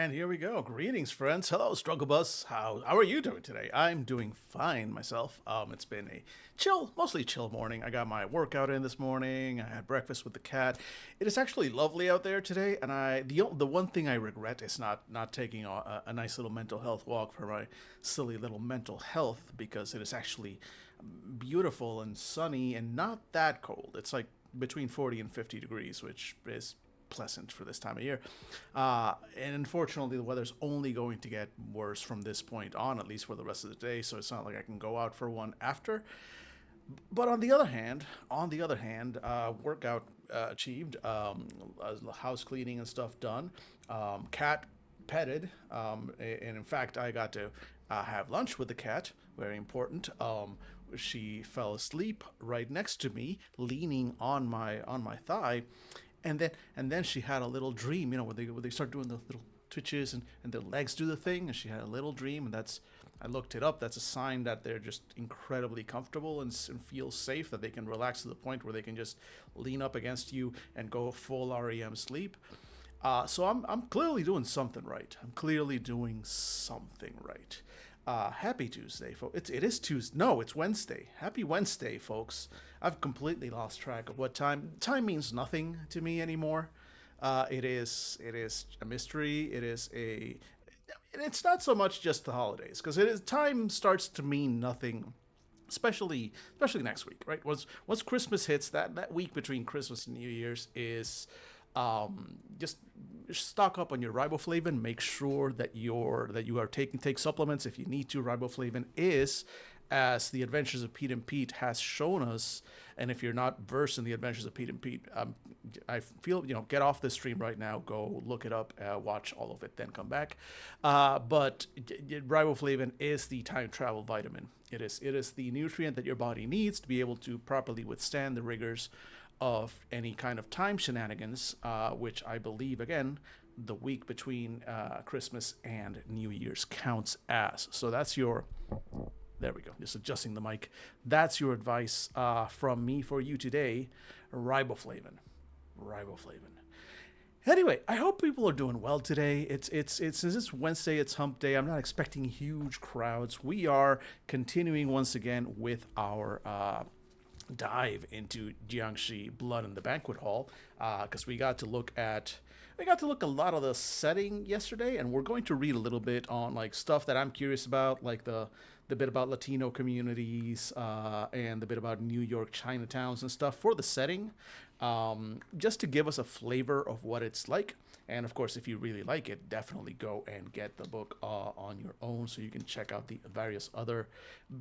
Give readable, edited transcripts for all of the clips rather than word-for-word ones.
And here we go. Greetings, friends. Hello, Struggle Bus. How are you doing today? I'm doing fine myself. It's been a mostly chill morning. I got my workout in this morning. I had breakfast with the cat. It is actually lovely out there today, and the one thing I regret is not taking a nice little mental health walk for my silly little mental health because it is actually beautiful and sunny and not that cold. It's like between 40 and 50 degrees, which is pleasant for this time of year. And unfortunately, the weather's only going to get worse from this point on, at least for the rest of the day. So it's not like I can go out for one after. But on the other hand, workout achieved, house cleaning and stuff done, cat petted, and in fact, I got to have lunch with the cat. Very important. She fell asleep right next to me, leaning on my thigh, and then she had a little dream. When they start doing the little twitches and their legs do the thing, and she had a little dream, and that's I looked it up. That's a sign that they're just incredibly comfortable and feel safe, that they can relax to the point where they can just lean up against you and go full REM sleep. So I'm clearly doing something right. I'm clearly doing something right. Happy Tuesday, folks. It is Tuesday. No, it's Wednesday. Happy Wednesday, folks. I've completely lost track of what time means nothing to me anymore. It is a mystery. It's not so much just the holidays, because it is time starts to mean nothing, especially next week, right? Once Christmas hits, that week between Christmas and New Year's is just stock up on your riboflavin. Make sure that you are take supplements if you need to. Riboflavin is, as the Adventures of Pete and Pete has shown us, and if you're not versed in the Adventures of Pete and Pete, I feel get off this stream right now, go look it up, watch all of it, then come back. But riboflavin is the time travel vitamin. It is the nutrient that your body needs to be able to properly withstand the rigors of any kind of time shenanigans, which I believe, again, the week between Christmas and New Year's counts as. So that's your. There we go. Just adjusting the mic. That's your advice from me for you today. Riboflavin. Riboflavin. Anyway, I hope people are doing well today. Since it's Wednesday, it's Hump Day. I'm not expecting huge crowds. We are continuing once again with our dive into Jiangshi Blood in the Banquet Hall, because we got to look a lot of the setting yesterday, and we're going to read a little bit on like stuff that I'm curious about, like the bit about Latino communities, and the bit about New York Chinatowns and stuff for the setting, just to give us a flavor of what it's like. And of course, if you really like it, definitely go and get the book on your own, so you can check out the various other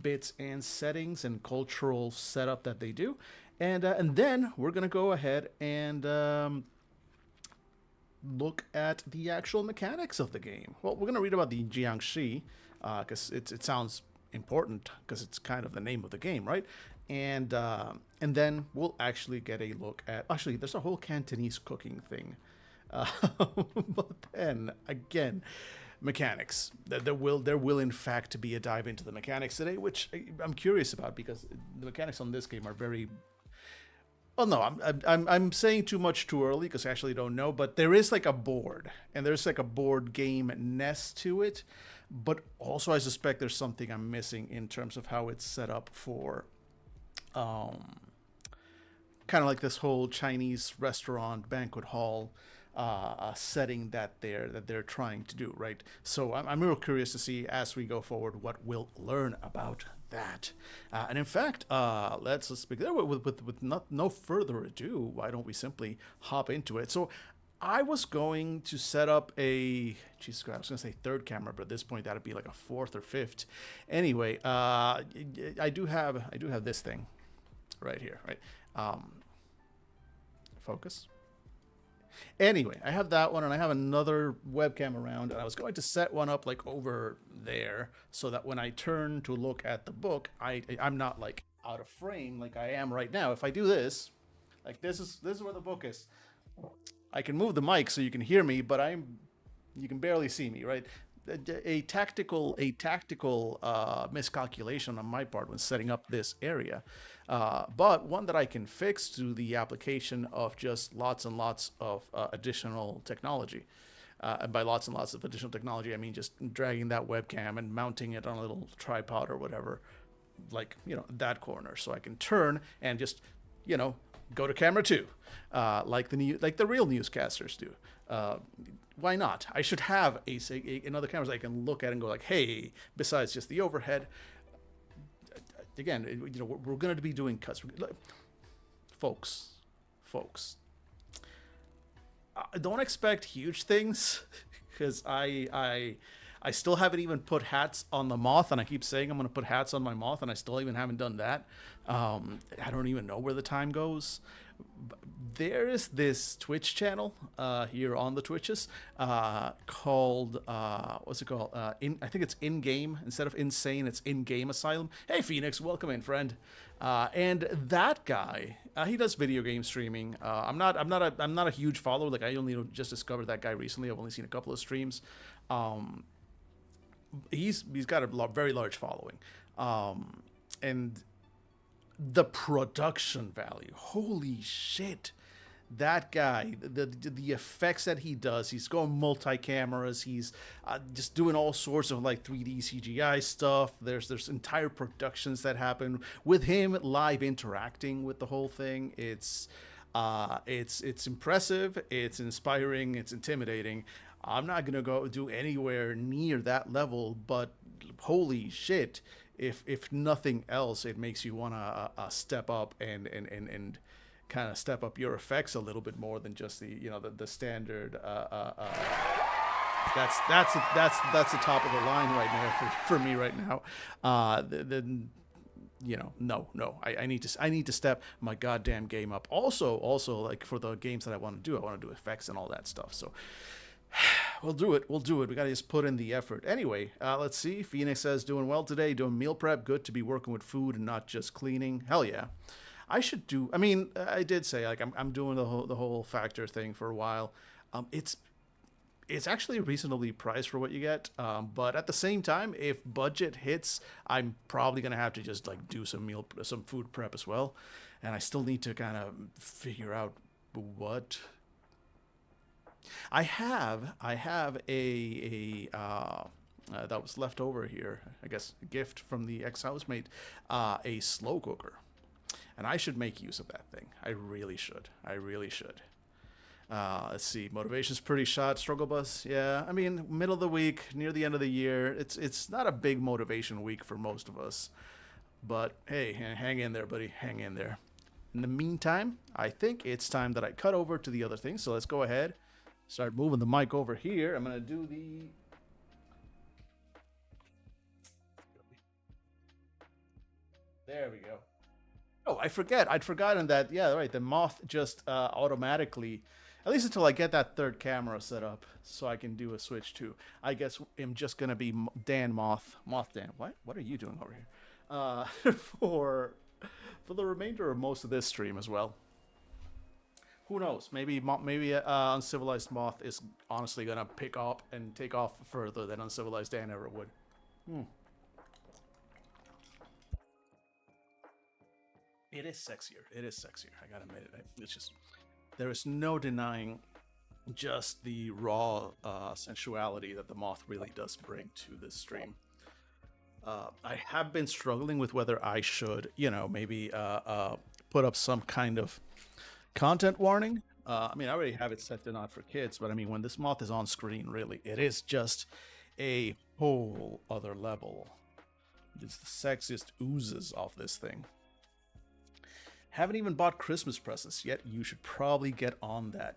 bits and settings and cultural setup that they do. And then we're gonna go ahead and look at the actual mechanics of the game. Well, we're gonna read about the Jiangshi, because it sounds important, because it's kind of the name of the game, right? And then we'll actually get a look at. Actually, there's a whole Cantonese cooking thing. Uh, but then again, mechanics. There will in fact be a dive into the mechanics today, which I'm curious about, because the mechanics on this game are very. Well, no, I'm saying too much too early, because I actually don't know. But there is like a board, and there's like a board game nest to it. But also, I suspect there's something I'm missing in terms of how it's set up for. Kind of like this whole Chinese restaurant banquet hall setting that they're trying to do, right? So I'm real curious to see, as we go forward, what we'll learn about that. And in fact, let's begin with no further ado. Why don't we simply hop into it? So I was going to set up a. Jesus Christ, I was going to say third camera, but at this point that'd be like a fourth or fifth. Anyway, I do have this thing right here, right? Focus. Anyway, I have that one, and I have another webcam around, and I was going to set one up like over there, so that when I turn to look at the book, I'm not like out of frame like I am right now. If I do this, like this is where the book is. I can move the mic so you can hear me, but you can barely see me, right? A tactical miscalculation on my part when setting up this area, but one that I can fix through the application of just lots and lots of additional technology. And by lots and lots of additional technology, I mean just dragging that webcam and mounting it on a little tripod or whatever, like, that corner, so I can turn and just, go to camera two, like the real newscasters do. Why not? I should have another camera so I can look at and go like, hey, besides just the overhead. Again, we're going to be doing cuts, folks. Don't expect huge things, because I still haven't even put hats on the moth, and I keep saying I'm going to put hats on my moth, and I still even haven't done that. I don't even know where the time goes. There is this Twitch channel here on the Twitches called what's it called? I think it's In Game instead of Insane. It's In Game Asylum. Hey Phoenix, welcome in, friend. And that guy, he does video game streaming. I'm not a huge follower. Like, I only just discovered that guy recently. I've only seen a couple of streams. He's got a very large following, and the production value, holy shit, that guy, the effects that he does, he's going multi cameras, he's just doing all sorts of like 3D CGI stuff. There's entire productions that happen with him live interacting with the whole thing. It's impressive, it's inspiring, it's intimidating. I'm not gonna go do anywhere near that level, but holy shit, if nothing else, it makes you want to step up and kind of step up your effects a little bit more than just the standard. That's the top of the line right now for me right now. No, I need to step my goddamn game up. Also, like for the games that I want to do effects and all that stuff. So we'll do it. We gotta just put in the effort. Anyway, let's see. Phoenix says, doing well today, doing meal prep. Good to be working with food and not just cleaning. Hell yeah. I should do. I mean, I did say like I'm doing the whole factor thing for a while. It's actually reasonably priced for what you get. But at the same time, if budget hits, I'm probably gonna have to just like do some food prep as well. And I still need to kind of figure out what. I have a that was left over here, I guess, a gift from the ex-housemate, a slow cooker, and I should make use of that thing. I really should. Let's see, motivation's pretty shot. Struggle bus, yeah. I mean, middle of the week, near the end of the year, it's not a big motivation week for most of us, but hey, hang in there, buddy, hang in there. In the meantime, I think it's time that I cut over to the other thing. So let's go ahead. Start moving the mic over here. I'm going to do the... There we go. Oh, I forget. I'd forgotten that. Yeah, right. The moth just automatically, at least until I get that third camera set up so I can do a switch too. I guess I'm just going to be Dan Moth. Moth Dan. What are you doing over here? For the remainder of most of this stream as well. Who knows? Maybe Uncivilized Moth is honestly gonna pick up and take off further than Uncivilized Dan ever would. It is sexier. I gotta admit it. It's just, there is no denying just the raw sensuality that the moth really does bring to this stream. I have been struggling with whether I should, maybe put up some kind of content warning. I mean, I already have it set to not for kids, but I mean, when this moth is on screen, really, it is just a whole other level. It's the sexiest oozes off this thing. Haven't even bought Christmas presents yet. You should probably get on that.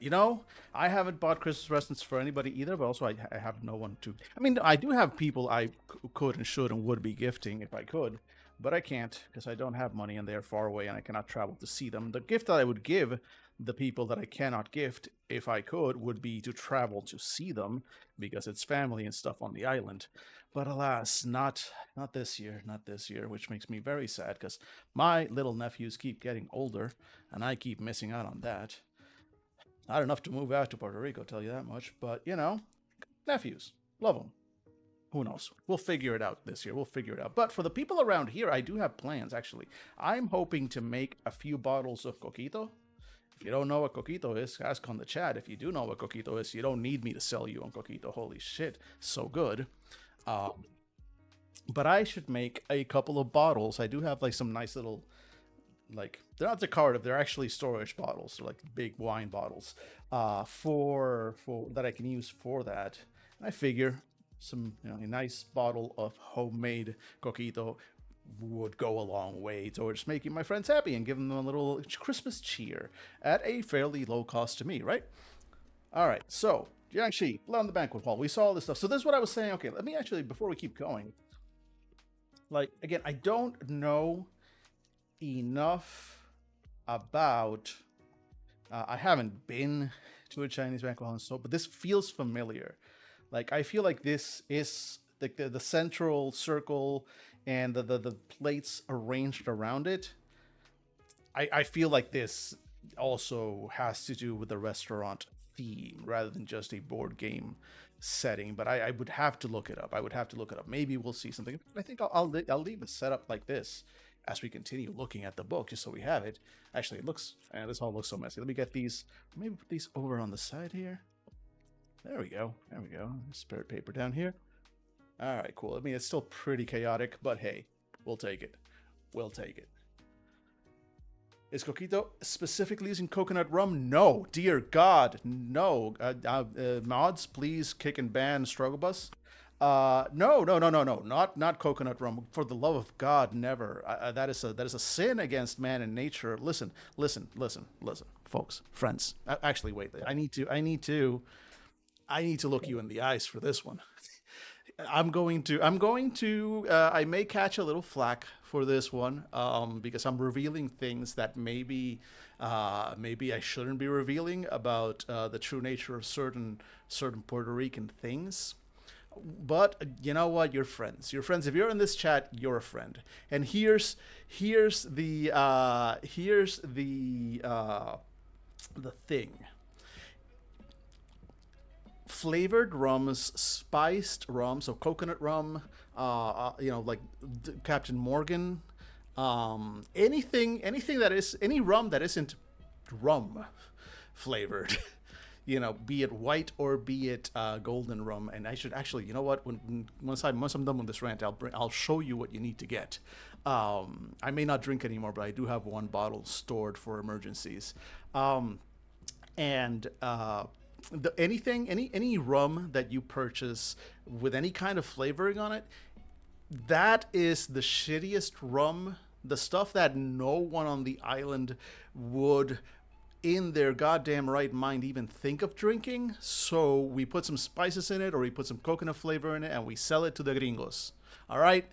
I haven't bought Christmas presents for anybody either, but also I have no one to... I mean, I do have people I could and should and would be gifting if I could, but I can't because I don't have money and they're far away and I cannot travel to see them. The gift that I would give the people that I cannot gift, if I could, would be to travel to see them because it's family and stuff on the island. But alas, not this year, which makes me very sad because my little nephews keep getting older and I keep missing out on that. Not enough to move out to Puerto Rico, tell you that much, but nephews, love them. Who knows? We'll figure it out this year. But for the people around here, I do have plans, actually. I'm hoping to make a few bottles of coquito. If you don't know what coquito is, ask on the chat. If you do know what coquito is, you don't need me to sell you on coquito. Holy shit, so good. Um, but I should make a couple of bottles. I do have like some nice little, like, they're not decorative, they're actually storage bottles. They're like big wine bottles, for that I can use for that. And I figure some, a nice bottle of homemade coquito would go a long way towards making my friends happy and giving them a little Christmas cheer at a fairly low cost to me, right? All right, so Jiangshi, Blood on the Banquet Hall. We saw all this stuff. So this is what I was saying. Okay, let me actually, before we keep going, like, again, I don't know enough about. I haven't been to a Chinese banquet hall, so, but this feels familiar. Like, I feel like this is like the central circle and the plates arranged around it. I feel like this also has to do with the restaurant theme rather than just a board game setting. But I would have to look it up. I would have to look it up. Maybe we'll see something. I think I'll leave it set up like this as we continue looking at the book, just so we have it. Actually, it looks, this all looks so messy. Let me get these. Maybe put these over on the side here. There we go. There we go. Spirit paper down here. All right, cool. I mean, it's still pretty chaotic, but hey, we'll take it. We'll take it. Is Coquito specifically using coconut rum? No, dear God, no. Mods, please kick and ban Strogobus. No, no, no, no, no, not coconut rum. For the love of God, never. That is a sin against man and nature. Listen, listen, listen, listen, folks, friends. Actually, wait. I need to look you in the eyes for this one. I'm going to. I may catch a little flack for this one, because I'm revealing things that maybe I shouldn't be revealing about the true nature of certain Puerto Rican things. But you know what? You're friends. You're friends. If you're in this chat, you're a friend. And here's the thing. Flavored rums, spiced rum, so coconut rum, like Captain Morgan, anything that is any rum that isn't rum flavored, be it white or be it golden rum. And I should actually, you know what? Once I'm done with this rant, I'll show you what you need to get. I may not drink anymore, but I do have one bottle stored for emergencies, and. Any rum that you purchase with any kind of flavoring on it, that is the shittiest rum. The stuff that no one on the island would, in their goddamn right mind, even think of drinking. So we put some spices in it, or we put some coconut flavor in it, and we sell it to the gringos. All right.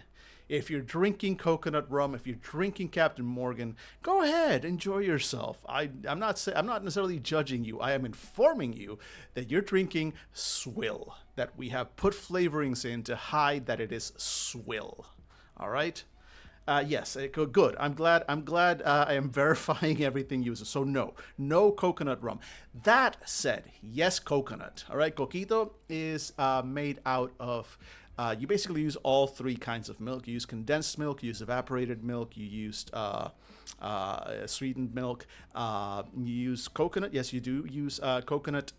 If you're drinking coconut rum, if you're drinking Captain Morgan, go ahead, enjoy yourself. I'm not necessarily judging you. I am informing you that you're drinking swill, that we have put flavorings in to hide that it is swill. All right. Yes, good. I'm glad. I am verifying everything uses. So no coconut rum. That said, yes, coconut. All right, coquito is made out of. You basically use all three kinds of milk. You use condensed milk, you use evaporated milk, you used sweetened milk, you use coconut. Yes, you do use coconut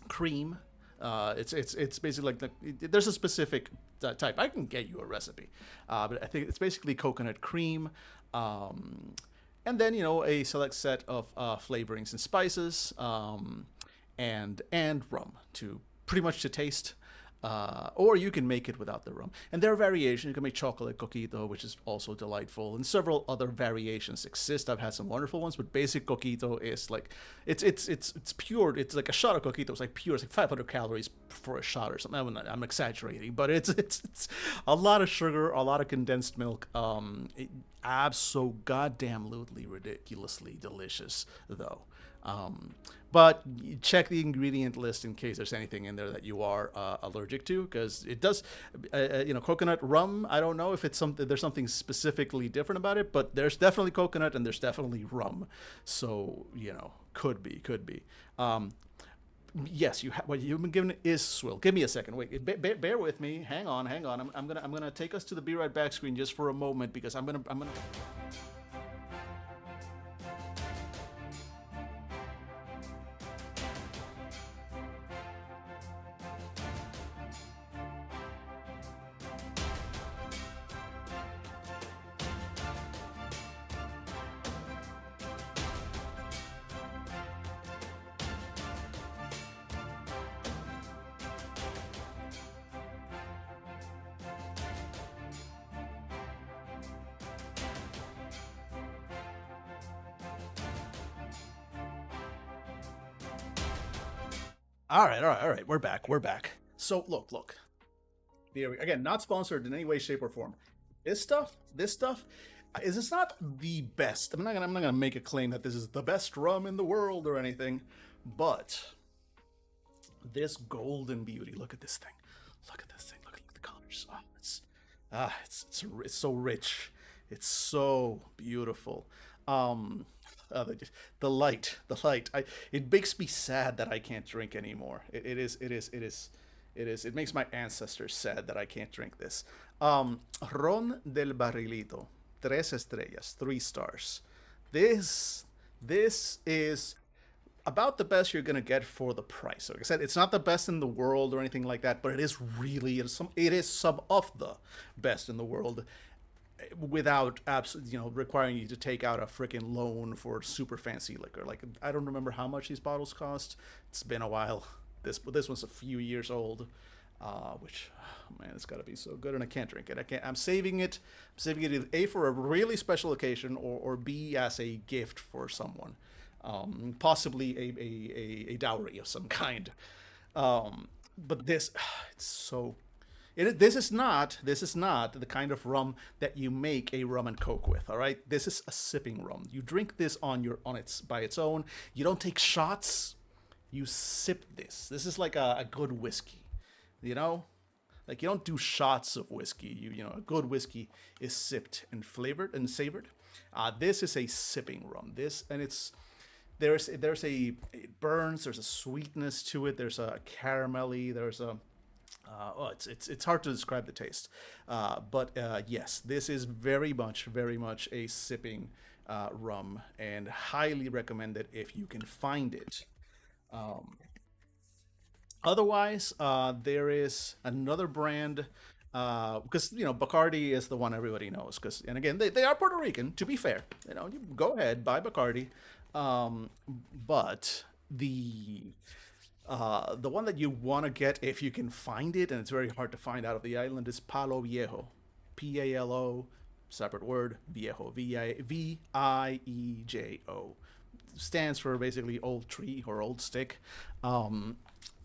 cream. It's basically like there's a specific type. I can get you a recipe, but I think it's basically coconut cream, and then a select set of flavorings and spices, and rum to pretty much to taste. Or you can make it without the rum. And there are variations. You can make chocolate coquito, which is also delightful, and several other variations exist. I've had some wonderful ones, but basic coquito is like it's pure. It's like a shot of coquito. It's like pure. It's like 500 calories for a shot or something. I'm exaggerating, but it's a lot of sugar, a lot of condensed milk. Goddamnely ridiculously delicious though. But check the ingredient list in case there's anything in there that you are allergic to, because it does, coconut rum. I don't know if it's there's something specifically different about it, but there's definitely coconut and there's definitely rum. So could be. Yes, what you've been given is swill. Give me a second. Wait, bear with me. Hang on. I'm gonna take us to the Be Right Back screen just for a moment, because I'm gonna. All right, all right, all right. We're back. We're back. So look. Here we, again, not sponsored in any way, shape, or form. This stuff, is it's not the best. I'm not gonna make a claim that this is the best rum in the world or anything, but this golden beauty. Look at this thing. Look at this thing. Look at the colors. Oh, it's so rich. It's so beautiful. Um, the light. It makes me sad that I can't drink anymore. It makes my ancestors sad that I can't drink this. Ron del Barrilito, tres estrellas, 3 stars. This this is about the best you're gonna get for the price. So like I said, it's not the best in the world or anything like that, but it is some of the best in the world without absolutely requiring you to take out a freaking loan for super fancy liquor. Like I don't remember how much these bottles cost. It's been a while. This one's a few years old, which oh man, it's got to be so good, and I can't drink it. I can't. I'm saving it either A for a really special occasion or B as a gift for someone, possibly a dowry of some kind. But this, it's so this is not the kind of rum that you make a rum and coke with. All right, this is a sipping rum. You drink this on its by its own. You don't take shots. You sip this. This is like a good whiskey. You know, like you don't do shots of whiskey. A good whiskey is sipped and flavored and savored. This is a sipping rum. This and it's there's a it burns. There's a sweetness to it. There's a caramelly. There's a it's hard to describe the taste, but yes, this is very much a sipping rum, and highly recommended if you can find it. Um, Otherwise, there is another brand because Bacardi is the one everybody knows. Because and again, they are Puerto Rican. To be fair, you go ahead buy Bacardi, um, but the one that you want to get if you can find it, and it's very hard to find out of the island, is Palo Viejo, Palo, separate word, Viejo, Viejo, stands for basically old tree or old stick. Um,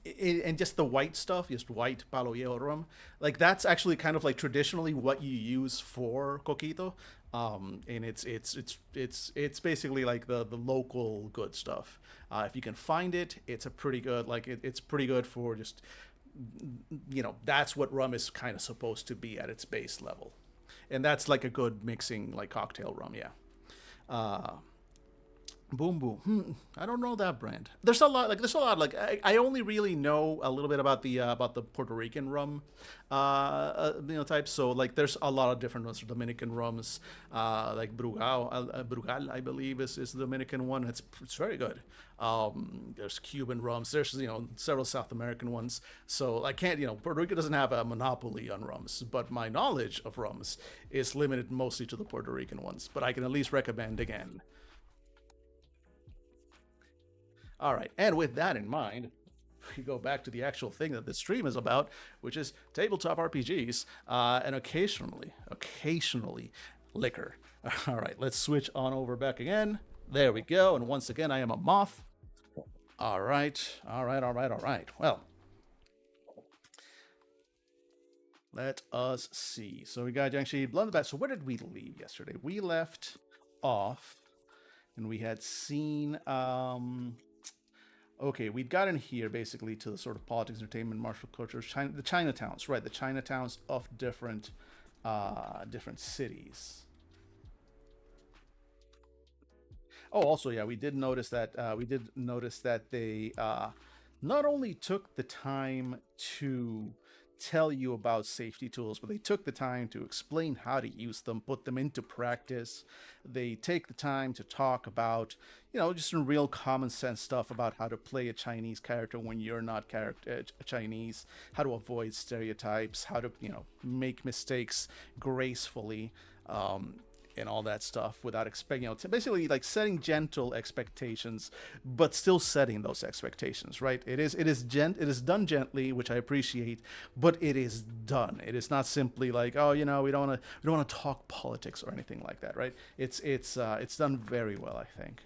and just the white stuff, just white palo viejo rum, like that's actually kind of like traditionally what you use for coquito. And it's basically like the local good stuff. If you can find it, it's a pretty good it's pretty good for just that's what rum is kind of supposed to be at its base level, and that's like a good mixing like cocktail rum, yeah. Uh, Boom Boom. I don't know that brand. There's a lot. Like I only really know a little bit about the Puerto Rican rum, types. So like there's a lot of different ones. Dominican rums, like Brugal, I believe is the Dominican one. It's very good. There's Cuban rums. There's several South American ones. So I can't Puerto Rico doesn't have a monopoly on rums, but my knowledge of rums is limited mostly to the Puerto Rican ones. But I can at least recommend again. All right, and with that in mind, we go back to the actual thing that this stream is about, which is tabletop RPGs, and occasionally, liquor. All right, let's switch on over back again. There we go. And once again, I am a moth. All right, all right. Well, let us see. So we got Jiangshi, Blood in the Bat. So where did we leave yesterday? We left off, and we had seen. Okay, we'd gotten here basically to the sort of politics, entertainment, martial culture, the Chinatowns, right? The Chinatowns of different cities. Oh, also, yeah, we did notice that they not only took the time to tell you about safety tools, but they took the time to explain how to use them, put them into practice. They take the time to talk about, just some real common sense stuff about how to play a Chinese character when you're not Chinese, how to avoid stereotypes, how to, make mistakes gracefully. And all that stuff without expecting, basically like setting gentle expectations, but still setting those expectations, right? It is done gently, which I appreciate, but it is done. It is not simply like, oh, we don't want to talk politics or anything like that, right? It's done very well, I think.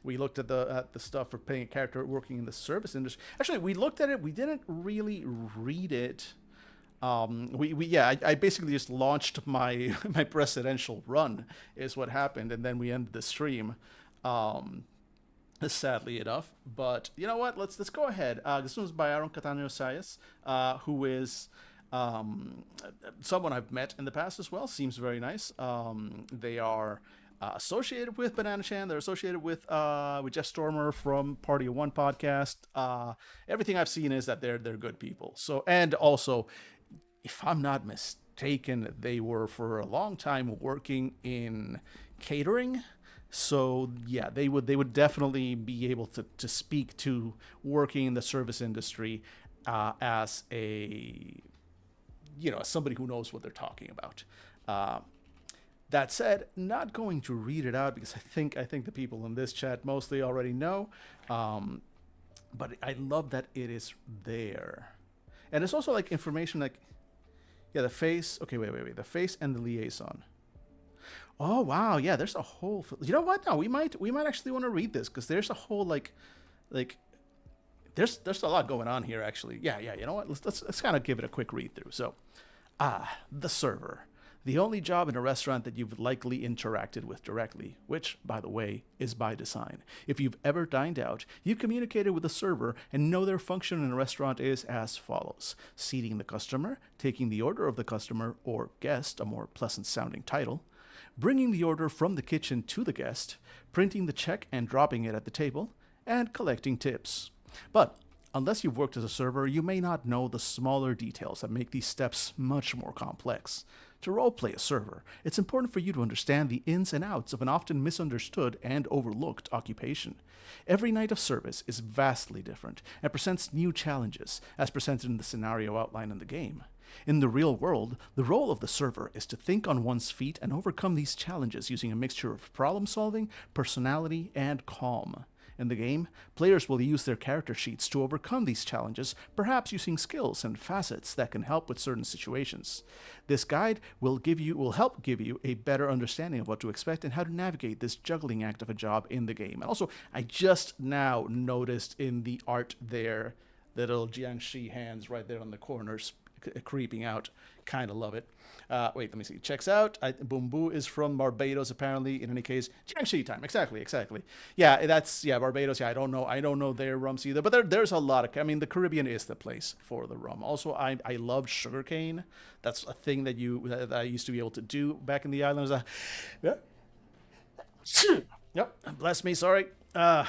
We looked at the stuff for playing a character working in the service industry. Actually, we looked at it. We didn't really read it. I basically just launched my my presidential run is what happened, and then we ended the stream. Um, Sadly enough, but you know what? Let's go ahead. This one's by Aaron Catano Sayas, who is um, someone I've met in the past as well. Seems very nice. They are associated with Banana Chan. They're associated with Jeff Stormer from Party of One podcast. Everything I've seen is that they're good people. So, and also, if I'm not mistaken, they were for a long time working in catering. So yeah, they would definitely be able to speak to working in the service industry as a as somebody who knows what they're talking about. Uh, that said, not going to read it out because I think the people in this chat mostly already know. Um, but I love that it is there, and it's also like information like the face. Okay, wait, the face and the liaison. Oh wow, yeah. There's a whole. You know what? No, we might actually want to read this because there's a whole like there's a lot going on here actually. Yeah. You know what? Let's kind of give it a quick read through. So, the server, the only job in a restaurant that you've likely interacted with directly, which by the way is by design. If you've ever dined out, you've communicated with the server and know their function in a restaurant is as follows: seating the customer, taking the order of the customer or guest, a more pleasant sounding title, bringing the order from the kitchen to the guest, printing the check and dropping it at the table, and collecting tips. But unless you've worked as a server, you may not know the smaller details that make these steps much more complex. To roleplay a server, it's important for you to understand the ins and outs of an often misunderstood and overlooked occupation. Every night of service is vastly different and presents new challenges, as presented in the scenario outlined in the game. In the real world, the role of the server is to think on one's feet and overcome these challenges using a mixture of problem solving, personality, and calm. In the game, players will use their character sheets to overcome these challenges, perhaps using skills and facets that can help with certain situations. This guide will help give you a better understanding of what to expect and how to navigate this juggling act of a job in the game. And also, I just now noticed in the art there the little Jiangshi hands right there on the corners creeping out. Kind of love it. Wait, let me see. Checks out. Bumbu is from Barbados, apparently. In any case, Jiangshi time. Exactly. Yeah, Barbados. Yeah, I don't know their rums either. But there's a lot of. I mean, the Caribbean is the place for the rum. Also, I love sugarcane. That's a thing that I used to be able to do back in the islands. Yeah. Yep. Bless me. Sorry. But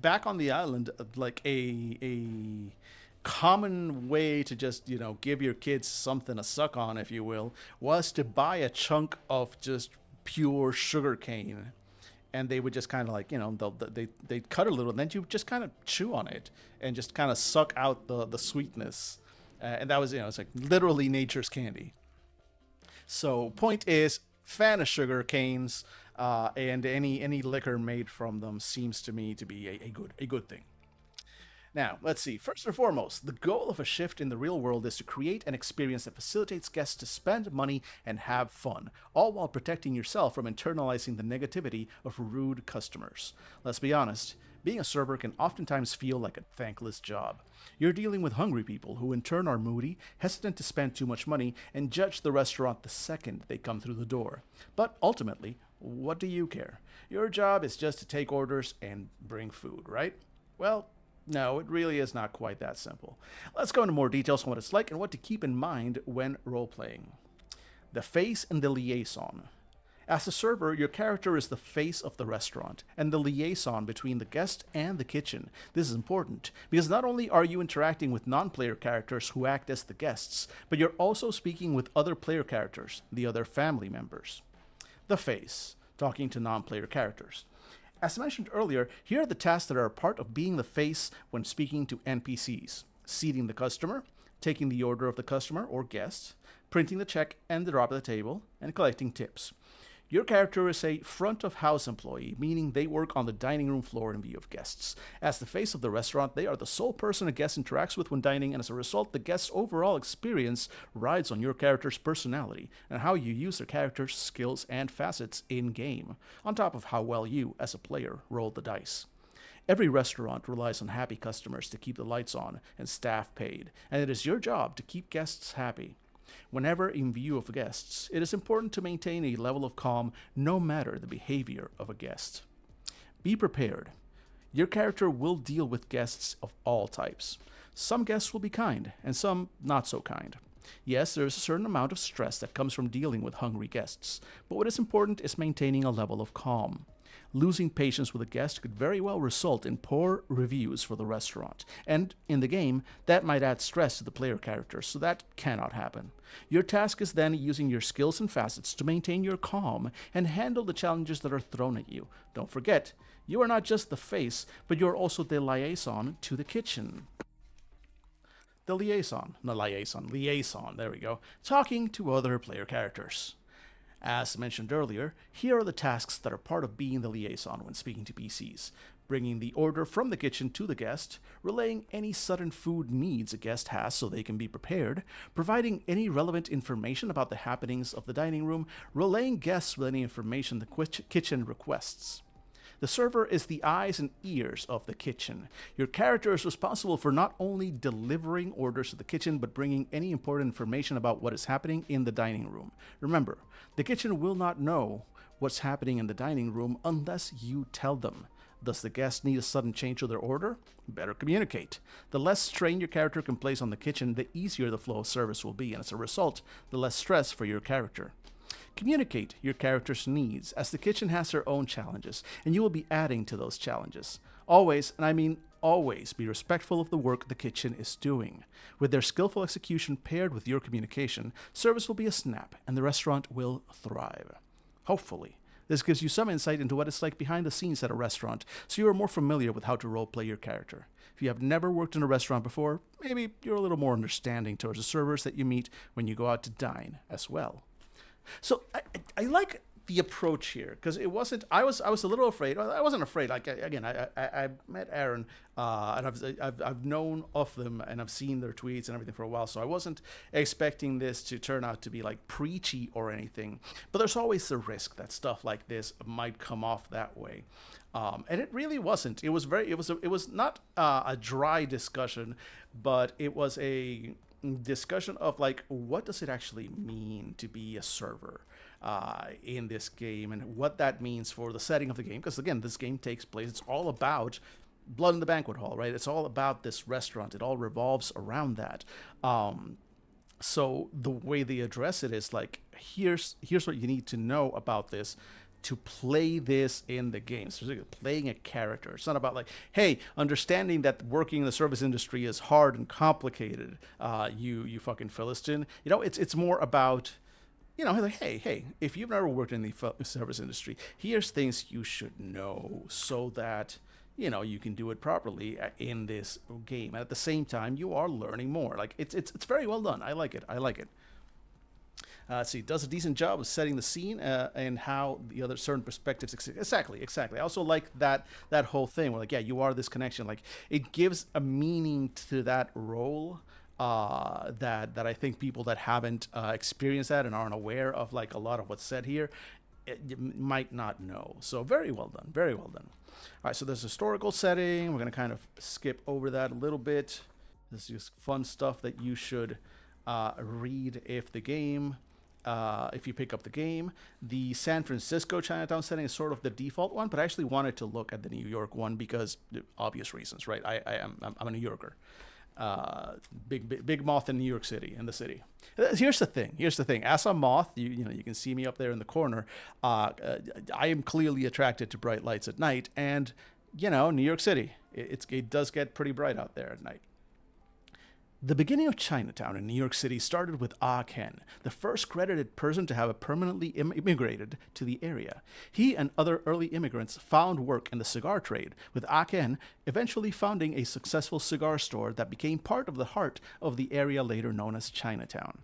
back on the island, like a common way to just give your kids something to suck on, if you will, was to buy a chunk of just pure sugar cane, and they would just kind of like they cut a little, and then you just kind of chew on it and just kind of suck out the sweetness, and that was it's like literally nature's candy. So point is, fan of sugar canes, and any liquor made from them seems to me to be a good thing. Now, let's see. First and foremost, the goal of a shift in the real world is to create an experience that facilitates guests to spend money and have fun, all while protecting yourself from internalizing the negativity of rude customers. Let's be honest, being a server can oftentimes feel like a thankless job. You're dealing with hungry people who in turn are moody, hesitant to spend too much money, and judge the restaurant the second they come through the door. But ultimately, what do you care? Your job is just to take orders and bring food, right? Well, no, it really is not quite that simple. Let's go into more details on what it's like and what to keep in mind when role-playing. The face and the liaison. As a server, your character is the face of the restaurant and the liaison between the guest and the kitchen. This is important because not only are you interacting with non-player characters who act as the guests, but you're also speaking with other player characters, the other family members. The face, talking to non-player characters. As mentioned earlier, here are the tasks that are a part of being the face when speaking to NPCs. Seating the customer, taking the order of the customer or guest, printing the check and the drop at the table, and collecting tips. Your character is a front of house employee, meaning they work on the dining room floor in view of guests. As the face of the restaurant, they are the sole person a guest interacts with when dining, and as a result, the guest's overall experience rides on your character's personality and how you use their character's skills and facets in game, on top of how well you, as a player, roll the dice. Every restaurant relies on happy customers to keep the lights on and staff paid, and it is your job to keep guests happy. Whenever in view of guests, it is important to maintain a level of calm no matter the behavior of a guest. Be prepared. Your character will deal with guests of all types. Some guests will be kind, and some not so kind. Yes, there is a certain amount of stress that comes from dealing with hungry guests, but what is important is maintaining a level of calm. Losing patience with a guest could very well result in poor reviews for the restaurant, and in the game, that might add stress to the player character, so that cannot happen. Your task is then using your skills and facets to maintain your calm and handle the challenges that are thrown at you. Don't forget, you are not just the face, but you are also the liaison to the kitchen. Liaison, there we go, talking to other player characters. As mentioned earlier, here are the tasks that are part of being the liaison when speaking to PCs. Bringing the order from the kitchen to the guest, relaying any sudden food needs a guest has so they can be prepared, providing any relevant information about the happenings of the dining room, relaying guests with any information the kitchen requests. The server is the eyes and ears of the kitchen. Your character is responsible for not only delivering orders to the kitchen, but bringing any important information about what is happening in the dining room. Remember, the kitchen will not know what's happening in the dining room unless you tell them. Does the guest need a sudden change to their order? Better communicate. The less strain your character can place on the kitchen, the easier the flow of service will be, and as a result, the less stress for your character. Communicate your character's needs, as the kitchen has their own challenges, and you will be adding to those challenges. Always, and I mean always, be respectful of the work the kitchen is doing. With their skillful execution paired with your communication, service will be a snap, and the restaurant will thrive. Hopefully, this gives you some insight into what it's like behind the scenes at a restaurant, so you are more familiar with how to roleplay your character. If you have never worked in a restaurant before, maybe you're a little more understanding towards the servers that you meet when you go out to dine as well. So I like the approach here, because it wasn't. I was a little afraid. I wasn't afraid. Like again, I met Aaron, and I've known of them, and I've seen their tweets and everything for a while. So I wasn't expecting this to turn out to be like preachy or anything. But there's always the risk that stuff like this might come off that way, and it really wasn't. It was very. It was not a dry discussion, but it was a discussion of like, what does it actually mean to be a server in this game, and what that means for the setting of the game, because again, this game takes place, it's all about blood in the banquet hall, right? It's all about this restaurant. It all revolves around that. So the way they address it is like, here's what you need to know about this to play this in the game. So playing a character. It's not about like, hey, understanding that working in the service industry is hard and complicated. You fucking Philistine. You know, it's more about, you know, like, hey, if you've never worked in the service industry, here's things you should know so that, you know, you can do it properly in this game. And at the same time, you are learning more. Like, it's very well done. I like it. Let's see, does a decent job of setting the scene and how the other certain perspectives. Exactly. I also like that whole thing where, like, yeah, you are this connection. Like, it gives a meaning to that role that I think people that haven't experienced that and aren't aware of like a lot of what's said here might not know. So very well done. All right, so there's a historical setting. We're going to kind of skip over that a little bit. This is just fun stuff that you should read if you pick up the game. The San Francisco Chinatown setting is sort of the default one, but I actually wanted to look at the New York one because obvious reasons, right? I'm a New Yorker. Big moth in New York City, in the city. Here's the thing. As a moth, you know, you can see me up there in the corner. I am clearly attracted to bright lights at night, and you know, New York City, it does get pretty bright out there at night. The beginning of Chinatown in New York City started with Ah Ken, the first credited person to have permanently immigrated to the area. He and other early immigrants found work in the cigar trade, with Ah Ken eventually founding a successful cigar store that became part of the heart of the area later known as Chinatown.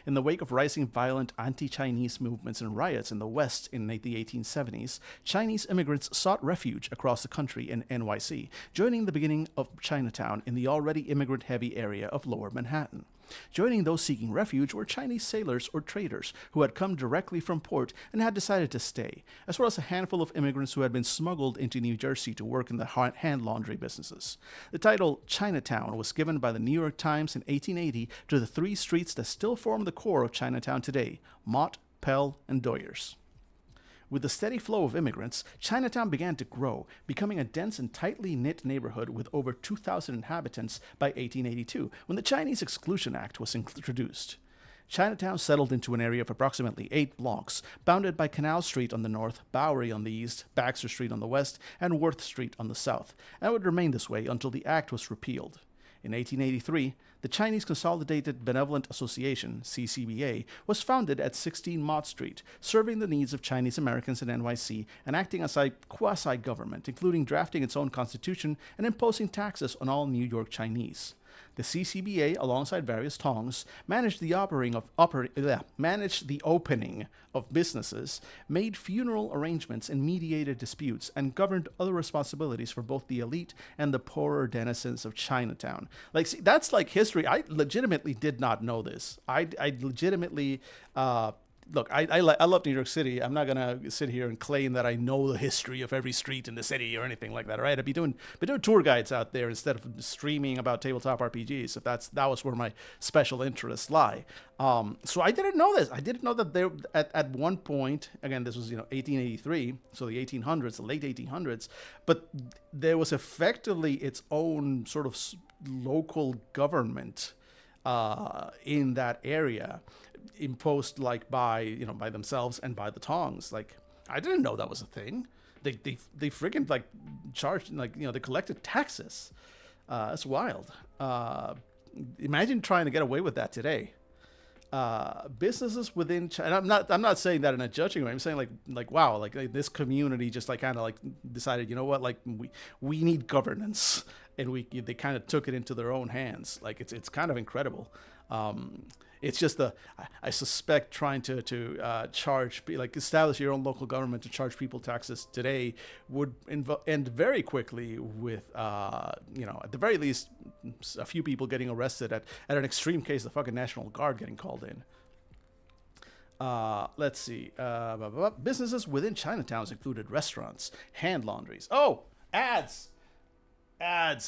In the wake of rising violent anti-Chinese movements and riots in the West in the 1870s, Chinese immigrants sought refuge across the country in NYC, joining the beginning of Chinatown in the already immigrant-heavy area of Lower Manhattan. Joining those seeking refuge were Chinese sailors or traders who had come directly from port and had decided to stay, as well as a handful of immigrants who had been smuggled into New Jersey to work in the hand laundry businesses. The title Chinatown was given by the New York Times in 1880 to the three streets that still form the core of Chinatown today: Mott, Pell, and Doyers. With the steady flow of immigrants, Chinatown began to grow, becoming a dense and tightly knit neighborhood with over 2,000 inhabitants by 1882, when the Chinese Exclusion Act was introduced. Chinatown settled into an area of approximately 8 blocks, bounded by Canal Street on the north, Bowery on the east, Baxter Street on the west, and Worth Street on the south, and would remain this way until the act was repealed. In 1883, the Chinese Consolidated Benevolent Association, CCBA, was founded at 16 Mott Street, serving the needs of Chinese Americans in NYC and acting as a quasi-government, including drafting its own constitution and imposing taxes on all New York Chinese. The CCBA, alongside various tongs, managed the opening of businesses, made funeral arrangements and mediated disputes, and governed other responsibilities for both the elite and the poorer denizens of Chinatown. Like, see, that's like history. I legitimately did not know this. I legitimately look, I love New York City. I'm not gonna sit here and claim that I know the history of every street in the city or anything like that. Right? I'd be doing tour guides out there instead of streaming about tabletop RPGs. If that was where my special interests lie. So I didn't know this. I didn't know that there at one point, again, this was 1883, so the 1800s, the late 1800s, but there was effectively its own sort of local government in that area, imposed like by themselves and by the tongs. Like, I didn't know that was a thing. They freaking like charged, like, they collected taxes. That's wild. Imagine trying to get away with that today. Businesses within China. I'm not saying that in a judging way. I'm saying like wow, like this community just like kind of like decided, you know what, like we need governance, and they kind of took it into their own hands. Like it's kind of incredible. It's just I suspect trying to charge, like establish your own local government to charge people taxes today would end very quickly with, at the very least, a few people getting arrested, at an extreme case, the fucking National Guard getting called in. Let's see. Businesses within Chinatowns included restaurants, hand laundries. Oh, ads. God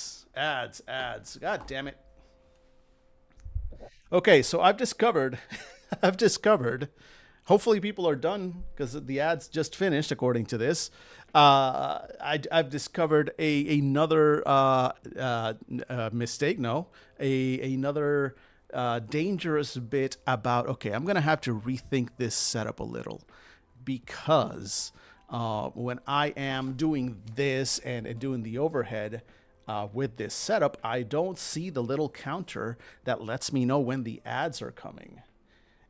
damn it. Okay, so I've discovered, hopefully people are done because the ads just finished according to this. I've discovered another mistake. No, another dangerous bit about, okay, I'm going to have to rethink this setup a little, because when I am doing this and doing the overhead, with this setup, I don't see the little counter that lets me know when the ads are coming.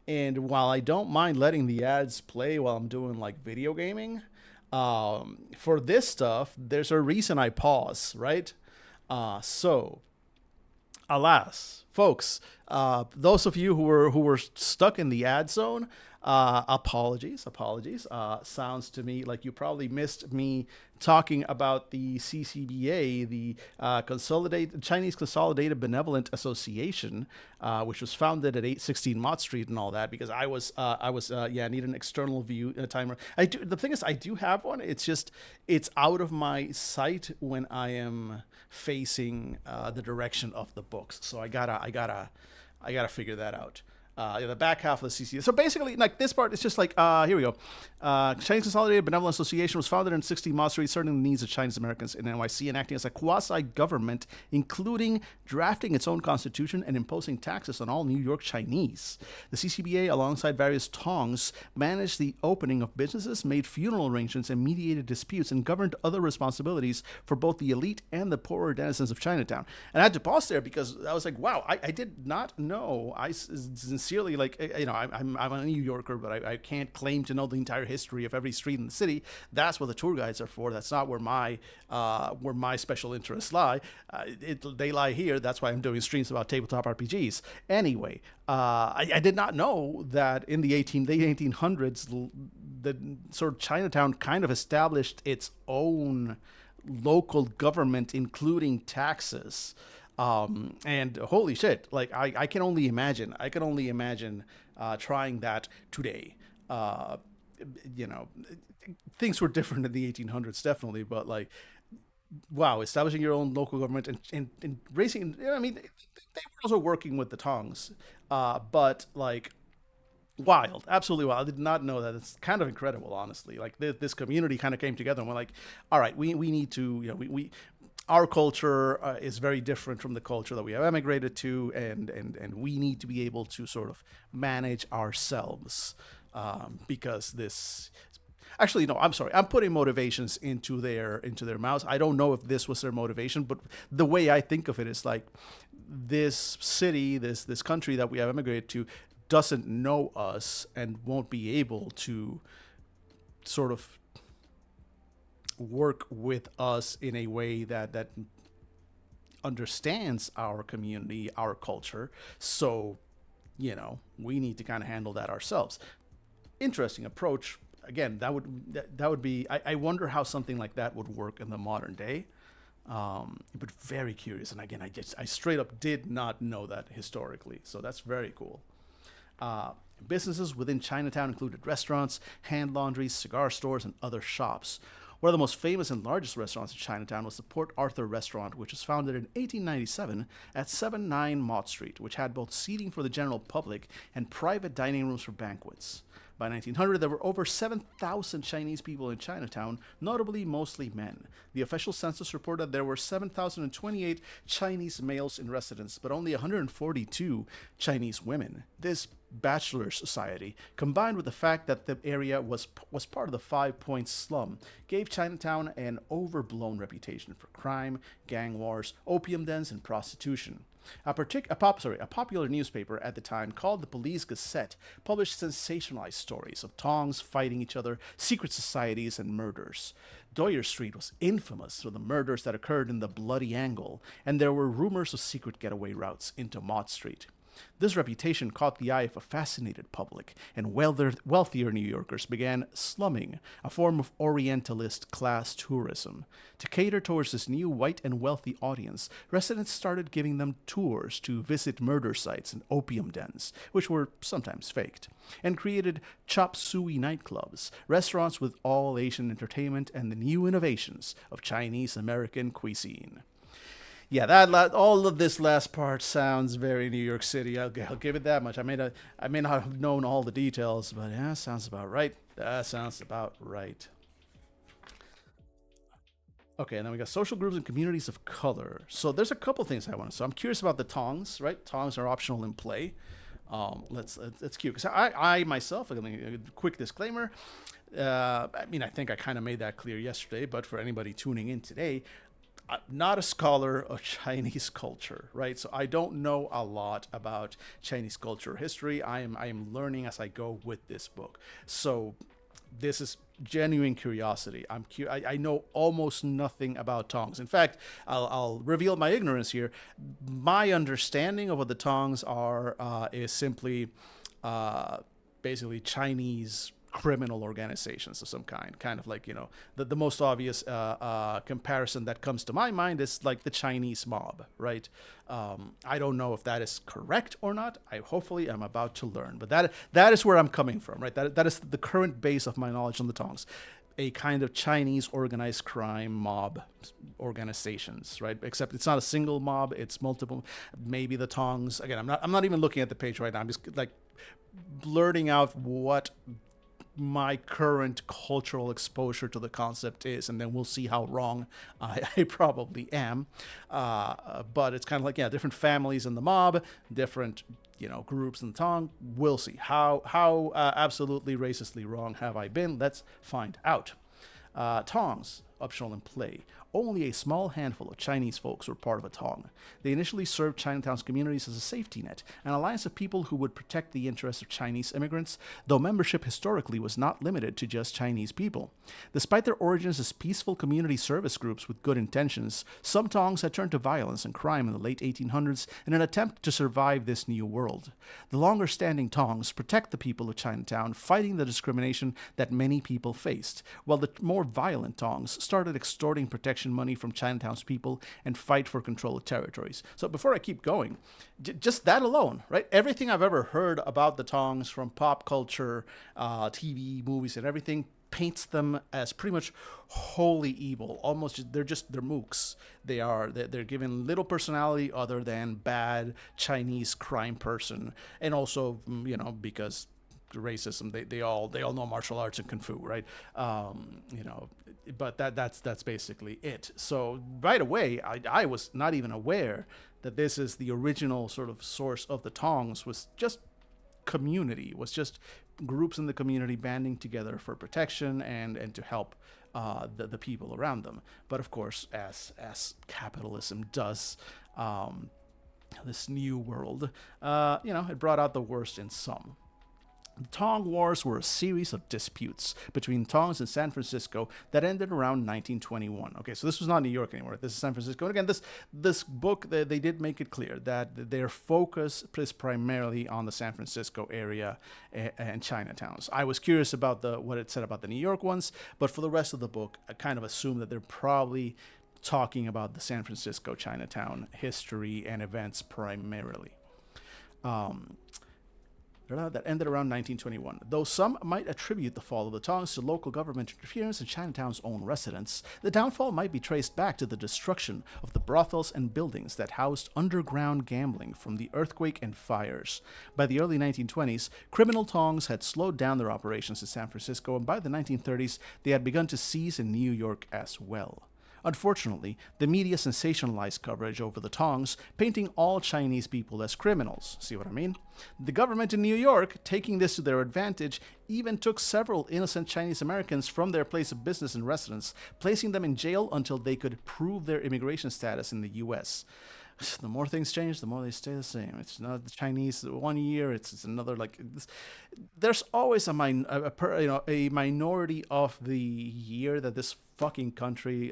And while I don't mind letting the ads play while I'm doing like video gaming, for this stuff, there's a reason I pause, right? So, alas, folks, those of you who were stuck in the ad zone, apologies. Sounds to me like you probably missed me talking about the CCBA, the Chinese Consolidated Benevolent Association, which was founded at 816 Mott Street and all that, because I need an external view timer. The thing is, I do have one. It's just, it's out of my sight when I am facing the direction of the books. So I gotta figure that out. The back half of the CCA. So basically, like this part, it's just like, here we go. Chinese Consolidated Benevolent Association was founded in 60 Mott Street, serving the needs of Chinese Americans in NYC and acting as a quasi-government, including drafting its own constitution and imposing taxes on all New York Chinese. The CCBA, alongside various tongs, managed the opening of businesses, made funeral arrangements, and mediated disputes, and governed other responsibilities for both the elite and the poorer denizens of Chinatown. And I had to pause there because I was like, wow, I did not know. Since sincerely, like, I'm a New Yorker, but I can't claim to know the entire history of every street in the city. That's what the tour guides are for. That's not where my special interests lie. They lie here. That's why I'm doing streams about tabletop RPGs. Anyway, I did not know that in the late 1800s, the sort of Chinatown kind of established its own local government, including taxes. And holy shit, like I can only imagine. I can only imagine trying that today. You know, things were different in the 1800s, definitely, but like, wow, establishing your own local government and raising. I mean, they were also working with the Tongs, but like wild, absolutely wild. I did not know that. It's kind of incredible, honestly. Like this community kind of came together and we're like, all right, we need to, we our culture is very different from the culture that we have emigrated to, and we need to be able to sort of manage ourselves, because this. Actually, no. I'm sorry. I'm putting motivations into their mouths. I don't know if this was their motivation, but the way I think of it is like this city, this country that we have emigrated to, doesn't know us and won't be able to sort of work with us in a way that understands our community, our culture. So, we need to kind of handle that ourselves. Interesting approach. Again, that would be. I wonder how something like that would work in the modern day. But very curious. And again, I straight up did not know that historically. So that's very cool. Uh, Businesses within Chinatown included restaurants, hand laundries, cigar stores, and other shops. One of the most famous and largest restaurants in Chinatown was the Port Arthur Restaurant, which was founded in 1897 at 79 Mott Street, which had both seating for the general public and private dining rooms for banquets. By 1900, there were over 7,000 Chinese people in Chinatown, notably mostly men. The official census reported there were 7,028 Chinese males in residence, but only 142 Chinese women. This bachelor society, combined with the fact that the area was part of the Five Points slum, gave Chinatown an overblown reputation for crime, gang wars, opium dens, and prostitution. A popular newspaper at the time called the Police Gazette published sensationalized stories of Tongs fighting each other, secret societies, and murders. Doyer Street was infamous for the murders that occurred in the Bloody Angle, and there were rumors of secret getaway routes into Mott Street. This reputation caught the eye of a fascinated public, and wealthier New Yorkers began slumming, a form of Orientalist class tourism. To cater towards this new white and wealthy audience, residents started giving them tours to visit murder sites and opium dens, which were sometimes faked, and created chop suey nightclubs, restaurants with all Asian entertainment and the new innovations of Chinese American cuisine. Yeah, all of this last part sounds very New York City. I'll give it that much. I may not have known all the details, but yeah, sounds about right. That sounds about right. Okay, and then we got social groups and communities of color. So there's a couple things I want to. So I'm curious about the tongs, right? Tongs are optional in play. Let's cue because I myself, a quick disclaimer. I think I kind of made that clear yesterday, but for anybody tuning in today, I'm not a scholar of Chinese culture, right? So I don't know a lot about Chinese culture or history. I am learning as I go with this book. So this is genuine curiosity. I know almost nothing about tongs. In fact, I'll reveal my ignorance here. My understanding of what the tongs are is simply basically Chinese criminal organizations of some kind of like, the most obvious comparison that comes to my mind is like the Chinese mob, right? I don't know if that is correct or not. Hopefully I'm about to learn, but that is where I'm coming from, right? That is the current base of my knowledge on the tongs. A kind of Chinese organized crime mob organizations, right? Except it's not a single mob; it's multiple. Maybe the tongs. Again, I'm not even looking at the page right now. I'm just like blurting out what my current cultural exposure to the concept is, and then we'll see how wrong I probably am. But it's kind of like, yeah, different families in the mob, different groups in the Tong. We'll see how absolutely racistly wrong have I been. Let's find out. Tongs optional in play. Only a small handful of Chinese folks were part of a Tong. They initially served Chinatown's communities as a safety net, an alliance of people who would protect the interests of Chinese immigrants, though membership historically was not limited to just Chinese people. Despite their origins as peaceful community service groups with good intentions, some Tongs had turned to violence and crime in the late 1800s in an attempt to survive this new world. The longer-standing Tongs protect the people of Chinatown, fighting the discrimination that many people faced, while the more violent Tongs started extorting protection money from Chinatown's people and fight for control of territories. So before I keep going, just that alone, right? Everything I've ever heard about the Tongs from pop culture, TV, movies, and everything paints them as pretty much wholly evil. Almost, they're mooks. They're given little personality other than bad Chinese crime person, and also because racism, they all know martial arts and kung fu, right? But that's basically it. So right away, I was not even aware that this is the original sort of source of the Tongs, was just community, was just groups in the community banding together for protection and to help the people around them. But of course, as capitalism does, this new world, it brought out the worst in some. The Tong Wars were a series of disputes between Tongs in San Francisco that ended around 1921. Okay, so this was not New York anymore. This is San Francisco. And again, this book, they did make it clear that their focus is primarily on the San Francisco area and Chinatowns. I was curious about what it said about the New York ones, but for the rest of the book, I kind of assumed that they're probably talking about the San Francisco Chinatown history and events primarily. That ended around 1921. Though some might attribute the fall of the Tongs to local government interference in Chinatown's own residents, the downfall might be traced back to the destruction of the brothels and buildings that housed underground gambling from the earthquake and fires. By the early 1920s, criminal Tongs had slowed down their operations in San Francisco, and by the 1930s, they had begun to seize in New York as well. Unfortunately, the media sensationalized coverage over the Tongs, painting all Chinese people as criminals. See what I mean? The government in New York, taking this to their advantage, even took several innocent Chinese Americans from their place of business and residence, placing them in jail until they could prove their immigration status in the U.S. The more things change, the more they stay the same. It's not the Chinese 1 year; it's another. There's always a minority of the year that this fucking country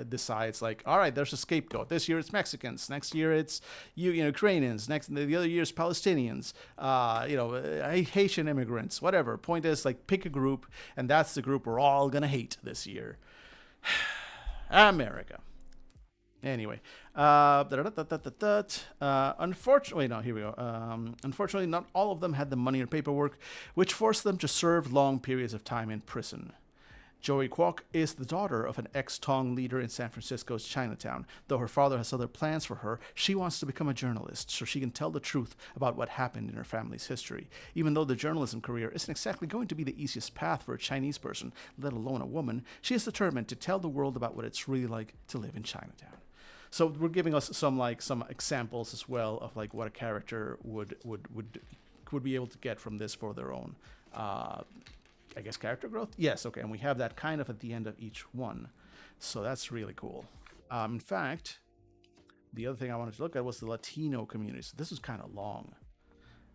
decides, like, all right, there's a scapegoat. This year it's Mexicans. Next year it's Ukrainians. The other year it's Palestinians. Haitian immigrants. Whatever. Point is, like, pick a group, and that's the group we're all gonna hate this year. America. Anyway, unfortunately, no, here we go. Unfortunately, not all of them had the money or paperwork, which forced them to serve long periods of time in prison. Joey Kwok is the daughter of an ex-Tong leader in San Francisco's Chinatown. Though her father has other plans for her, she wants to become a journalist so she can tell the truth about what happened in her family's history. Even though the journalism career isn't exactly going to be the easiest path for a Chinese person, let alone a woman, she is determined to tell the world about what it's really like to live in Chinatown. So we're giving us some examples as well of like what a character would be able to get from this for their own character growth. Yes, okay, and we have that kind of at the end of each one, so that's really cool. In fact, the other thing I wanted to look at was the Latino community. So this was kind of long,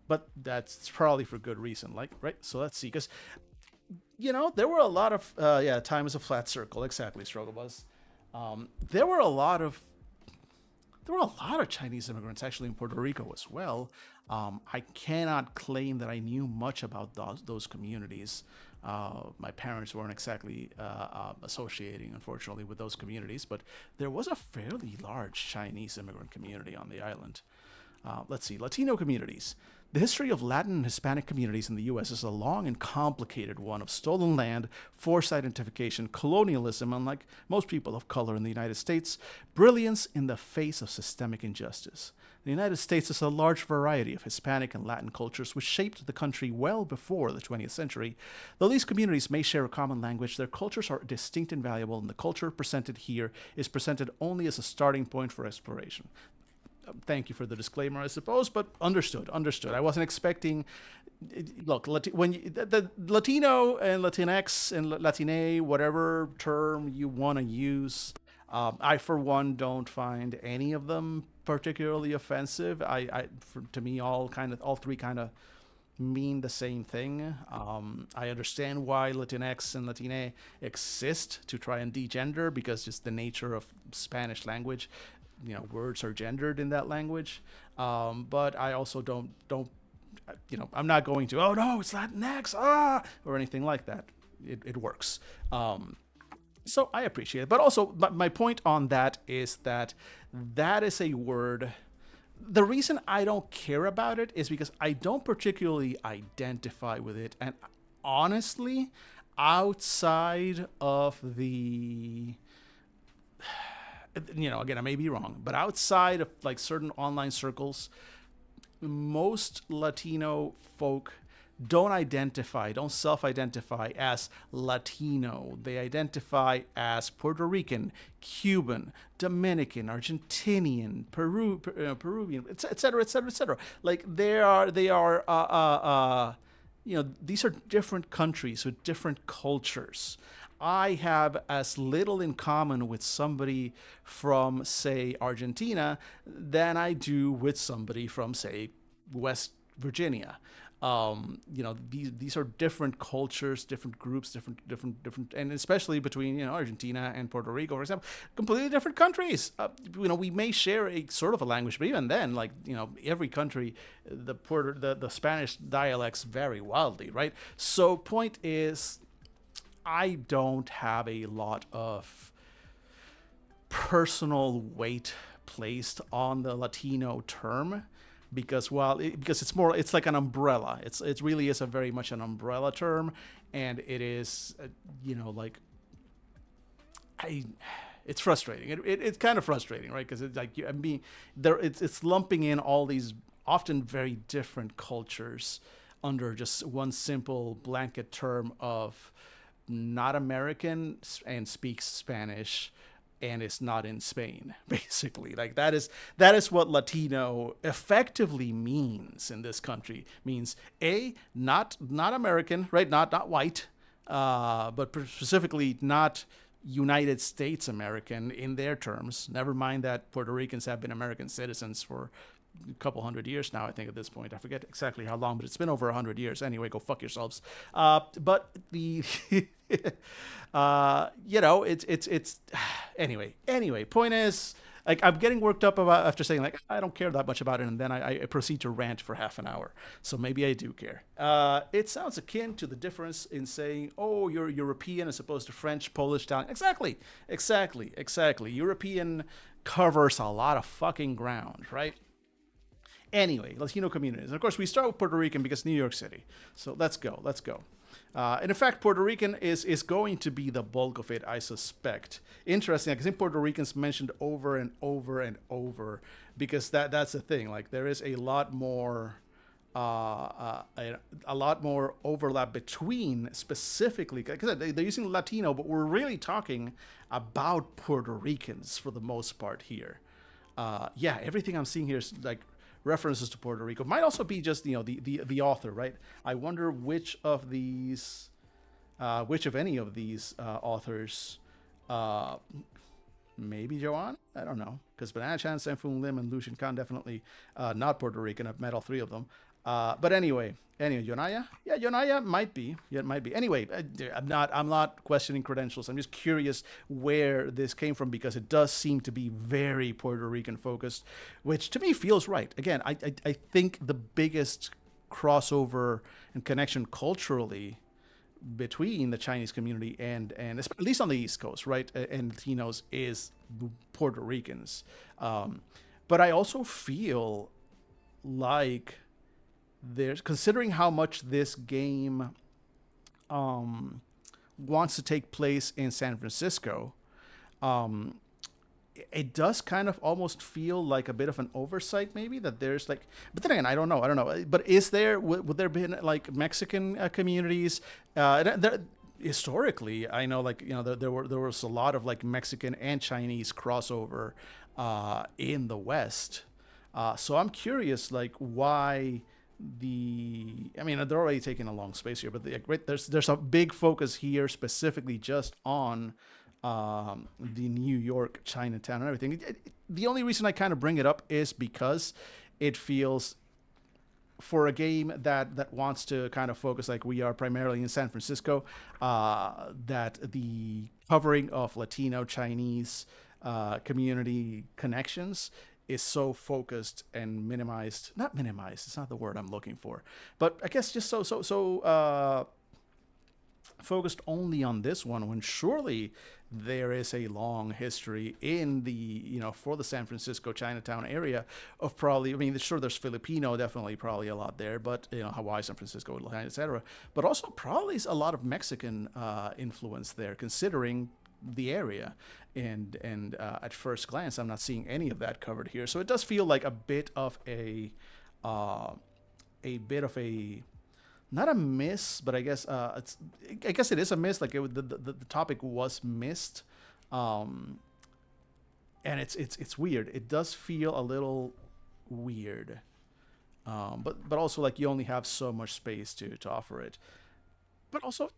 but that's probably for good reason. Right? So let's see, because there were a lot of time is a flat circle. Exactly, Struggle Buzz. There were a lot of Chinese immigrants actually in Puerto Rico as well. I cannot claim that I knew much about those communities. My parents weren't exactly associating, unfortunately, with those communities, but there was a fairly large Chinese immigrant community on the island. Let's see, Latino communities. The history of Latin and Hispanic communities in the U.S. is a long and complicated one of stolen land, forced identification, colonialism, unlike most people of color in the United States, brilliance in the face of systemic injustice. The United States has a large variety of Hispanic and Latin cultures which shaped the country well before the 20th century. Though these communities may share a common language, their cultures are distinct and valuable, and the culture presented here is presented only as a starting point for exploration. Thank you for the disclaimer, I suppose, but understood. I wasn't expecting Look, when the Latino and Latinx and Latine, whatever term you want to use, I for one don't find any of them particularly offensive. To me, all three kind of mean the same thing. I understand why Latinx and Latine exist to try and degender because just the nature of Spanish language, words are gendered in that language. But I also don't I'm not going to, oh no, it's Latinx, or anything like that. It works. So I appreciate it. But also, my point on that is that is a word. The reason I don't care about it is because I don't particularly identify with it. And honestly, outside of the again, I may be wrong, but outside of like certain online circles, most Latino folk don't self-identify as Latino. They identify as Puerto Rican, Cuban, Dominican, Argentinian, Peruvian, et cetera, et cetera, et cetera. Like these are different countries with different cultures. I have as little in common with somebody from, say, Argentina than I do with somebody from, say, West Virginia. These are different cultures, different groups, different, and especially between Argentina and Puerto Rico, for example, completely different countries. We may share a sort of a language, but even then, like every country, the Spanish dialects vary wildly, right? So, point is, I don't have a lot of personal weight placed on the Latino term because it's like an umbrella. It really is a very much an umbrella term, and it is like it's frustrating. It's kind of frustrating, right? Because it's like it's lumping in all these often very different cultures under just one simple blanket term of not American and speaks Spanish and is not in Spain, basically. Like that is what Latino effectively means in this country. Means not American, right? Not white, but specifically not United States American in their terms. Never mind that Puerto Ricans have been American citizens for a couple hundred years now, I think, at this point. I forget exactly how long, but it's been over 100 years. Anyway, go fuck yourselves. But the, it's anyway. Point is, like, I'm getting worked up about after saying like I don't care that much about it, and then I proceed to rant for half an hour. So maybe I do care. It sounds akin to the difference in saying, "Oh, you're European as opposed to French, Polish, Italian." Exactly. European covers a lot of fucking ground, right? Anyway, Latino communities. And of course, we start with Puerto Rican because New York City. So let's go. And in fact, Puerto Rican is going to be the bulk of it, I suspect. Interesting, because I think Puerto Rican's mentioned over and over and over, because that's the thing. Like there is a lot more overlap between specifically, because they're using Latino, but we're really talking about Puerto Ricans for the most part here. Everything I'm seeing here is like references to Puerto Rico. Might also be just the author, right? I wonder which of any of these authors, maybe Joanne. I don't know, because Banana Chan, Senfun Lim, and Lucian Khan definitely not Puerto Rican. I've met all three of them. But anyway, Yonaya, yeah, Yonaya might be. Yeah, it might be. Anyway, I'm not questioning credentials. I'm just curious where this came from because it does seem to be very Puerto Rican focused, which to me feels right. Again, I think the biggest crossover and connection culturally between the Chinese community and at least on the East Coast, right, and Latinos is Puerto Ricans. But I also feel like there's, considering how much this game wants to take place in San Francisco, it does kind of almost feel like a bit of an oversight, maybe, that there's like, but then again, I don't know. But would there been like Mexican communities? Historically, I know, like, there was a lot of like Mexican and Chinese crossover in the West. So I'm curious, like, why I mean, they're already taking a long space here, but there's a big focus here specifically just on the New York Chinatown and everything. The only reason I kind of bring it up is because it feels, for a game that wants to kind of focus like we are primarily in San Francisco, that the covering of Latino Chinese community connections is so focused and minimized. Not minimized. It's not the word I'm looking for, but I guess just so focused only on this one, when surely there is a long history in the, for the San Francisco Chinatown area of probably, I mean, sure, there's Filipino, definitely probably a lot there, but Hawaii, San Francisco, etc., but also probably a lot of Mexican influence there, considering the area. And at first glance, I'm not seeing any of that covered here, so it does feel like a bit of a not a miss, but I guess it is a miss. Like the topic was missed, and it's weird. It does feel a little weird, but also like you only have so much space to offer it. But also,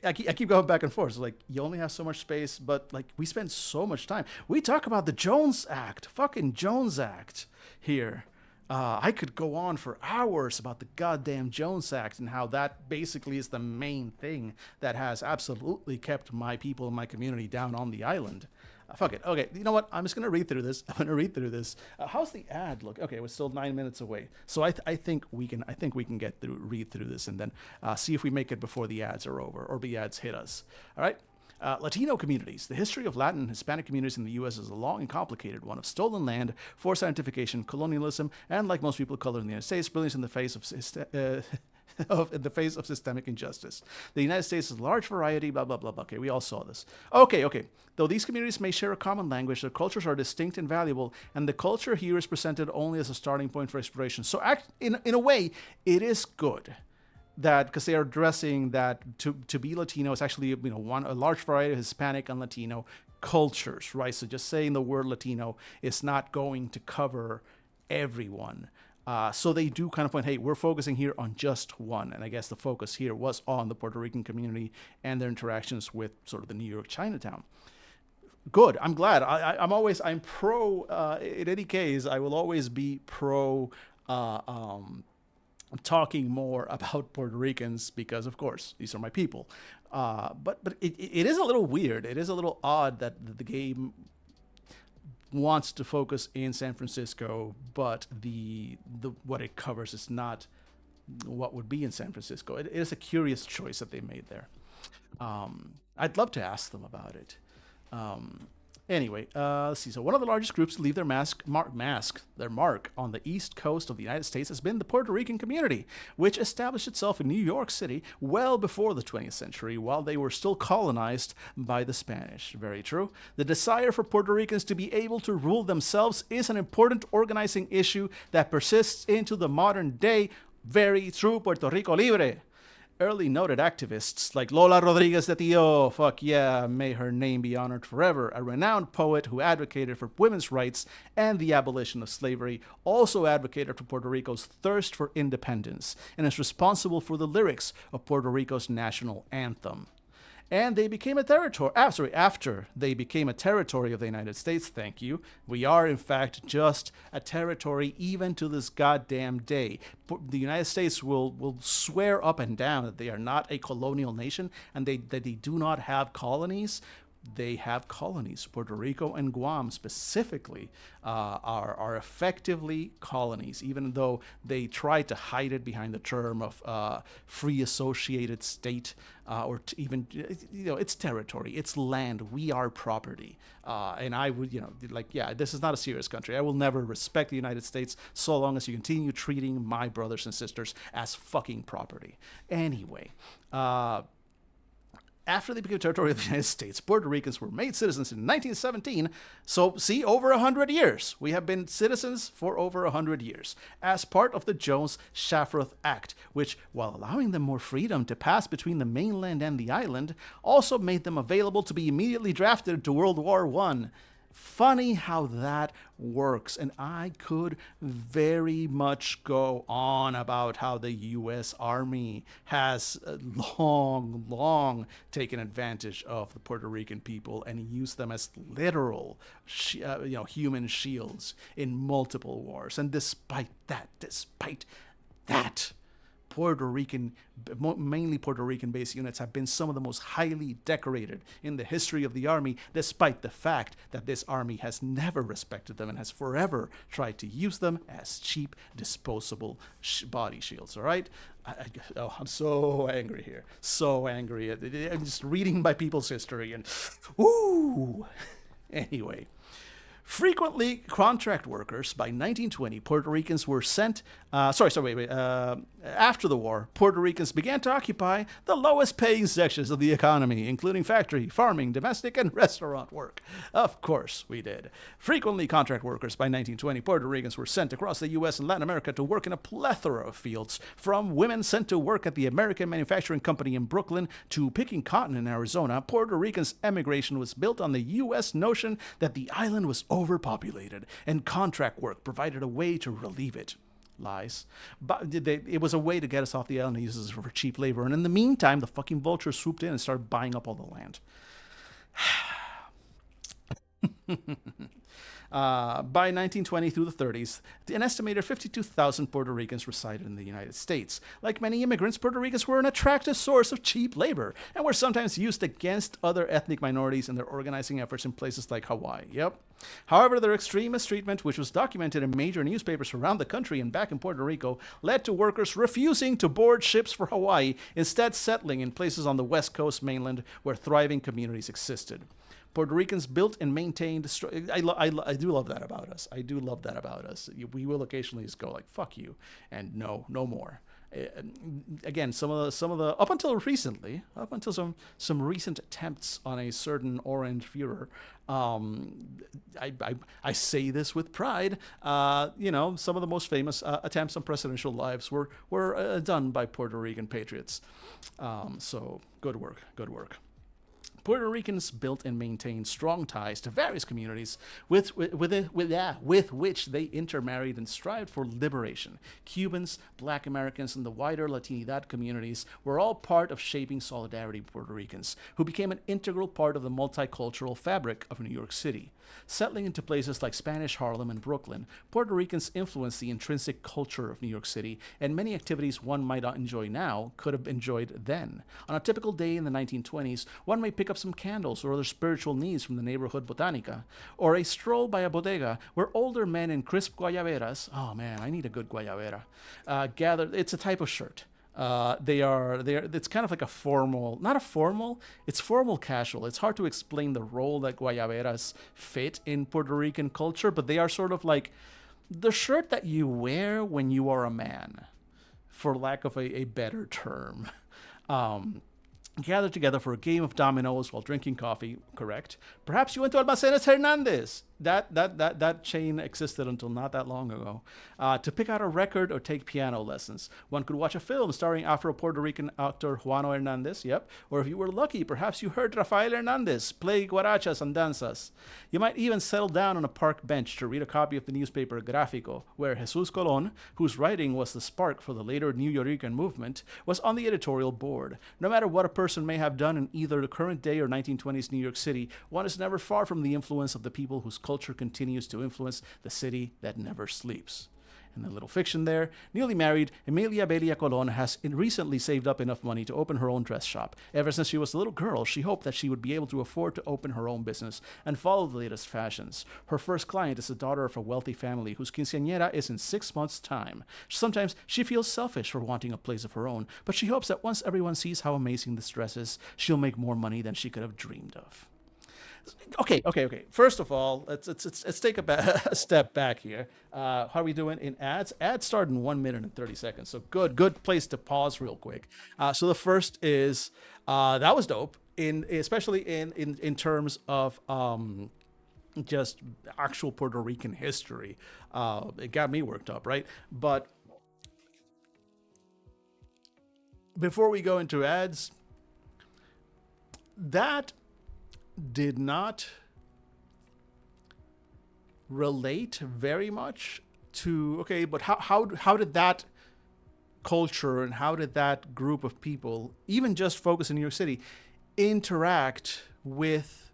I keep going back and forth. So like you only have so much space, but like we spend so much time. We talk about the Jones Act, fucking Jones Act here. I could go on for hours about the goddamn Jones Act and how that basically is the main thing that has absolutely kept my people in my community down on the island. Fuck it. Okay, you know what? I'm just gonna read through this. How's the ad look? Okay, we're still 9 minutes away, so I think we can. I think we can read through this and then see if we make it before the ads are over or the ads hit us. All right. Latino communities. The history of Latin and Hispanic communities in the U.S. is a long and complicated one of stolen land, forced identification, colonialism, and, like most people of color in the United States, brilliance in the face of in the face of systemic injustice. The United States has a large variety, blah, blah, blah, blah. Okay, we all saw this. Okay. Though these communities may share a common language, their cultures are distinct and valuable, and the culture here is presented only as a starting point for exploration. So in a way, it is good that, because they are addressing that to be Latino is actually a large variety of Hispanic and Latino cultures, right? So just saying the word Latino is not going to cover everyone. So they do kind of point, hey, we're focusing here on just one, and I guess the focus here was on the Puerto Rican community and their interactions with sort of the New York Chinatown. Good. I'm glad. I'm pro. In any case, I will always be pro. Talking more about Puerto Ricans because, of course, these are my people. But it is a little weird. It is a little odd that the game wants to focus in San Francisco, but the what it covers is not what would be in San Francisco. It is a curious choice that they made there. I'd love to ask them about it. Anyway, let's see. So one of the largest groups to leave their mark on the east coast of the United States has been the Puerto Rican community, which established itself in New York City well before the 20th century, while they were still colonized by the Spanish. Very true. The desire for Puerto Ricans to be able to rule themselves is an important organizing issue that persists into the modern day. Very true. Puerto Rico Libre. Early noted activists like Lola Rodriguez de Tio, fuck yeah, may her name be honored forever, a renowned poet who advocated for women's rights and the abolition of slavery, also advocated for Puerto Rico's thirst for independence, and is responsible for the lyrics of Puerto Rico's national anthem. And they became a territory, after they became a territory of the United States, thank you. We are, in fact, just a territory even to this goddamn day. The United States will swear up and down that they are not a colonial nation and that they do not have colonies. They have colonies. Puerto Rico and Guam specifically are effectively colonies, even though they try to hide it behind the term of free associated state, or even, it's territory, it's land. We are property. And I would, this is not a serious country. I will never respect the United States so long as you continue treating my brothers and sisters as fucking property. Anyway, after they became a territory of the United States, Puerto Ricans were made citizens in 1917. So, see, over 100 years. We have been citizens for over 100 years as part of the Jones-Shafroth Act, which, while allowing them more freedom to pass between the mainland and the island, also made them available to be immediately drafted to World War I. Funny how that works. And I could very much go on about how the U.S. Army has long taken advantage of the Puerto Rican people and used them as literal, human shields in multiple wars. And despite that, Puerto Rican, mainly Puerto Rican based units have been some of the most highly decorated in the history of the Army, despite the fact that this Army has never respected them and has forever tried to use them as cheap, disposable body shields. All right? I'm so angry here. So angry. I'm just reading my people's history and, ooh. Anyway. Frequently contract workers, by 1920, Puerto Ricans were sent. After the war, Puerto Ricans began to occupy the lowest paying sections of the economy, including factory, farming, domestic, and restaurant work. Of course, we did. Frequently contract workers, by 1920, Puerto Ricans were sent across the U.S. and Latin America to work in a plethora of fields, from women sent to work at the American Manufacturing Company in Brooklyn to picking cotton in Arizona. Puerto Ricans' emigration was built on the U.S. notion that the island was overpopulated, and contract work provided a way to relieve it. Lies. But it was a way to get us off the island and use us for cheap labor. And in the meantime, the fucking vultures swooped in and started buying up all the land. By 1920 through the 30s, an estimated 52,000 Puerto Ricans resided in the United States. Like many immigrants, Puerto Ricans were an attractive source of cheap labor and were sometimes used against other ethnic minorities in their organizing efforts in places like Hawaii. Yep. However, their extreme mistreatment, which was documented in major newspapers around the country and back in Puerto Rico, led to workers refusing to board ships for Hawaii, instead settling in places on the West Coast mainland where thriving communities existed. Puerto Ricans built and maintained. I do love that about us. I do love that about us. We will occasionally just go like "fuck you" and no more. Again, some of the up until some recent attempts on a certain Orange Führer. I say this with pride. Some of the most famous attempts on presidential lives were done by Puerto Rican patriots. So good work. Puerto Ricans built and maintained strong ties to various communities with which they intermarried and strived for liberation. Cubans, Black Americans, and the wider Latinidad communities were all part of shaping solidarity with Puerto Ricans, who became an integral part of the multicultural fabric of New York City. Settling into places like Spanish Harlem and Brooklyn, Puerto Ricans influenced the intrinsic culture of New York City, and many activities one might not enjoy now could have enjoyed then. On a typical day in the 1920s, one may pick up some candles or other spiritual needs from the neighborhood botanica, or a stroll by a bodega where older men in crisp guayaberas, oh man, I need a good guayabera, gather. It's a type of shirt. It's kind of like a formal, not a formal, it's formal casual. It's hard to explain the role that guayaberas fit in Puerto Rican culture, but they are sort of like the shirt that you wear when you are a man, for lack of a better term. Gathered together for a game of dominoes while drinking coffee, correct? Perhaps you went to Almacenes Hernandez. That chain existed until not that long ago. To pick out a record or take piano lessons. One could watch a film starring Afro-Puerto Rican actor Juano Hernandez, yep. Or if you were lucky, perhaps you heard Rafael Hernandez play guarachas and danzas. You might even settle down on a park bench to read a copy of the newspaper Gráfico, where Jesus Colón, whose writing was the spark for the later New Yorican movement, was on the editorial board. No matter what a person may have done in either the current day or 1920s New York City, one is never far from the influence of the people whose culture continues to influence the city that never sleeps. And a little fiction there. Newly married, Emilia Belia Colon has recently saved up enough money to open her own dress shop. Ever since she was a little girl, she hoped that she would be able to afford to open her own business and follow the latest fashions. Her first client is the daughter of a wealthy family whose quinceañera is in 6 months' time. Sometimes she feels selfish for wanting a place of her own, but she hopes that once everyone sees how amazing this dress is, she'll make more money than she could have dreamed of. Okay. First of all, let's take a step back here. How are we doing in ads? Ads start in 1 minute and 30 seconds. So good place to pause real quick. So the first is that was dope, especially in terms of just actual Puerto Rican history. It got me worked up, right? But before we go into ads, that did not relate very much to, okay, but how did that culture and how did that group of people, even just focus in New York City, interact with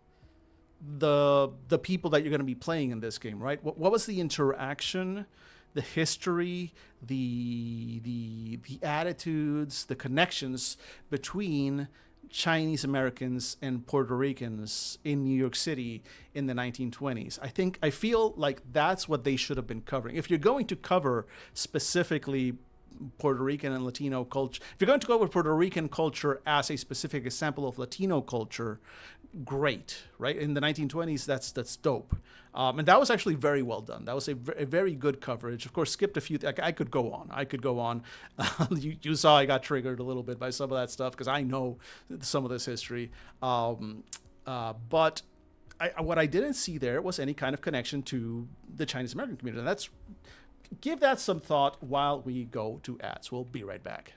the people that you're going to be playing in this game, right? What was the interaction, the history, the attitudes, the connections between Chinese Americans and Puerto Ricans in New York City in the 1920s? I feel like that's what they should have been covering. If you're going to cover specifically Puerto Rican and Latino culture, if you're going to go with Puerto Rican culture as a specific example of Latino culture, great, right? In the 1920s, that's dope. And that was actually very well done. That was a very good coverage. Of course, skipped a few. I could go on. You saw I got triggered a little bit by some of that stuff because I know some of this history. But what I didn't see there was any kind of connection to the Chinese American community. And give that some thought while we go to ads. We'll be right back.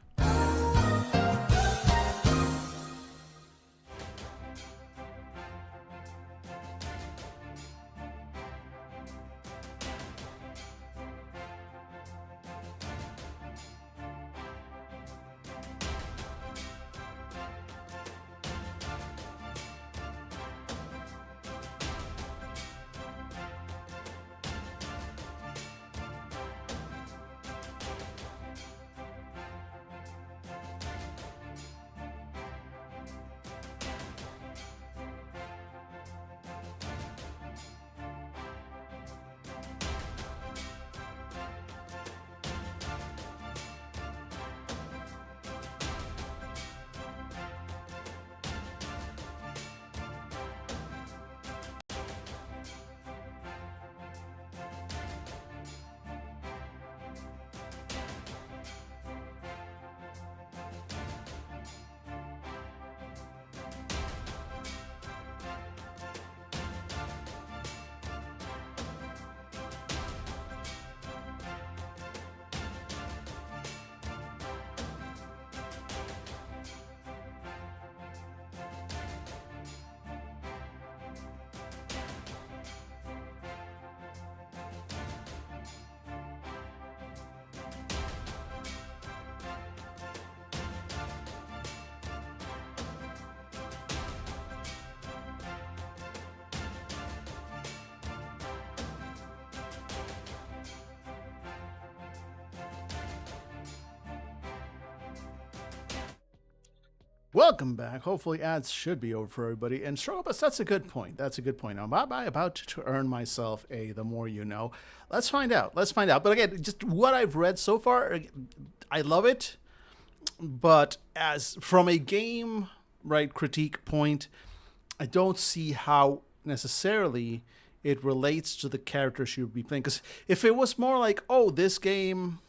Welcome back. Hopefully, ads should be over for everybody. And Strogobus, that's a good point. That's a good point. Am I about to earn myself a the more you know? Let's find out. But again, just what I've read so far, I love it. But as from a game, right, critique point, I don't see how necessarily it relates to the characters you would be playing. Because if it was more like, oh, this game,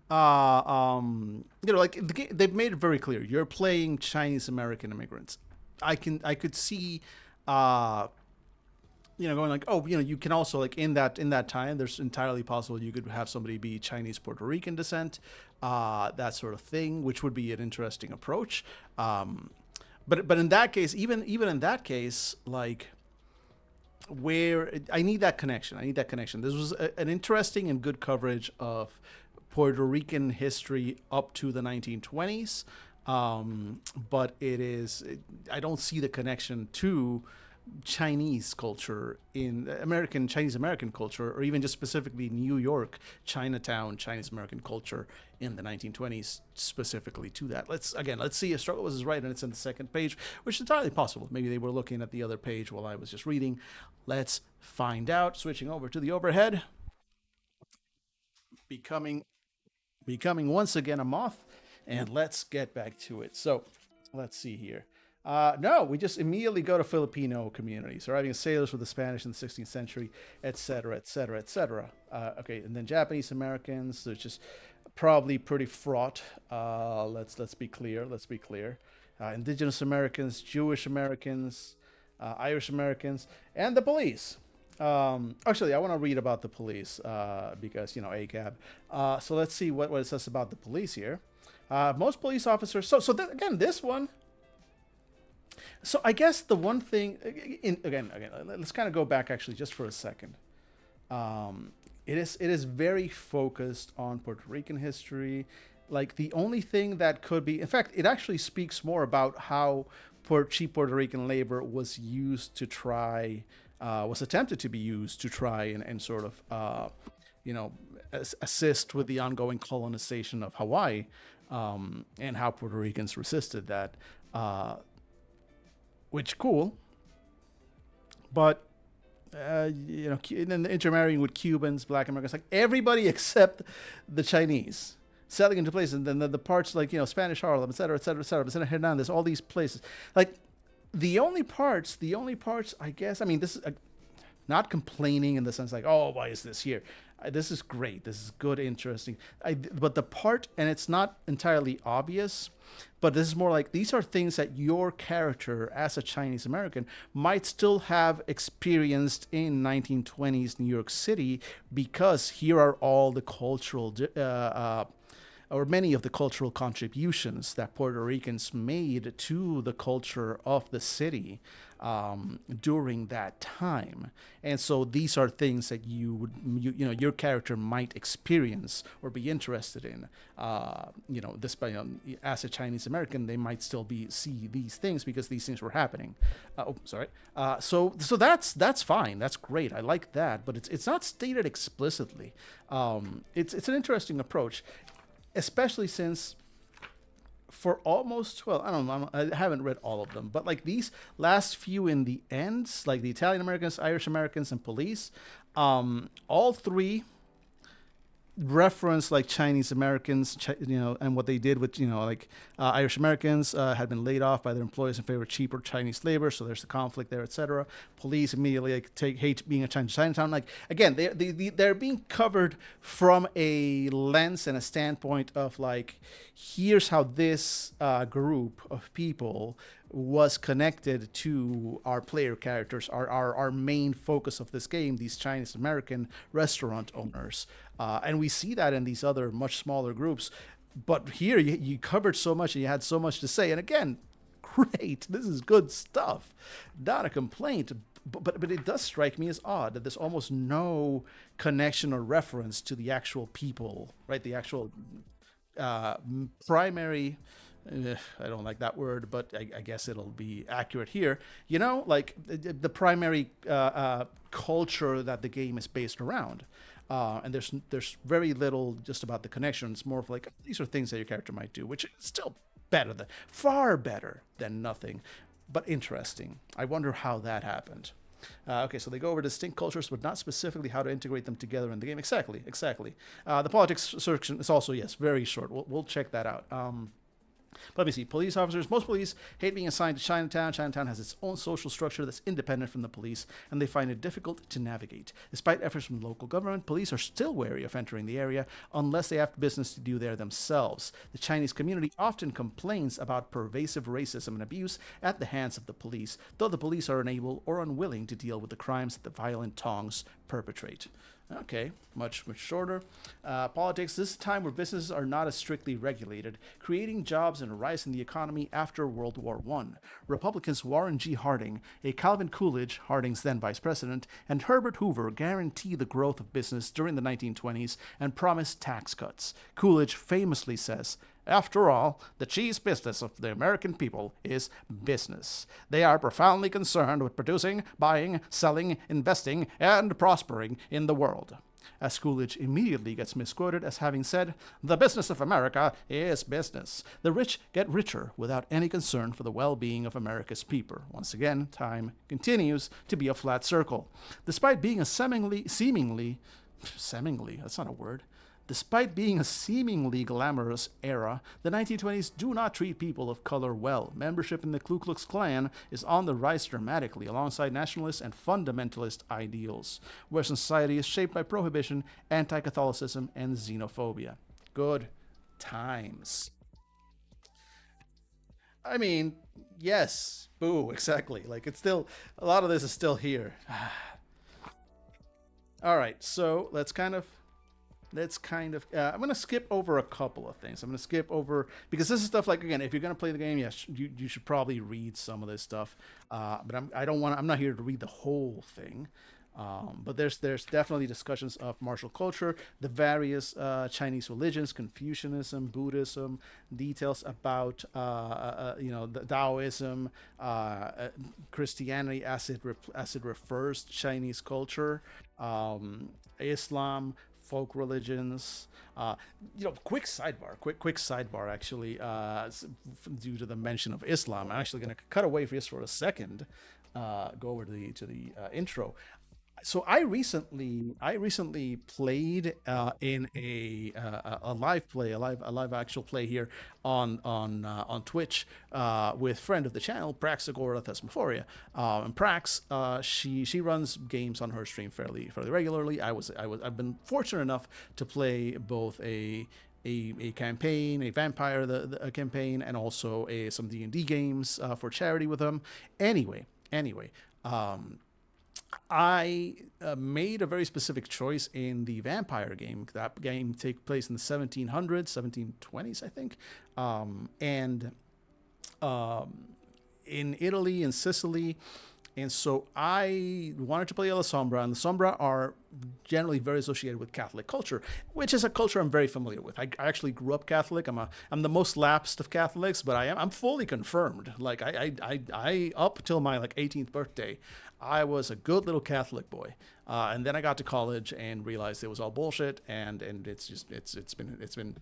like they've made it very clear you're playing Chinese American immigrants. I could see, going like, oh, you can also like in that time, there's entirely possible you could have somebody be Chinese Puerto Rican descent, that sort of thing, which would be an interesting approach. But in that case, even in that case, like where I need that connection. This was an interesting and good coverage of Puerto Rican history up to the 1920s, but I don't see the connection to Chinese culture in Chinese American culture, or even just specifically New York, Chinatown, Chinese American culture in the 1920s, specifically to that. Let's see if Struggle was right and it's in the second page, which is entirely possible. Maybe they were looking at the other page while I was just reading. Let's find out. Switching over to the overhead. Becoming once again a moth, and let's get back to it. So let's see here. No, we just immediately go to Filipino communities, arriving as sailors with the Spanish in the 16th century, etc., etc., etc. Okay, and then Japanese Americans, so it's just probably pretty fraught. Let's be clear. Indigenous Americans, Jewish Americans, Irish Americans, and the police. Actually, I want to read about the police because, ACAB. So let's see what it says about the police here. Most police officers. Again, this one. So I guess the one thing, again, let's kind of go back actually just for a second. Um, it is very focused on Puerto Rican history. Like the only thing that could be, in fact, it actually speaks more about how cheap Puerto Rican labor was used to try, was attempted to be used to try and sort of, you know, assist with the ongoing colonization of Hawaii, and how Puerto Ricans resisted that. Uh, which cool, but and then the intermarrying with Cubans, Black Americans, like everybody except the Chinese, settling into places, and then the parts like Spanish Harlem, et cetera, et cetera, et cetera. Vicente Hernandez, all these places, like the only parts, I guess. I mean, this is not complaining in the sense like, oh, why is this here? This is great. This is good, interesting. But the part, and it's not entirely obvious, but this is more like these are things that your character, as a Chinese American, might still have experienced in 1920s New York City, because here are all the cultural or many of the cultural contributions that Puerto Ricans made to the culture of the city during that time. And so these are things that your character might experience or be interested in. Despite as a Chinese American, they might still be see these things because these things were happening. Sorry. So that's fine. That's great. I like that, but it's not stated explicitly. It's an interesting approach, especially since for almost, well, I don't know, I haven't read all of them, but like these last few in the ends, like the Italian Americans, Irish Americans, and police, all three reference like Chinese Americans, and what they did with, like Irish Americans had been laid off by their employers in favor of cheaper Chinese labor. So there's the conflict there, etc. Police immediately like hate being a Chinatown. Like again, they're being covered from a lens and a standpoint of like, here's how this group of people was connected to our player characters, our main focus of this game, these Chinese American restaurant owners. And we see that in these other much smaller groups. But here you covered so much and you had so much to say. And again, great. This is good stuff. Not a complaint. But it does strike me as odd that there's almost no connection or reference to the actual people, right? The actual primary. I don't like that word, but I guess it'll be accurate here. Like the primary culture that the game is based around. And there's very little just about the connection. It's more of like, these are things that your character might do, which is still far better than nothing, but interesting. I wonder how that happened. Okay, so they go over distinct cultures, but not specifically how to integrate them together in the game. Exactly. The politics section is also, yes, very short. We'll check that out. But let me see. Police officers. Most police hate being assigned to Chinatown. Chinatown has its own social structure that's independent from the police, and they find it difficult to navigate. Despite efforts from the local government, police are still wary of entering the area unless they have business to do there themselves. The Chinese community often complains about pervasive racism and abuse at the hands of the police, though the police are unable or unwilling to deal with the crimes that the violent Tongs perpetrate. Okay, much shorter. Politics. This is a time where businesses are not as strictly regulated, creating jobs and a rise in the economy after World War I. Republicans Warren G. Harding, a Calvin Coolidge, Harding's then vice president, and Herbert Hoover guarantee the growth of business during the 1920s and promise tax cuts. Coolidge famously says, "After all, the chief business of the American people is business. They are profoundly concerned with producing, buying, selling, investing, and prospering in the world." As Coolidge immediately gets misquoted as having said, "The business of America is business. The rich get richer without any concern for the well-being of America's people." Once again, time continues to be a flat circle. Despite being a seemingly, that's not a word, Despite being a seemingly glamorous era, the 1920s do not treat people of color well. Membership in the Ku Klux Klan is on the rise dramatically alongside nationalist and fundamentalist ideals. Western society is shaped by prohibition, anti-Catholicism, and xenophobia. Good times. I mean, yes, boo, exactly. Like, it's still, a lot of this is still here. All right, so let's kind of let's kind of I'm going to skip over a couple of things. I'm going to skip over because this is stuff like, again, if you're going to play the game, yes, you should probably read some of this stuff. But I don't want, I'm not here to read the whole thing. But there's definitely discussions of martial culture, the various Chinese religions, Confucianism, Buddhism, details about the Taoism, Christianity as it refers to Chinese culture, Islam, folk religions. Quick sidebar, quick sidebar. Actually, due to the mention of Islam, I'm actually going to cut away for just for a second. Go over to the intro. So I recently played in a live play, a live actual play here on Twitch with friend of the channel Praxagora Thesmophoria. And Prax, she runs games on her stream fairly regularly. I've been fortunate enough to play both a campaign, a vampire a campaign, and also some D&D games for charity with them. Anyway, I made a very specific choice in the vampire game. That game takes place in the 1700s, 1720s, I think, and in Italy and Sicily. And so I wanted to play La Sombra, and the Sombra are generally very associated with Catholic culture, which is a culture I'm very familiar with. I actually grew up Catholic. I'm the most lapsed of Catholics, but I'm fully confirmed. Like I up till my 18th birthday, I was a good little Catholic boy, and then I got to college and realized it was all bullshit, and it's been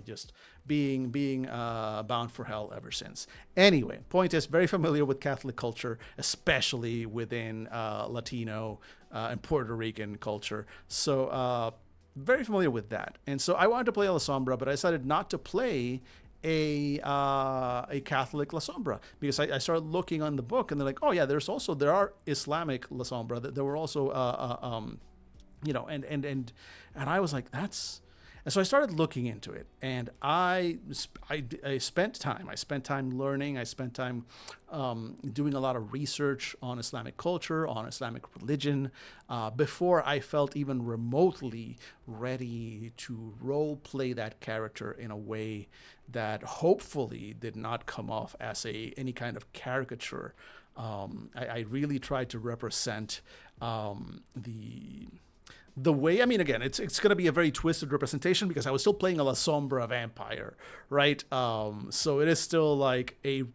just being bound for hell ever since. Anyway, point is, very familiar with Catholic culture, especially within Latino and Puerto Rican culture. So very familiar with that, and so I wanted to play La Sombra, but I decided not to play a Catholic La Sombra because I started looking on the book and they're like, oh yeah, there are Islamic La Sombra. There were also and I was like, that's. And so I started looking into it, and I spent time learning. I spent time doing a lot of research on Islamic culture, on Islamic religion, before I felt even remotely ready to role play that character in a way that hopefully did not come off as any kind of caricature. I really tried to represent the way. I mean, again, it's going to be a very twisted representation because I was still playing a La Sombra vampire, right? So it is still like a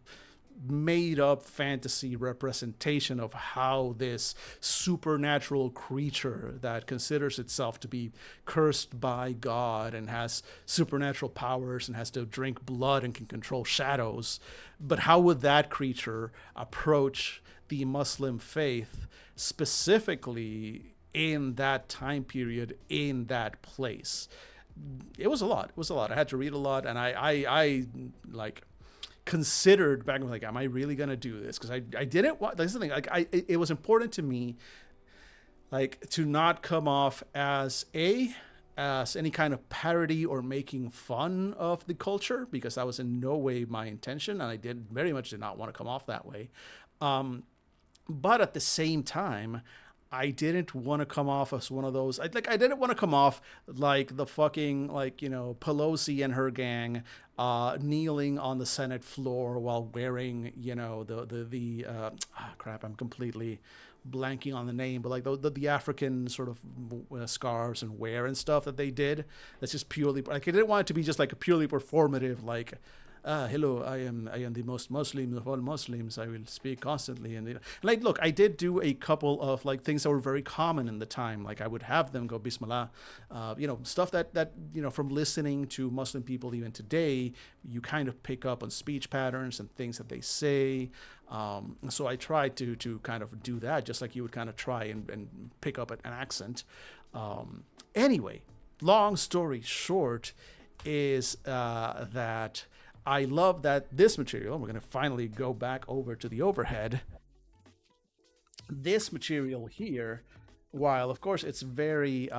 made up fantasy representation of how this supernatural creature that considers itself to be cursed by God and has supernatural powers and has to drink blood and can control shadows, but how would that creature approach the Muslim faith, specifically in that time period, in that place? It was a lot. I had to read a lot, and I like considered back, like, am I really gonna do this? Because I didn't want. That's the thing. Like, it was important to me, like, to not come off as any kind of parody or making fun of the culture, because that was in no way my intention, and I very much did not want to come off that way. But at the same time, I didn't want to come off as one of those. I didn't want to come off like the fucking, like, Pelosi and her gang kneeling on the Senate floor while wearing, crap, I'm completely blanking on the name, but like the African sort of scarves and wear and stuff that they did. That's just purely, like, I didn't want it to be just like a purely performative, like, hello, I am the most Muslim of all Muslims. I will speak constantly. And like, look, I did do a couple of like things that were very common in the time. Like, I would have them go Bismillah, stuff that from listening to Muslim people even today, you kind of pick up on speech patterns and things that they say. So I tried to kind of do that, just like you would kind of try and pick up an accent. Anyway, long story short is that I love that this material, we're going to finally go back over to the overhead. This material here, while of course it's very,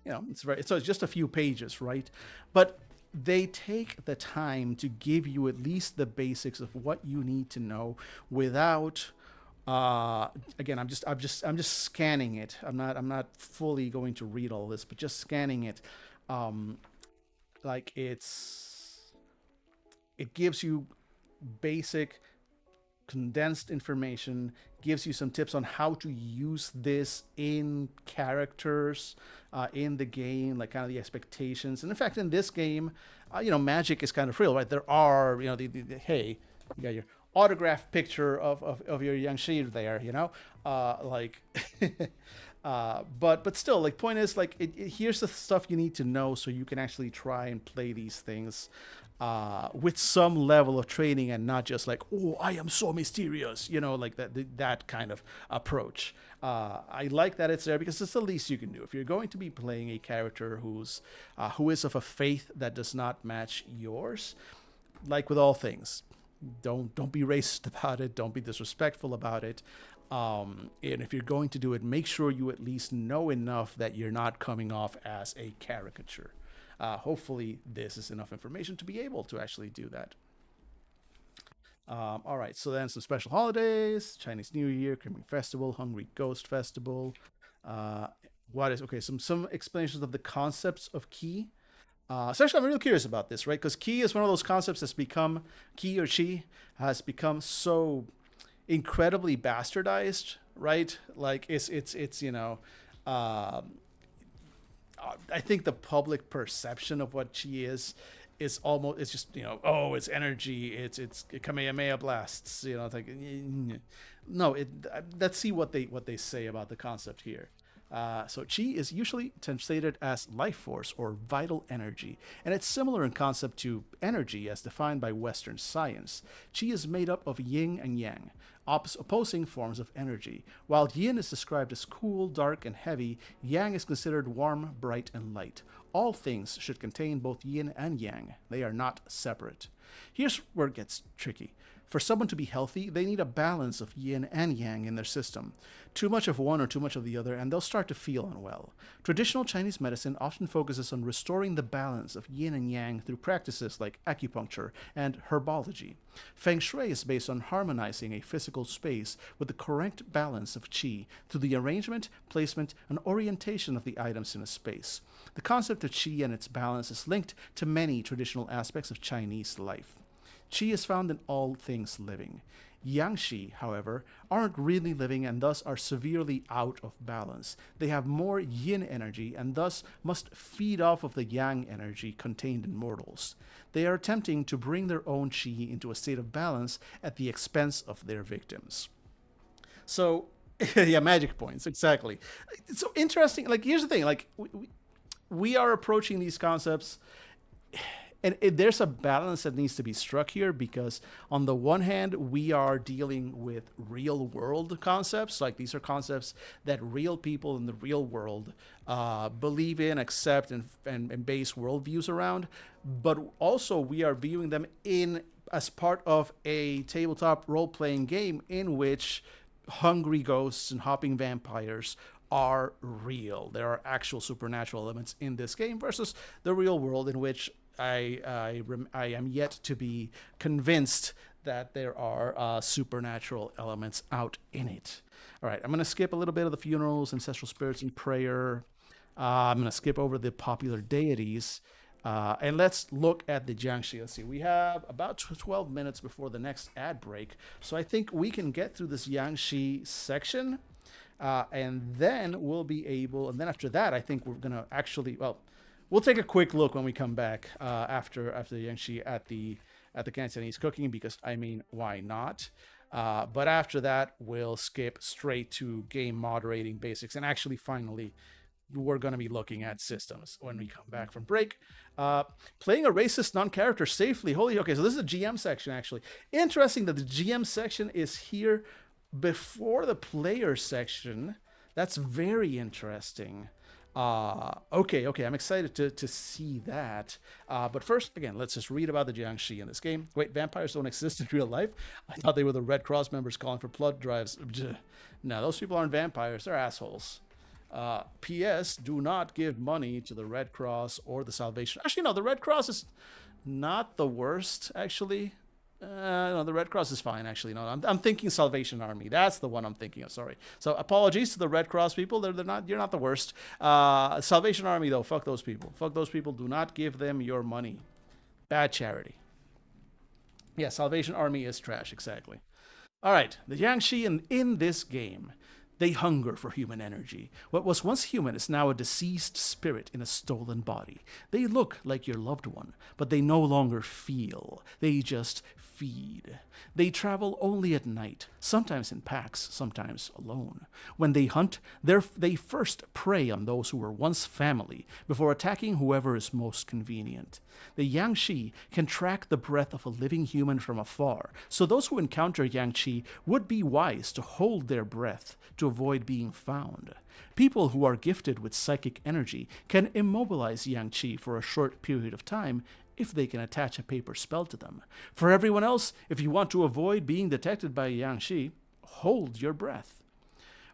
it's just a few pages, right? But they take the time to give you at least the basics of what you need to know without Uh, Again, I'm just scanning it. I'm not fully going to read all this, but just scanning it. Um, like it gives you basic condensed information, gives you some tips on how to use this in characters in the game, like kind of the expectations. And in fact, in this game, magic is kind of real, right? There are, hey, you got your autographed picture of your Jiangshi there, like. But still, like, point is, like, here's the stuff you need to know so you can actually try and play these things with some level of training, and not just like, oh, I am so mysterious, like that kind of approach. I like that it's there because it's the least you can do if you're going to be playing a character who is of a faith that does not match yours. Like with all things, don't be racist about it. Don't be disrespectful about it. And if you're going to do it, make sure you at least know enough that you're not coming off as a caricature. Hopefully, this is enough information to be able to actually do that. All right, so then some special holidays: Chinese New Year, Creaming Festival, Hungry Ghost Festival. Uh, what is okay? Some explanations of the concepts of key. So actually, I'm really curious about this, right? Because key is one of those concepts that's become key or chi has become so incredibly bastardized, right? Like it's I think the public perception of what chi is almost it's just oh, it's energy, it's Kamehameha blasts, it's like no, let's see what they say about the concept here. So chi is usually translated as life force or vital energy, and it's similar in concept to energy as defined by Western science. Chi is made up of yin and yang, opposing forms of energy. While yin is described as cool, dark, and heavy, yang is considered warm, bright, and light. All things should contain both yin and yang. They are not separate. Here's where it gets tricky. For someone to be healthy, they need a balance of yin and yang in their system. Too much of one or too much of the other, and they'll start to feel unwell. Traditional Chinese medicine often focuses on restoring the balance of yin and yang through practices like acupuncture and herbology. Feng Shui is based on harmonizing a physical space with the correct balance of qi through the arrangement, placement, and orientation of the items in a space. The concept of qi and its balance is linked to many traditional aspects of Chinese life. Qi is found in all things living. Jiangshi, however, aren't really living and thus are severely out of balance. They have more yin energy and thus must feed off of the yang energy contained in mortals. They are attempting to bring their own qi into a state of balance at the expense of their victims. So, yeah, magic points, exactly. It's so interesting. Like, here's the thing: like, we are approaching these concepts, and there's a balance that needs to be struck here, because on the one hand we are dealing with real world concepts, like these are concepts that real people in the real world believe in, accept, and base worldviews around, but also we are viewing them in as part of a tabletop role-playing game in which hungry ghosts and hopping vampires are real. There are actual supernatural elements in this game versus the real world, in which I am yet to be convinced that there are supernatural elements out in it. All right, I'm going to skip a little bit of the funerals, ancestral spirits, and prayer. I'm going to skip over the popular deities. And let's look at the Jiangshi. Let's see, we have about 12 minutes before the next ad break. So I think we can get through this Jiangshi section. And then we'll be able, and then after that, I think we're going to actually, well, we'll take a quick look when we come back after the Jiangshi at the Cantonese cooking, because, I mean, why not? But after that, we'll skip straight to game moderating basics. And actually, finally, we're going to be looking at systems when we come back from break. Playing a racist non-character safely. Holy, okay, so this is the GM section, actually. Interesting that the GM section is here before the player section. That's very interesting. Okay, I'm excited to see that. But first, again, let's just read about the Jiangshi in this game. Wait, vampires don't exist in real life? I thought they were the Red Cross members calling for blood drives. No, those people aren't vampires. They're assholes. P.S. Do not give money to the Red Cross or the Salvation. Actually, no, the Red Cross is not the worst, actually. No, the Red Cross is fine, actually. No, I'm thinking Salvation Army. That's the one I'm thinking of. Sorry. So apologies to the Red Cross people. They're not. You're not the worst. Salvation Army though. Fuck those people. Fuck those people. Do not give them your money. Bad charity. Yeah, Salvation Army is trash. Exactly. All right, the Jiangshi in this game, they hunger for human energy. What was once human is now a deceased spirit in a stolen body. They look like your loved one, but they no longer feel. They just feed. They travel only at night, sometimes in packs, sometimes alone. When they hunt, they first prey on those who were once family before attacking whoever is most convenient. The Jiangshi can track the breath of a living human from afar, so those who encounter Jiangshi would be wise to hold their breath to avoid being found. People who are gifted with psychic energy can immobilize Jiangshi for a short period of time if they can attach a paper spell to them. For everyone else, if you want to avoid being detected by Jiangshi, hold your breath.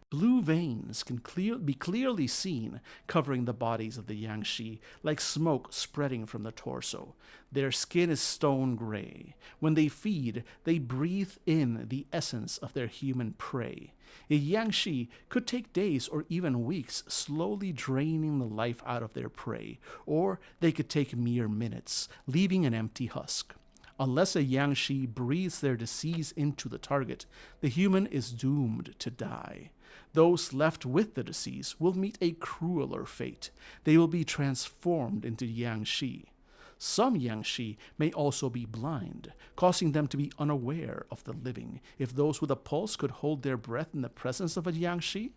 Blue veins can be clearly seen covering the bodies of the Jiangshi, like smoke spreading from the torso. Their skin is stone gray. When they feed, they breathe in the essence of their human prey. A Jiangshi could take days or even weeks slowly draining the life out of their prey, or they could take mere minutes, leaving an empty husk. Unless a Jiangshi breathes their disease into the target, the human is doomed to die. Those left with the disease will meet a crueler fate. They will be transformed into Jiangshi. Some Jiangshi may also be blind, causing them to be unaware of the living. If those with a pulse could hold their breath in the presence of a Jiangshi,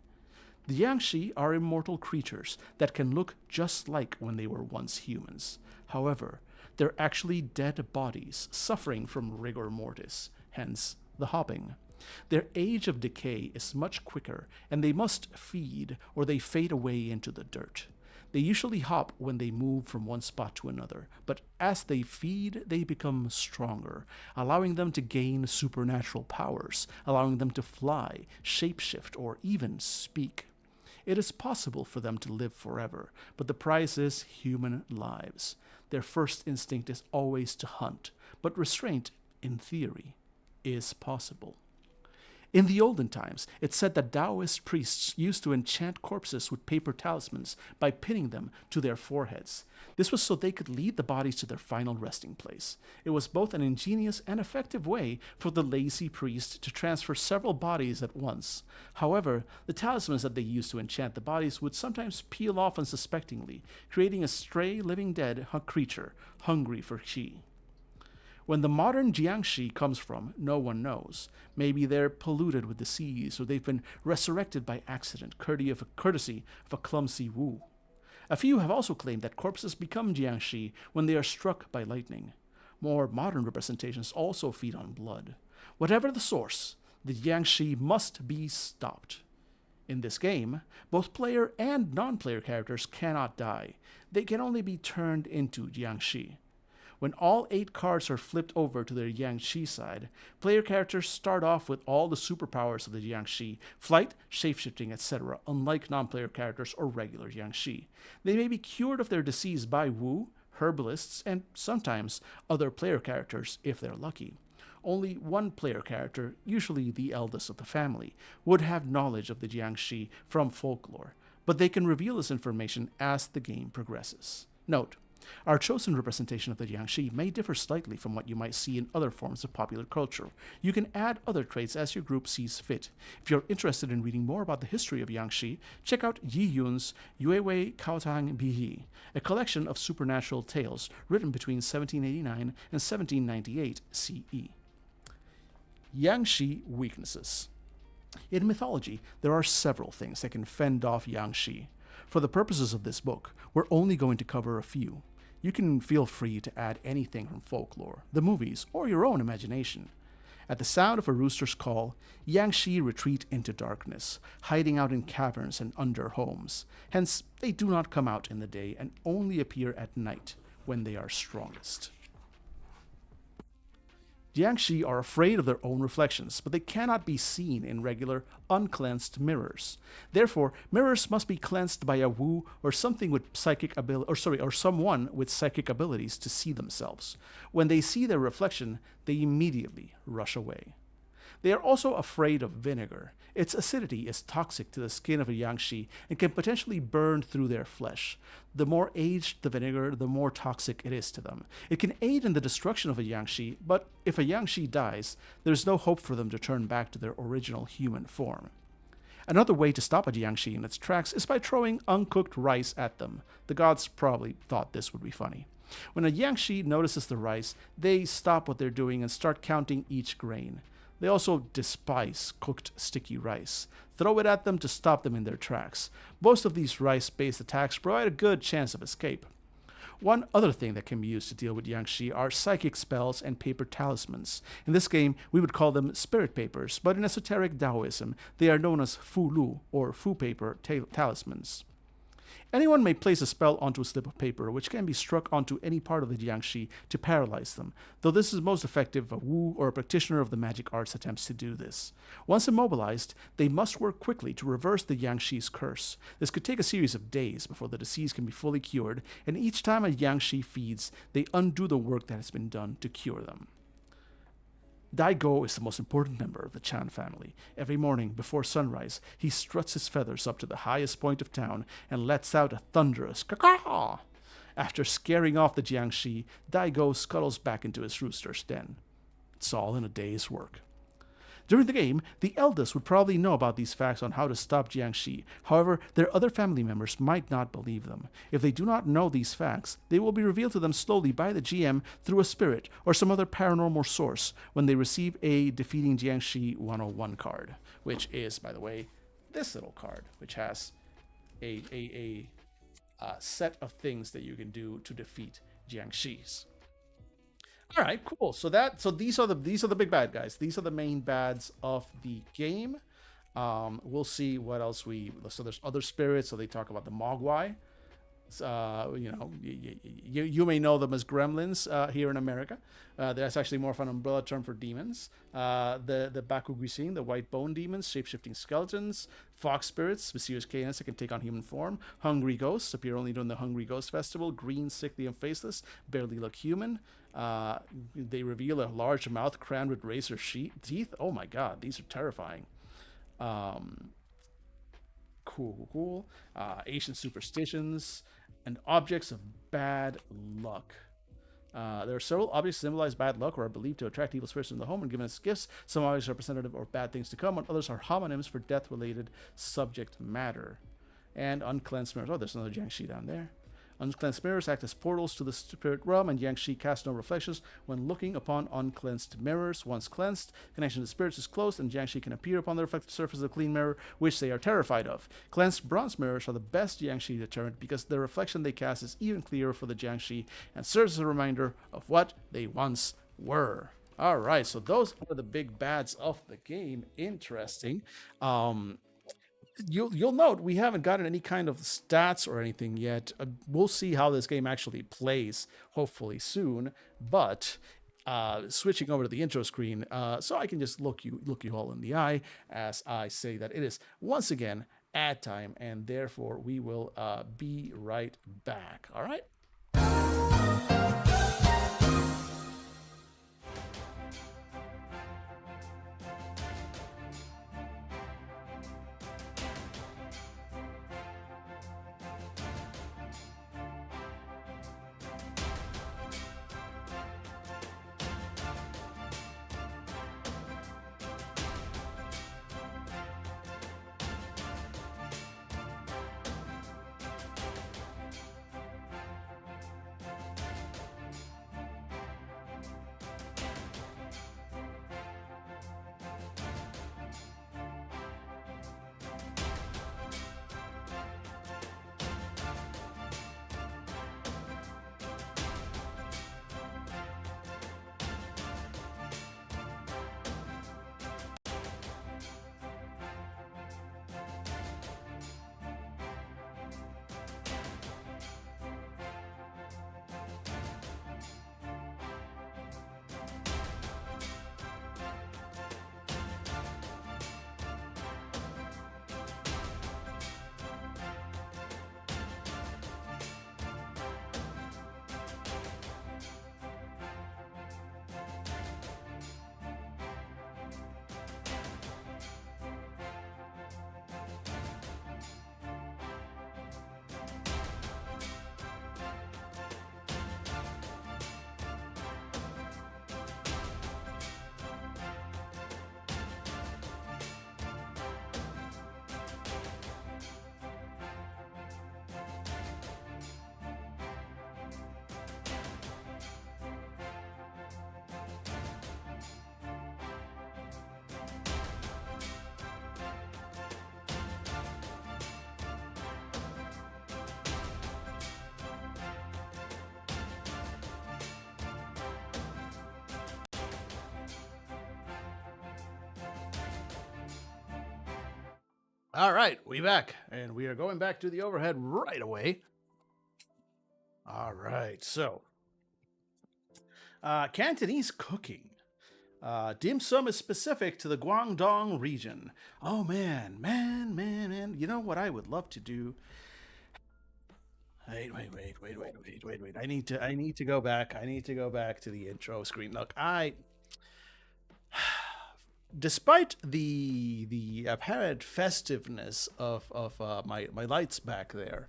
the Jiangshi are immortal creatures that can look just like when they were once humans. However, they're actually dead bodies suffering from rigor mortis, hence the hopping. Their age of decay is much quicker, and they must feed or they fade away into the dirt. They usually hop when they move from one spot to another, but as they feed, they become stronger, allowing them to gain supernatural powers, allowing them to fly, shapeshift, or even speak. It is possible for them to live forever, but the price is human lives. Their first instinct is always to hunt, but restraint, in theory, is possible. In the olden times, it's said that Taoist priests used to enchant corpses with paper talismans by pinning them to their foreheads. This was so they could lead the bodies to their final resting place. It was both an ingenious and effective way for the lazy priest to transfer several bodies at once. However, the talismans that they used to enchant the bodies would sometimes peel off unsuspectingly, creating a stray living dead creature hungry for qi. When the modern Jiangshi comes from, no one knows. Maybe they're polluted with disease, or they've been resurrected by accident, courtesy of a clumsy Wu. A few have also claimed that corpses become Jiangshi when they are struck by lightning. More modern representations also feed on blood. Whatever the source, the Jiangshi must be stopped. In this game, both player and non-player characters cannot die. They can only be turned into Jiangshi. When all 8 cards are flipped over to their Jiangshi side, player characters start off with all the superpowers of the Jiangshi, flight, shapeshifting, etc., unlike non-player characters or regular Jiangshi. They may be cured of their disease by Wu, herbalists, and sometimes other player characters if they're lucky. Only one player character, usually the eldest of the family, would have knowledge of the Jiangshi from folklore, but they can reveal this information as the game progresses. Note: our chosen representation of the Jiangshi may differ slightly from what you might see in other forms of popular culture. You can add other traits as your group sees fit. If you're interested in reading more about the history of Jiangshi, check out Yi Yun's Yuewei Kaotang Bihi, a collection of supernatural tales written between 1789 and 1798 CE. Jiangshi weaknesses. In mythology, there are several things that can fend off Jiangshi. For the purposes of this book, we're only going to cover a few. You can feel free to add anything from folklore, the movies, or your own imagination. At the sound of a rooster's call, Jiangshi retreat into darkness, hiding out in caverns and under homes. Hence, they do not come out in the day and only appear at night when they are strongest. Jiangshi are afraid of their own reflections, but they cannot be seen in regular, uncleansed mirrors. Therefore, mirrors must be cleansed by a Wu or something with psychic ability, or someone with psychic abilities to see themselves. When they see their reflection, they immediately rush away. They are also afraid of vinegar. Its acidity is toxic to the skin of a Yangshi and can potentially burn through their flesh. The more aged the vinegar, the more toxic it is to them. It can aid in the destruction of a Yangshi, but if a Yangshi dies, there is no hope for them to turn back to their original human form. Another way to stop a Jiangshi in its tracks is by throwing uncooked rice at them. The gods probably thought this would be funny. When a Jiangshi notices the rice, they stop what they're doing and start counting each grain. They also despise cooked sticky rice. Throw it at them to stop them in their tracks. Most of these rice-based attacks provide a good chance of escape. One other thing that can be used to deal with Jiangshi are psychic spells and paper talismans. In this game, we would call them spirit papers, but in esoteric Taoism, they are known as Fu Lu, or Fu paper talismans. Anyone may place a spell onto a slip of paper, which can be struck onto any part of the Jiangshi to paralyze them, though this is most effective if a Wu or a practitioner of the magic arts attempts to do this. Once immobilized, they must work quickly to reverse the Yangshi's curse. This could take a series of days before the disease can be fully cured, and each time a Yangshi feeds, they undo the work that has been done to cure them. Daigo is the most important member of the Chan family. Every morning, before sunrise, he struts his feathers up to the highest point of town and lets out a thunderous caw. After scaring off the Jiangshi, Daigo scuttles back into his rooster's den. It's all in a day's work. During the game, the eldest would probably know about these facts on how to stop Jiangshi. However, their other family members might not believe them. If they do not know these facts, they will be revealed to them slowly by the GM through a spirit or some other paranormal source when they receive a Defeating Jiangshi 101 card, which is, by the way, this little card, which has a set of things that you can do to defeat Jiangshis. All right, cool. So these are the big bad guys. These are the main bads of the game. We'll see what else so there's other spirits. So they talk about the Mogwai. You may know them as gremlins here in America. That's actually more of an umbrella term for demons. The Bakugusin, the white bone demons, shape-shifting skeletons, fox spirits, mysterious chaos that can take on human form, hungry ghosts appear only during the Hungry Ghost Festival, green, sickly, and faceless, barely look human. They reveal a large mouth crammed with razor teeth. Oh my god, these are terrifying. Cool. Ancient superstitions and objects of bad luck. There are several objects that symbolize bad luck or are believed to attract evil spirits in the home and given as gifts. Some objects are representative of bad things to come, and others are homonyms for death-related subject matter. And uncleansed mirrors. Oh, there's another Jiangshi down there. Uncleansed mirrors act as portals to the spirit realm, and Jiangshi cast no reflections when looking upon uncleansed mirrors. Once cleansed, connection to spirits is closed, and Jiangshi can appear upon the reflective surface of a clean mirror, which they are terrified of. Cleansed bronze mirrors are the best Jiangshi deterrent because the reflection they cast is even clearer for the Jiangshi and serves as a reminder of what they once were. All right, so those are the big bads of the game. Interesting. You'll note we haven't gotten any kind of stats or anything yet. We'll see how this game actually plays, hopefully soon. But switching over to the intro screen, so I can just look you all in the eye as I say that it is once again ad time, and therefore we will be right back. All right. All right, we back, and we are going back to the overhead right away. All right, so Cantonese cooking. Dim sum is specific to the Guangdong region. Oh man. You know what I would love to do? Wait. I need to go back. I need to go back to the intro screen. Look, despite the apparent festiveness of my lights back there,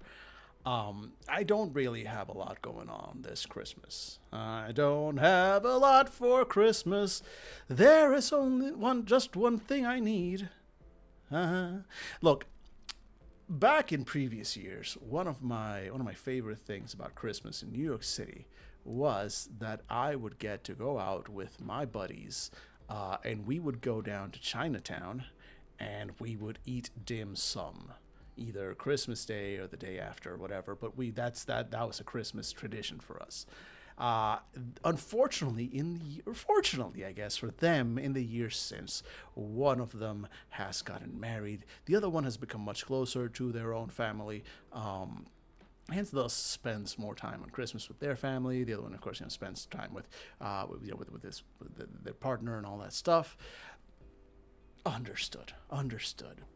I don't really have a lot going on this Christmas. I don't have a lot for Christmas. There is only just one thing I need. Look, back in previous years, one of my favorite things about Christmas in New York City was that I would get to go out with my buddies, and we would go down to Chinatown, and we would eat dim sum, either Christmas Day or the day after, whatever. But that was a Christmas tradition for us. Uh, Unfortunately, or fortunately, I guess, for them, in the years since, one of them has gotten married. The other one has become much closer to their own family. Hence, thus spends more time on Christmas with their family. The other one, of course, spends time with their partner and all that stuff. Understood.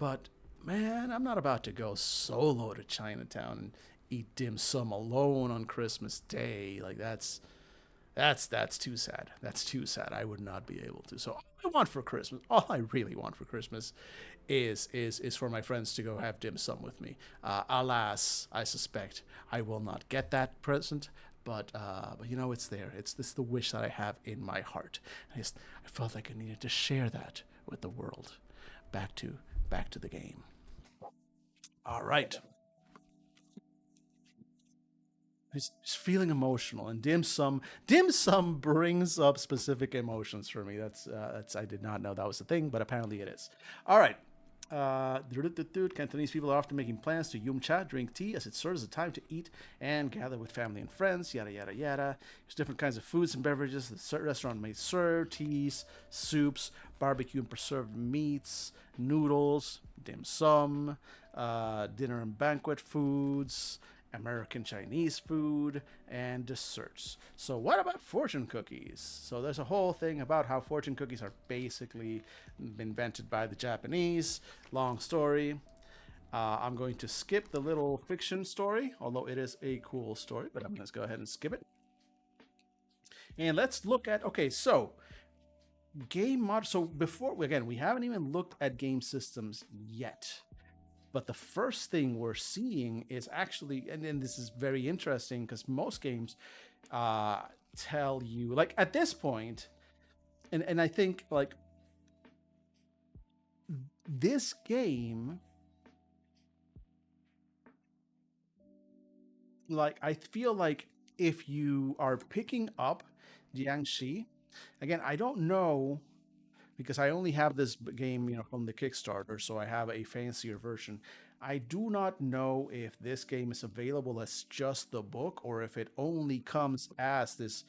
But man, I'm not about to go solo to Chinatown and eat dim sum alone on Christmas Day. Like that's too sad. That's too sad. I would not be able to. So all I really want for Christmas, is for my friends to go have dim sum with me. Alas, I suspect I will not get that present. But it's there. It's this the wish that I have in my heart. I felt like I needed to share that with the world. Back to back to the game. All right. He's feeling emotional, and dim sum brings up specific emotions for me. That's I did not know that was a thing, but apparently it is. All right. Cantonese people are often making plans to yum cha, drink tea, as it serves as a time to eat and gather with family and friends. Yada yada yada. There's different kinds of foods and beverages the restaurant may serve: teas, soups, barbecue and preserved meats, noodles, dim sum, dinner and banquet foods, American Chinese food, and desserts. So, what about fortune cookies? So, there's a whole thing about how fortune cookies are basically invented by the Japanese. Long story. I'm going to skip the little fiction story, although it is a cool story, but I'm going to go ahead and skip it. And let's look at, okay, so game mod. So, before, again, we haven't even looked at game systems yet. But the first thing we're seeing is actually, and this is very interesting because most games uh, tell you, like at this point, and I think like this game, like I feel like if you are picking up Jiangshi, again, I don't know because I only have this game, from the Kickstarter, so I have a fancier version. I do not know if this game is available as just the book or if it only comes as this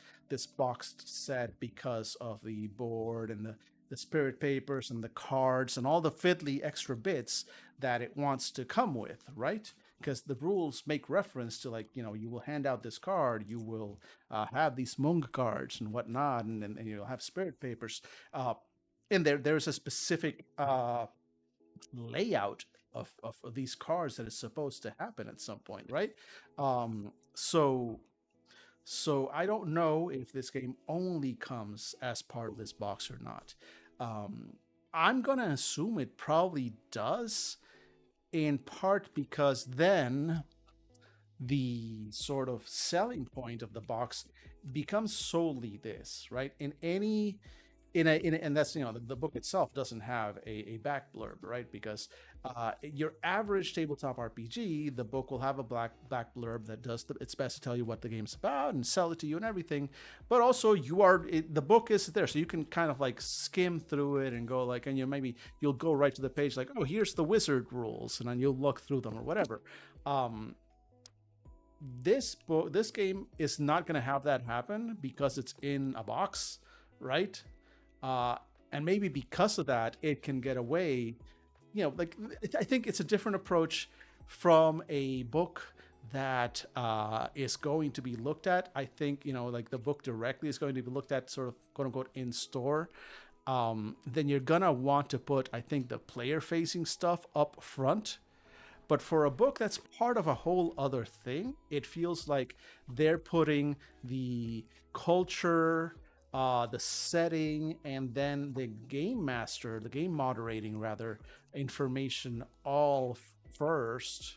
boxed set because of the board and the spirit papers and the cards and all the fiddly extra bits that it wants to come with, right? Because the rules make reference to, like, you will hand out this card, you will have these Mung cards and whatnot, and you'll have spirit papers. And there's a specific layout of these cards that is supposed to happen at some point, right? So I don't know if this game only comes as part of this box or not. Um, I'm gonna assume it probably does, in part because then the sort of selling point of the box becomes solely this, right? And that's, the book itself doesn't have a back blurb, right? Because your average tabletop RPG, the book will have a black back blurb that does its best to tell you what the game's about and sell it to you and everything. But also, the book is there, so you can kind of like skim through it and go like, and maybe you'll go right to the page like, oh, here's the wizard rules, and then you'll look through them or whatever. Um, this game is not going to have that happen because it's in a box, right? uh, and maybe because of that, it can get away like I think it's a different approach from a book that is going to be looked at. I think, like the book directly is going to be looked at sort of quote unquote in store. Then you're gonna want to put, I think, the player facing stuff up front. But for a book that's part of a whole other thing, it feels like they're putting the culture, the setting, and then the game master, the game moderating rather, information all first,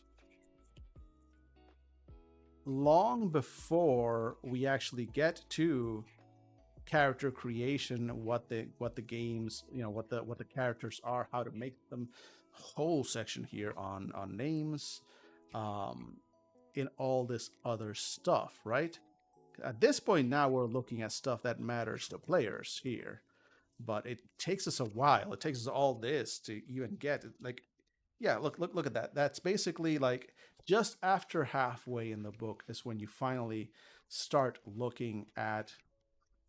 long before we actually get to character creation, what the games, what the characters are, how to make them. Whole section here on names, um, in all this other stuff, right? At this point now we're looking at stuff that matters to players here, but it takes us a while. It takes us all this to even get it. Like, yeah, look at that. That's basically like just after halfway in the book is when you finally start looking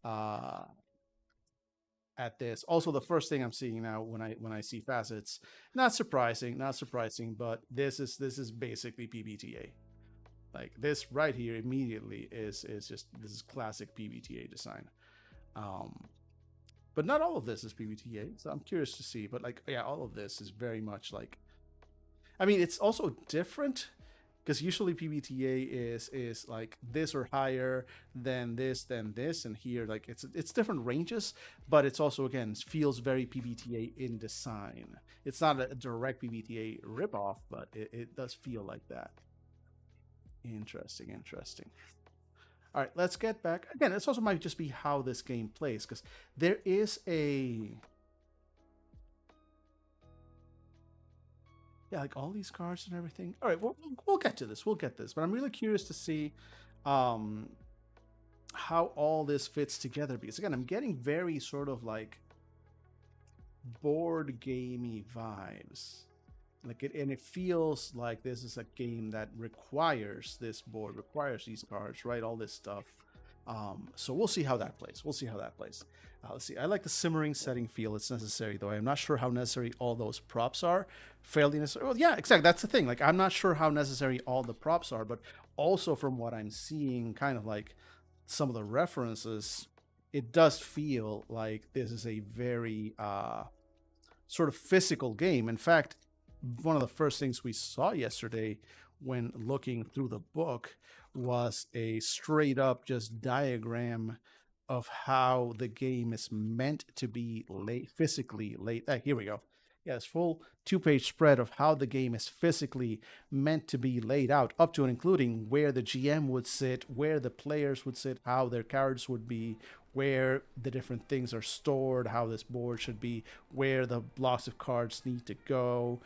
uh at this. Also, the first thing I'm seeing now when I see facets, not surprising, but this is basically PBTA. Like this right here immediately is just, this is classic PBTA design. Um, but not all of this is PBTA, so I'm curious to see. But like, yeah, all of this is very much like. I mean, it's also different because usually PBTA is like this or higher than this, and here like it's different ranges, but it's also again feels very PBTA in design. It's not a direct PBTA ripoff, but it does feel like that. Interesting, interesting. All right, let's get back again. This also might just be how this game plays because there is a, yeah, like all these cards and everything. All right, we'll get to this. We'll get this, but I'm really curious to see um, how all this fits together because again, I'm getting very sort of like board gamey vibes. Like it, and it feels like this is a game that requires this board, requires these cards, right? All this stuff. So we'll see how that plays. We'll see how that plays. Let's see. I like the simmering setting feel. It's necessary, though. I'm not sure how necessary all those props are. Fairly necessary. Well, yeah, exactly. That's the thing. Like, I'm not sure how necessary all the props are, but also from what I'm seeing, kind of like some of the references, it does feel like this is a very sort of physical game. In fact, one of the first things we saw yesterday when looking through the book was a straight up just diagram of how the game is meant to be laid, physically laid. Here we go. Yeah, it's full 2-page spread of how the game is physically meant to be laid out, up to and including where the GM would sit, where the players would sit, how their cards would be, where the different things are stored, how this board should be, where the blocks of cards need to go,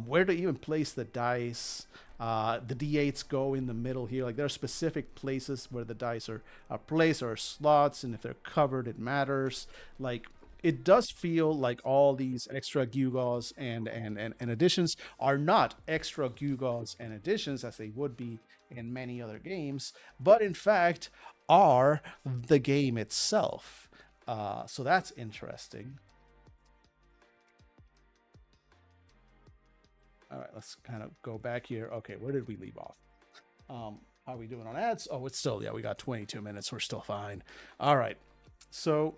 where to even place the dice. The D8s go in the middle here. Like there are specific places where the dice are placed or slots, and if they're covered, it matters. Like it does feel like all these extra gewgaws and additions are not extra gewgaws and additions as they would be in many other games, but in fact are the game itself. So that's interesting. All right, let's kind of go back here. Okay, where did we leave off? How are we doing on ads? Oh, it's still, yeah, we got 22 minutes. We're still fine. All right. So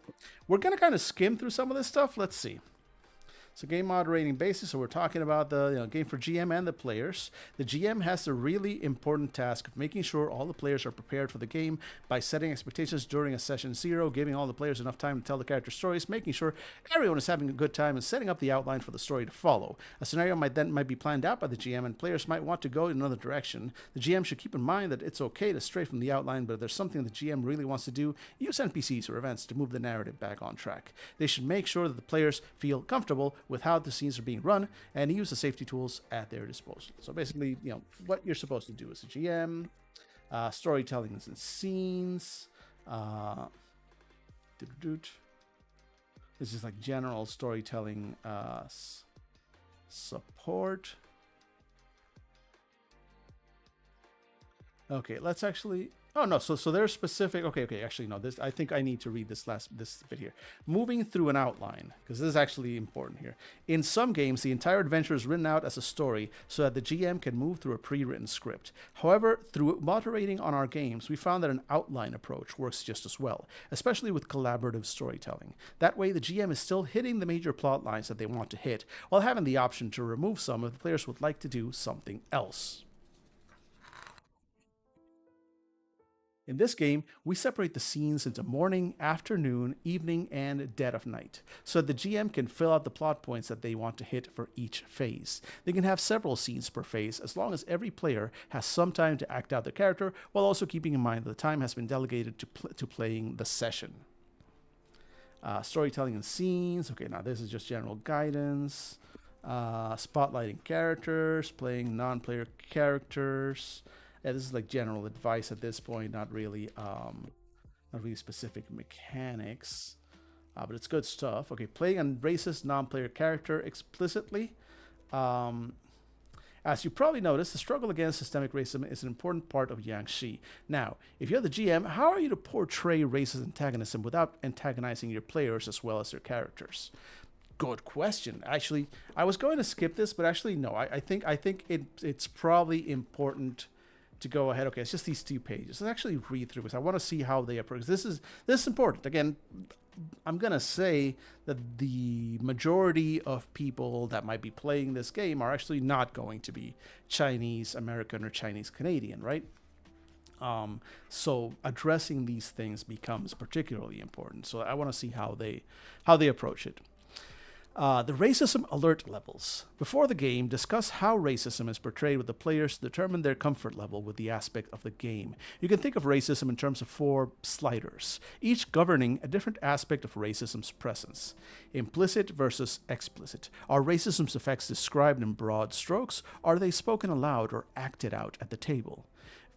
we're going to kind of skim through some of this stuff. Let's see. So game moderating basis. So we're talking about the game for GM and the players. The GM has the really important task of making sure all the players are prepared for the game by setting expectations during a session 0, giving all the players enough time to tell the character stories, making sure everyone is having a good time, and setting up the outline for the story to follow. A scenario might be planned out by the GM, and players might want to go in another direction. The GM should keep in mind that it's okay to stray from the outline, but if there's something the GM really wants to do, use NPCs or events to move the narrative back on track. They should make sure that the players feel comfortable with how the scenes are being run and use the safety tools at their disposal. So basically, what you're supposed to do as a GM, storytelling and scenes. This is like general storytelling support. Okay, let's actually Oh no, so there's specific. Okay. Actually, no. This I think I need to read this bit here. Moving through an outline because this is actually important here. In some games, the entire adventure is written out as a story so that the GM can move through a pre-written script. However, through moderating on our games, we found that an outline approach works just as well, especially with collaborative storytelling. That way, the GM is still hitting the major plot lines that they want to hit, while having the option to remove some if the players would like to do something else. In this game, we separate the scenes into morning, afternoon, evening, and dead of night, so that the GM can fill out the plot points that they want to hit for each phase. They can have several scenes per phase as long as every player has some time to act out their character, while also keeping in mind that the time has been delegated to playing the session. Storytelling and scenes. Okay, now this is just general guidance. Spotlighting characters, playing non-player characters. Yeah, this is like general advice at this point, not really specific mechanics, but it's good stuff. Okay, playing a racist non-player character explicitly. As you probably noticed, the struggle against systemic racism is an important part of Jiangshi. Now, if you're the GM, how are you to portray racist antagonism without antagonizing your players as well as their characters? Good question. Actually, I was going to skip this, but actually, no. I think it's probably important to go ahead. Okay, it's just these 2 pages. Let's actually read through this. I want to see how they approach. This is important. Again, I'm gonna say that the majority of people that might be playing this game are actually not going to be Chinese American or Chinese Canadian, right? So addressing these things becomes particularly important. So I want to see how they approach it. The racism alert levels. Before the game, discuss how racism is portrayed with the players to determine their comfort level with the aspect of the game. You can think of racism in terms of 4 sliders, each governing a different aspect of racism's presence. Implicit versus explicit. Are racism's effects described in broad strokes? Are they spoken aloud or acted out at the table?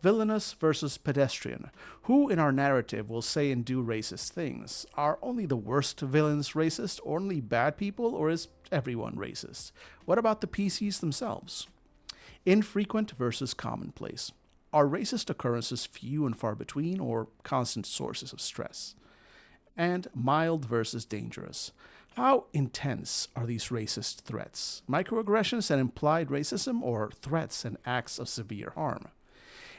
Villainous versus pedestrian. Who in our narrative will say and do racist things? Are only the worst villains racist, or only bad people, or is everyone racist? What about the PCs themselves? Infrequent versus commonplace. Are racist occurrences few and far between, or constant sources of stress? And mild versus dangerous. How intense are these racist threats? Microaggressions and implied racism, or threats and acts of severe harm?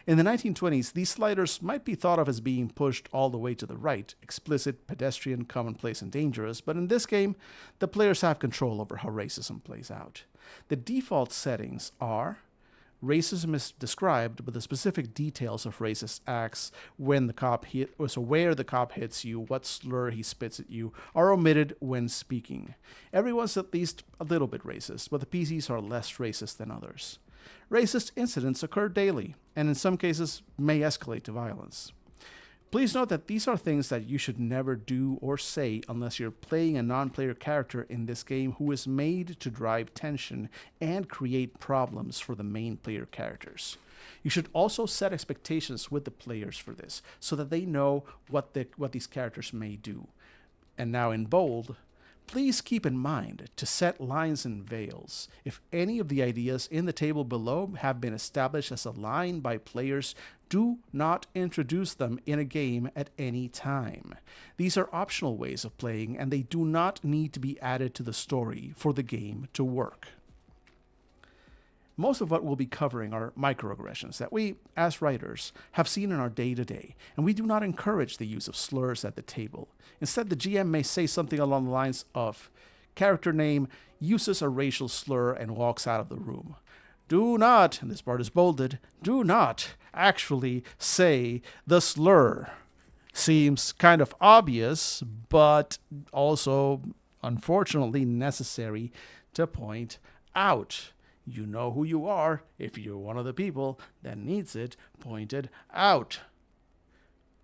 In the 1920s, these sliders might be thought of as being pushed all the way to the right, explicit, pedestrian, commonplace, and dangerous, but in this game, the players have control over how racism plays out. The default settings are racism is described, but the specific details of racist acts when the cop so where the cop hits you, what slur he spits at you, are omitted when speaking. Everyone's at least a little bit racist, but the PCs are less racist than others. Racist incidents occur daily, and in some cases may escalate to violence. Please note that these are things that you should never do or say unless you're playing a non-player character in this game who is made to drive tension and create problems for the main player characters. You should also set expectations with the players for this, so that they know what these characters may do. And now in bold, please keep in mind to set lines and veils. If any of the ideas in the table below have been established as a line by players, do not introduce them in a game at any time. These are optional ways of playing, and they do not need to be added to the story for the game to work. Most of what we'll be covering are microaggressions that we, as writers, have seen in our day-to-day, and we do not encourage the use of slurs at the table. Instead, the GM may say something along the lines of, character name uses a racial slur and walks out of the room. Do not, and this part is bolded, do not actually say the slur. Seems kind of obvious, but also, unfortunately, necessary to point out. You know who you are if you're one of the people that needs it pointed out.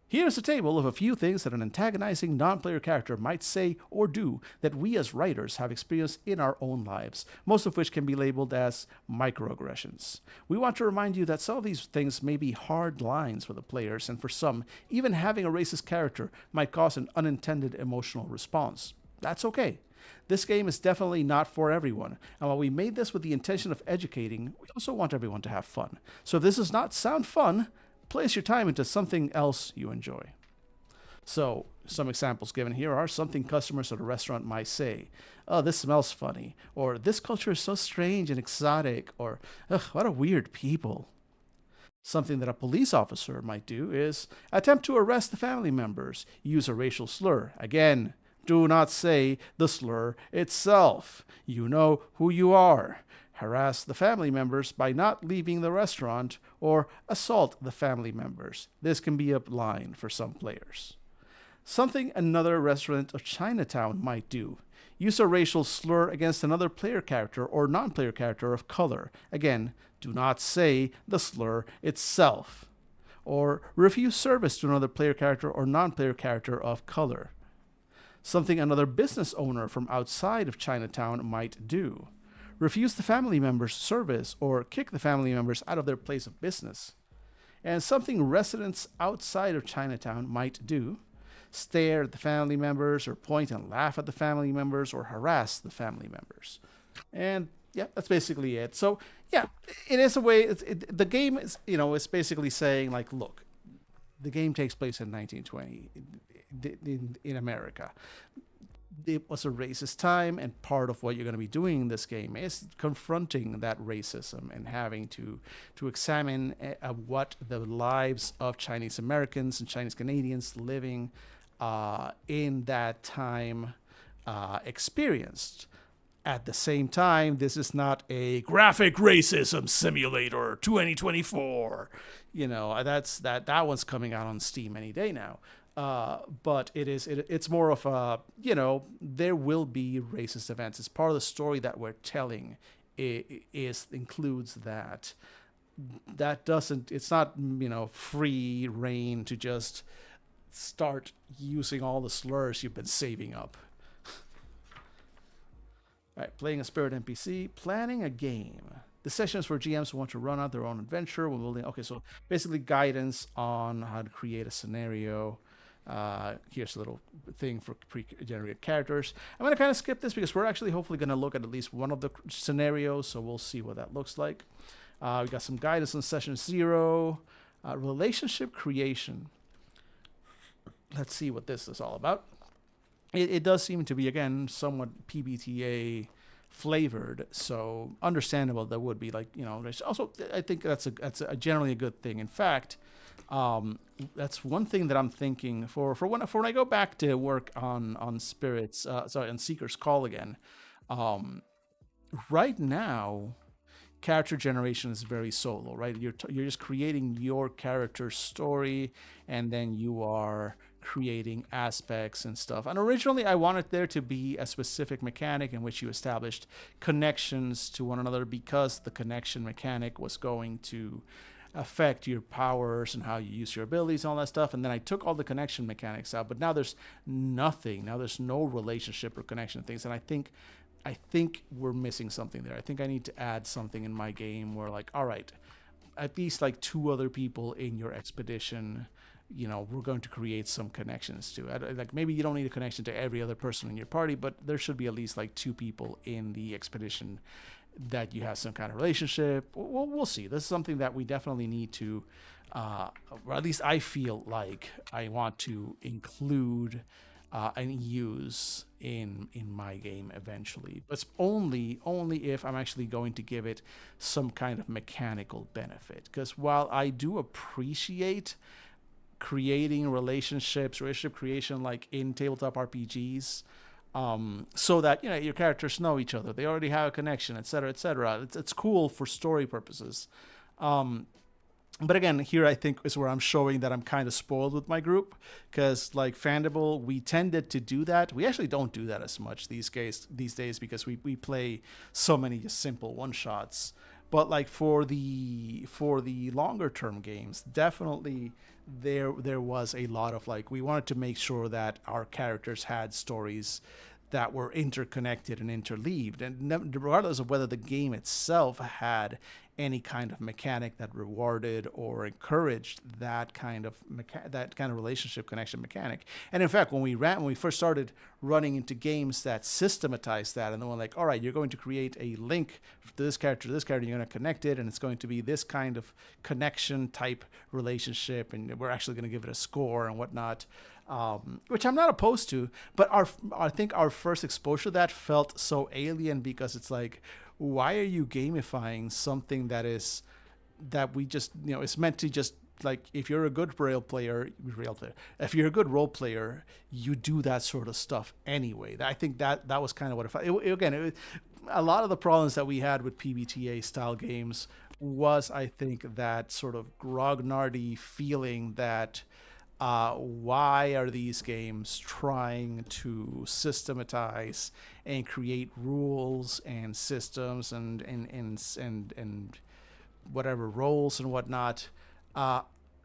Here's a table of a few things that an antagonizing non-player character might say or do that we as writers have experienced in our own lives, most of which can be labeled as microaggressions. We want to remind you that some of these things may be hard lines for the players, and for some, even having a racist character might cause an unintended emotional response. That's okay. This game is definitely not for everyone, and while we made this with the intention of educating, we also want everyone to have fun. So if this does not sound fun, place your time into something else you enjoy. So, some examples given here are something customers at a restaurant might say, "Oh, this smells funny," or "This culture is so strange and exotic," or "Ugh, what a weird people." Something that a police officer might do is attempt to arrest the family members, use a racial slur. Again, do not say the slur itself. You know who you are. Harass the family members by not leaving the restaurant, or assault the family members. This can be a line for some players. Something another resident of Chinatown might do. Use a racial slur against another player character or non player character of color. Again, do not say the slur itself. Or refuse service to another player character or non player character of color. Something another business owner from outside of Chinatown might do. Refuse the family members' service or kick the family members out of their place of business. And something residents outside of Chinatown might do. Stare at the family members, or point and laugh at the family members, or harass the family members. And yeah, that's basically it. So yeah, it is a way. The game is, it's basically saying like, look, the game takes place in 1920 in America. It was a racist time, and part of what you're going to be doing in this game is confronting that racism and having to examine what the lives of Chinese Americans and Chinese Canadians living in that time experienced. At the same time, this is not a graphic racism simulator 2024. That one's coming out on Steam any day now. But it's more of a, there will be racist events. It's part of the story that we're telling. Includes that. That doesn't. It's not free reign to just start using all the slurs you've been saving up. All right, playing a spirit NPC, planning a game. The sessions for GMs who want to run out their own adventure. We're building. Okay, so basically guidance on how to create a scenario. Here's a little thing for pre-generated characters. I'm going to kind of skip this because we're actually hopefully going to look at least one of the scenarios, so we'll see what that looks like. We got some guidance on session 0. Relationship creation. Let's see what this is all about. It does seem to be, again, somewhat PBTA flavored, so understandable that would be like, also I think that's a generally a good thing. In fact, that's one thing that I'm thinking for when I go back to work on Spirits, on Seeker's Call again. Right now, character generation is very solo, right? You're just creating your character's story, and then you are creating aspects and stuff. And originally I wanted there to be a specific mechanic in which you established connections to one another, because the connection mechanic was going to affect your powers and how you use your abilities and all that stuff. And then I took all the connection mechanics out, but now there's nothing. Now there's no relationship or connection things. And I think we're missing something there. I think I need to add something in my game where, like, all right, at least like 2 other people in your expedition, we're going to create some connections to. Like, maybe you don't need a connection to every other person in your party, but there should be at least like 2 people in the expedition that you have some kind of relationship. We'll see. This is something that we definitely need to, or at least I feel like I want to include and use in my game eventually. But it's only if I'm actually going to give it some kind of mechanical benefit. Because while I do appreciate creating relationship creation like in tabletop RPGs, so that your characters know each other, they already have a connection, etc., etc. It's cool for story purposes. But again, here I think is where I'm showing that I'm kind of spoiled with my group, because like Fandible, we tended to do that. We actually don't do that as much these days because we play so many just simple one shots. But like for the longer term games, definitely there was a lot of like, we wanted to make sure that our characters had stories that were interconnected and interleaved, and regardless of whether the game itself had any kind of mechanic that rewarded or encouraged that kind of relationship connection mechanic. And in fact, when we first started running into games that systematized that, and then we're like, all right, you're going to create a link to this character to this character, you're going to connect it, and it's going to be this kind of connection type relationship, and we're actually going to give it a score and whatnot. Which I'm not opposed to, but I think our first exposure to that felt so alien, because it's like, why are you gamifying something that we just, it's meant to just, like, if you're a good if you're a good role player, you do that sort of stuff anyway. I think that was kind of what it felt. A lot of the problems that we had with PBTA style games was, I think, that sort of grognardy feeling that, why are these games trying to systematize and create rules and systems and whatever roles and whatnot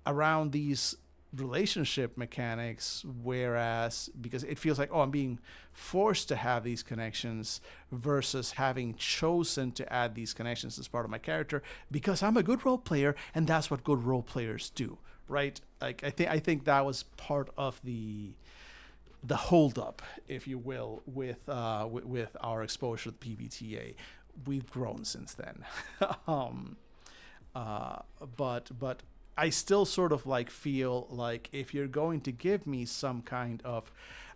around these relationship mechanics, whereas, because it feels like, oh, I'm being forced to have these connections versus having chosen to add these connections as part of my character because I'm a good role player and that's what good role players do, right? Like, I think that was part of the holdup, if you will, with our exposure to PBTA. We've grown since then. But I still sort of like feel like, if you're going to give me some kind of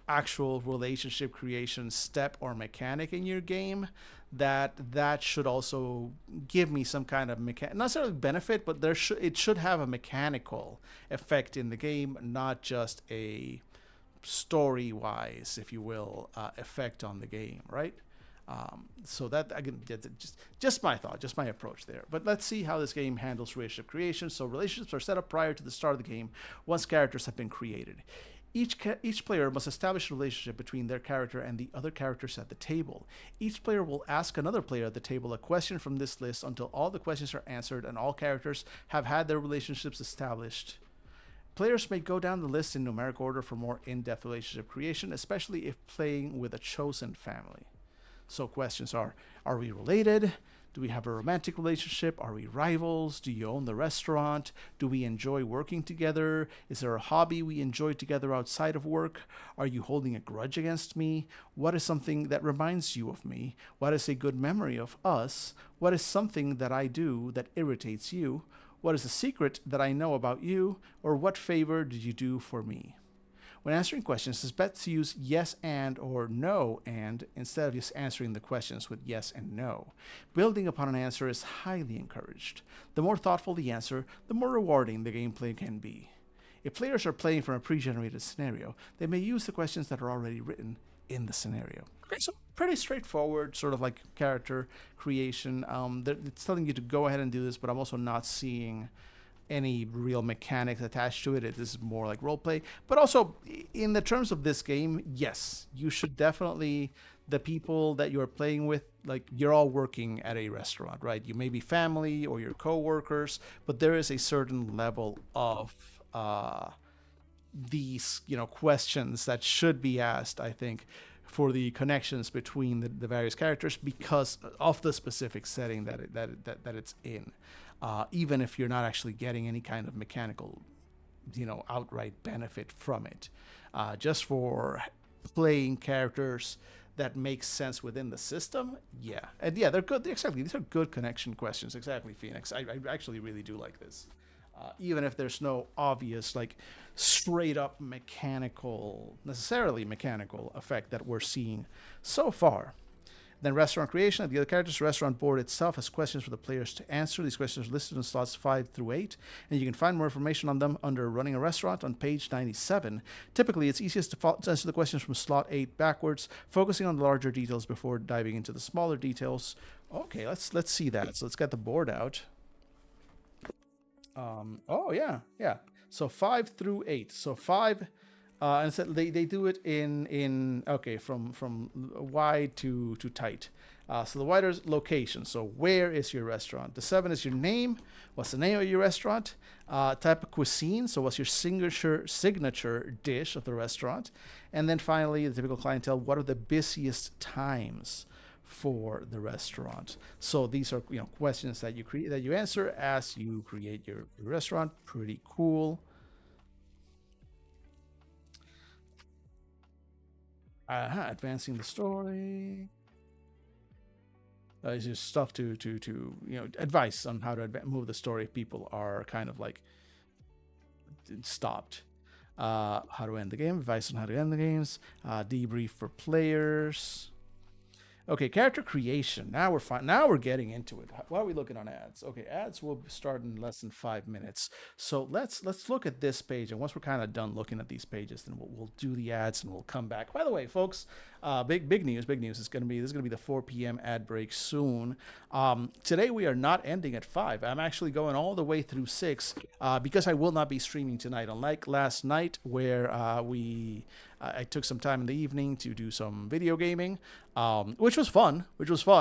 actual relationship creation step or mechanic in your game, that should also give me some kind of not necessarily benefit, but it should have a mechanical effect in the game, not just a story-wise, if you will, effect on the game, right? So that, again, just my thought, just my approach there. But let's see how this game handles relationship creation. So relationships are set up prior to the start of the game once characters have been created. Each player must establish a relationship between their character and the other characters at the table. Each player will ask another player at the table a question from this list until all the questions are answered and all characters have had their relationships established. Players may go down the list in numeric order for more in-depth relationship creation, especially if playing with a chosen family. So questions are we related? Do we have a romantic relationship? Are we rivals? Do you own the restaurant? Do we enjoy working together? Is there a hobby we enjoy together outside of work? Are you holding a grudge against me? What is something that reminds you of me? What is a good memory of us? What is something that I do that irritates you? What is a secret that I know about you? Or what favor did you do for me? When answering questions, it's best to use yes and or no and instead of just answering the questions with yes and no. Building upon an answer is highly encouraged. The more thoughtful the answer, the more rewarding the gameplay can be. If players are playing from a pre-generated scenario, they may use the questions that are already written in the scenario. Okay, so pretty straightforward, sort of like character creation. It's telling you to go ahead and do this, but I'm also not seeing any real mechanics attached to it. It is more like roleplay. But also, in the terms of this game, yes, you should definitely, the people that you're playing with, like, you're all working at a restaurant, right? You may be family or your co-workers, but there is a certain level of these, questions that should be asked, I think, for the connections between the various characters because of the specific setting that it's in. Even if you're not actually getting any kind of mechanical, outright benefit from it. Just for playing characters that make sense within the system, yeah. And yeah, they're good. Exactly. These are good connection questions. Exactly, Phoenix. I actually really do like this. Even if there's no obvious, like, straight up necessarily mechanical effect that we're seeing so far. Then restaurant creation. At the other characters' restaurant board itself has questions for the players to answer. These questions are listed in slots 5 through 8, and you can find more information on them under Running a Restaurant on page 97. Typically, it's easiest to answer the questions from slot 8 backwards, focusing on the larger details before diving into the smaller details. Okay, let's see that. So let's get the board out. Oh, yeah. So 5 through 8. So 5 And so they do it in okay, from wide to tight. So the wider is location. So where is your restaurant? The 7 is your name. What's the name of your restaurant? Type of cuisine. So what's your signature dish of the restaurant? And then finally, the typical clientele. What are the busiest times for the restaurant? So these are questions that you create that you answer as you create your restaurant. Pretty cool. Advancing the story. It's just stuff to advice on how to move the story if people are kind of like stopped. How to end the game, advice on how to end the games, debrief for players. Okay, character creation. Now we're fine. Now we're getting into it. Why are we looking on ads? Okay, ads will start in less than 5 minutes. So let's look at this page, and once we're kind of done looking at these pages, then we'll do the ads and we'll come back. By the way, folks, big news. Big news. This is gonna be the 4 p.m. ad break soon. Today we are not ending at 5. I'm actually going all the way through 6 because I will not be streaming tonight. Unlike last night where I took some time in the evening to do some video gaming, which was fun.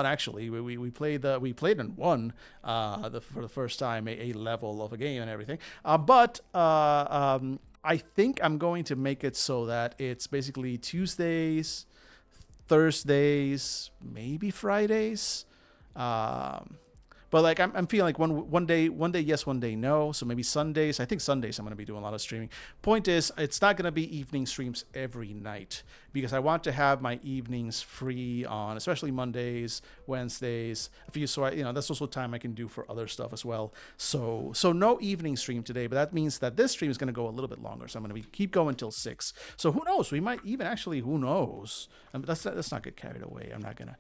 Actually. We played and won for the first time a level of a game and everything. But I think I'm going to make it so that it's basically Tuesdays, Thursdays, maybe Fridays. Um, but like I'm feeling like one day yes, one day no. So maybe Sundays. I think Sundays I'm going to be doing a lot of streaming. Point is, it's not going to be evening streams every night because I want to have my evenings free on, especially Mondays, Wednesdays. That's also time I can do for other stuff as well. So no evening stream today, but that means that this stream is going to go a little bit longer. So I'm going to keep going till 6. So who knows? We might even actually, who knows? Let's not get carried away. I'm not gonna.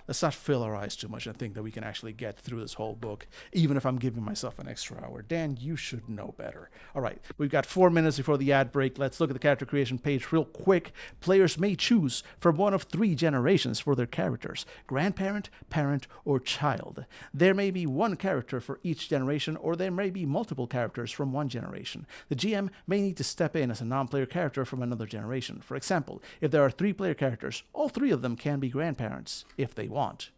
Let's not fill our eyes too much and think that we can actually get through this whole book, even if I'm giving myself an extra hour. Dan, you should know better. All right, we've got 4 minutes before the ad break. Let's look at the character creation page real quick. Players may choose from one of 3 generations for their characters: grandparent, parent, or child. There may be one character for each generation, or there may be multiple characters from one generation. The GM may need to step in as a non-player character from another generation. For example, if there are 3 player characters, all 3 of them can be grandparents if they want.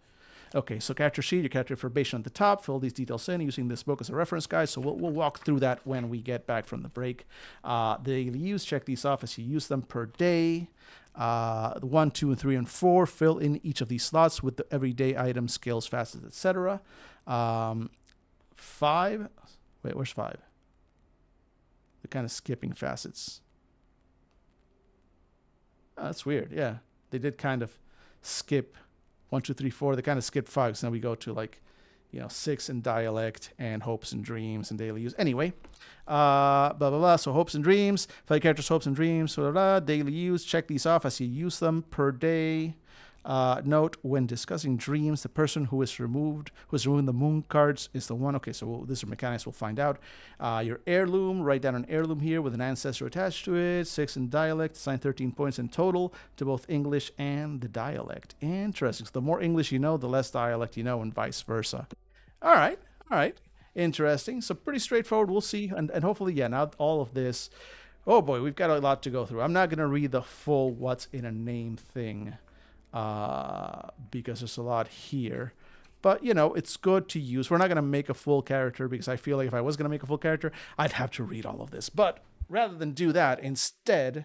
Okay, so character sheet, your character information at the top. Fill these details in using this book as a reference guide. So we'll walk through that when we get back from the break. Daily use, check these off as you use them per day. 1, 2, and 3, and 4. Fill in each of these slots with the everyday items, skills, facets, etc. 5. Wait, where's 5? They're kind of skipping facets. Oh, that's weird. Yeah, they did kind of skip 1, 2, 3, 4. They kind of skipped 5. So now we go to 6 in dialect and hopes and dreams and daily use. Anyway, blah, blah, blah. So hopes and dreams, play characters, hopes and dreams, blah, blah, blah. Daily use. Check these off as you use them per day. Note, when discussing dreams, the person who is removing the moon cards is the one. Okay, so these are mechanics we'll find out. Your heirloom, write down an heirloom here with an ancestor attached to it. 6 in dialect, assign 13 points in total to both English and the dialect. Interesting. So the more English you know, the less dialect you know, and vice versa. All right. Interesting. So pretty straightforward. We'll see. And hopefully, now all of this. Oh boy, we've got a lot to go through. I'm not going to read the full what's in a name thing. Because there's a lot here, but it's good to use. We're not going to make a full character because I feel like if I was going to make a full character, I'd have to read all of this. But rather than do that, instead,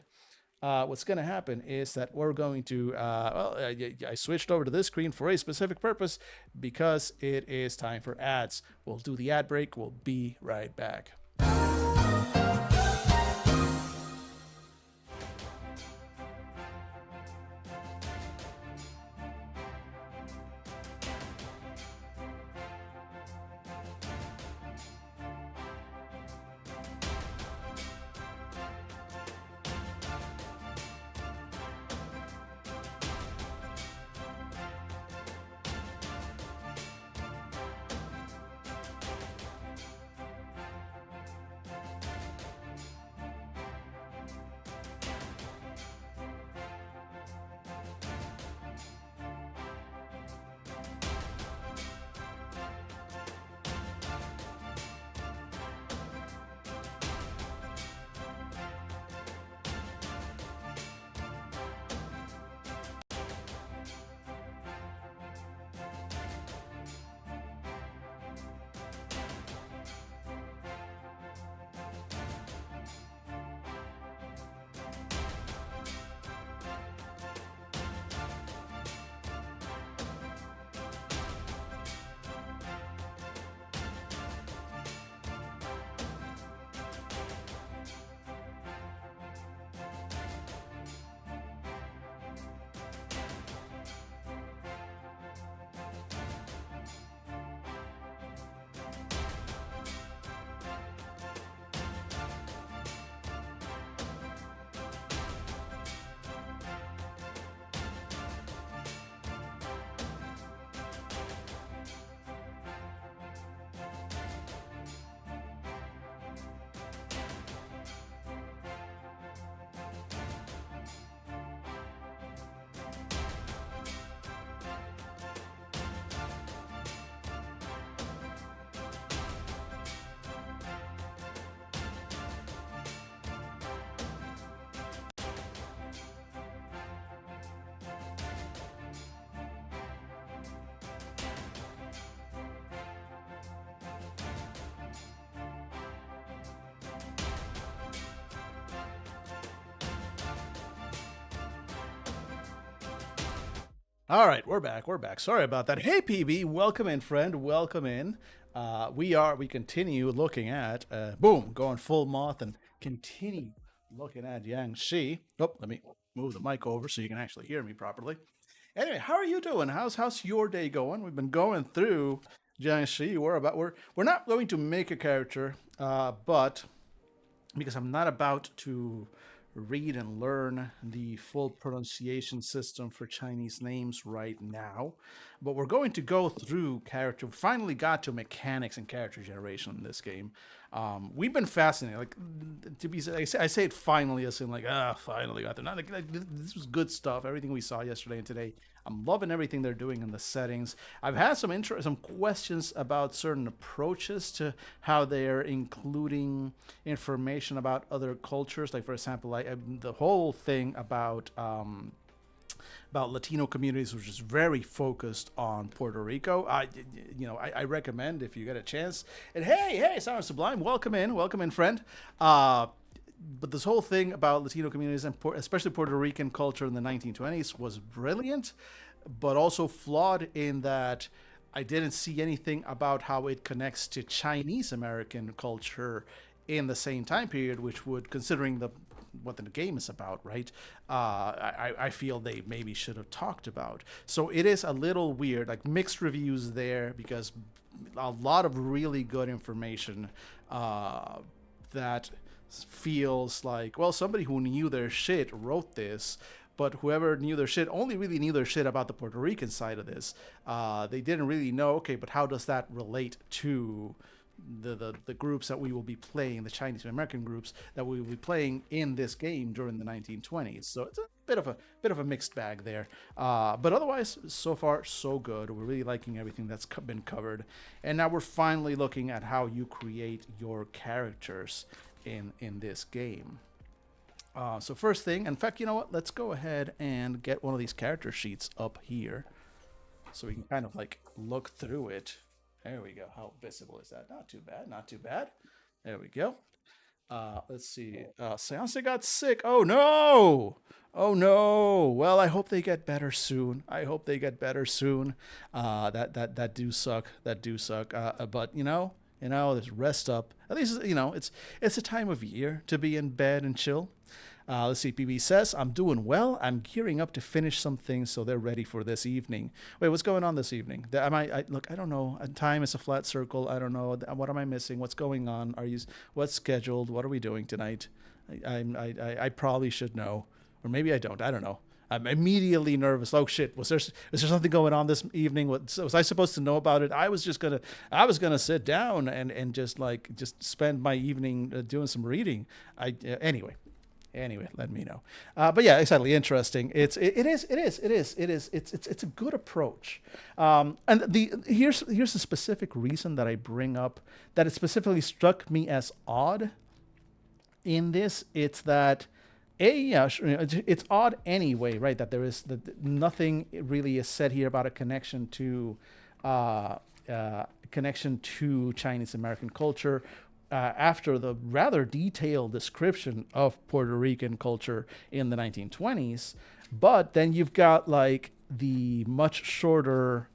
what's going to happen is that we're going to, I switched over to this screen for a specific purpose because it is time for ads. We'll do the ad break. We'll be right back. All right, we're back. We're back. Sorry about that. Hey, PB, welcome in, friend. Welcome in. We continue looking at boom, going full moth and continue looking at Jiangshi. Oh, let me move the mic over so you can actually hear me properly. Anyway, how are you doing? How's your day going? We've been going through Jiangshi. We're not going to make a character, but because I'm not about to read and learn the full pronunciation system for Chinese names right now. But we're going to go through character. Finally got to mechanics and character generation in this game. We've been fascinated. Like to be, I say it finally as in like finally got there. Not like this was good stuff. Everything we saw yesterday and today. I'm loving everything they're doing in the settings. I've had some questions about certain approaches to how they're including information about other cultures. Like for example, the whole thing about Latino communities, which is very focused on Puerto Rico. I recommend if you get a chance. And hey, Sarah Sublime, welcome in, friend. But this whole thing about Latino communities and especially Puerto Rican culture in the 1920s was brilliant, but also flawed in that I didn't see anything about how it connects to Chinese American culture in the same time period, which would, considering the what the game is about, right? I feel they maybe should have talked about. So it is a little weird, like mixed reviews there because a lot of really good information that feels like, well, somebody who knew their shit wrote this, but whoever knew their shit only really knew their shit about the Puerto Rican side of this. They didn't really know, okay, but how does that relate to the groups that we will be playing, the Chinese American groups that we will be playing in this game during the 1920s. So it's a bit of a mixed bag there, but otherwise, so far so good. We're really liking everything that's been covered, and now we're finally looking at how you create your characters in this game. So first thing, in fact, you know what? Let's go ahead and get one of these character sheets up here so we can kind of like look through it. There we go. How visible is that? Not too bad. Not too bad. There we go. Let's see. Seance got sick. Oh no! Oh no! Well, I hope they get better soon. I hope they get better soon. That do suck. That do suck. But just rest up. At least it's a time of year to be in bed and chill. Let's see. PB says, I'm doing well. I'm gearing up to finish some things so they're ready for this evening. Wait, what's going on this evening? Look, I don't know. Time is a flat circle. I don't know. What am I missing? What's going on? What's scheduled? What are we doing tonight? I probably should know. Or maybe I don't. I don't know. I'm immediately nervous. Oh shit! Was there something going on this evening? Was I supposed to know about it? I was gonna sit down and just spend my evening doing some reading. Anyway, let me know. But yeah, exactly. Interesting. It's a good approach. Here's a specific reason that I bring up that it specifically struck me as odd in this. It's that it's odd anyway, right? That nothing really is said here about a connection to Chinese American culture. After the rather detailed description of Puerto Rican culture in the 1920s, but then you've got like the much shorter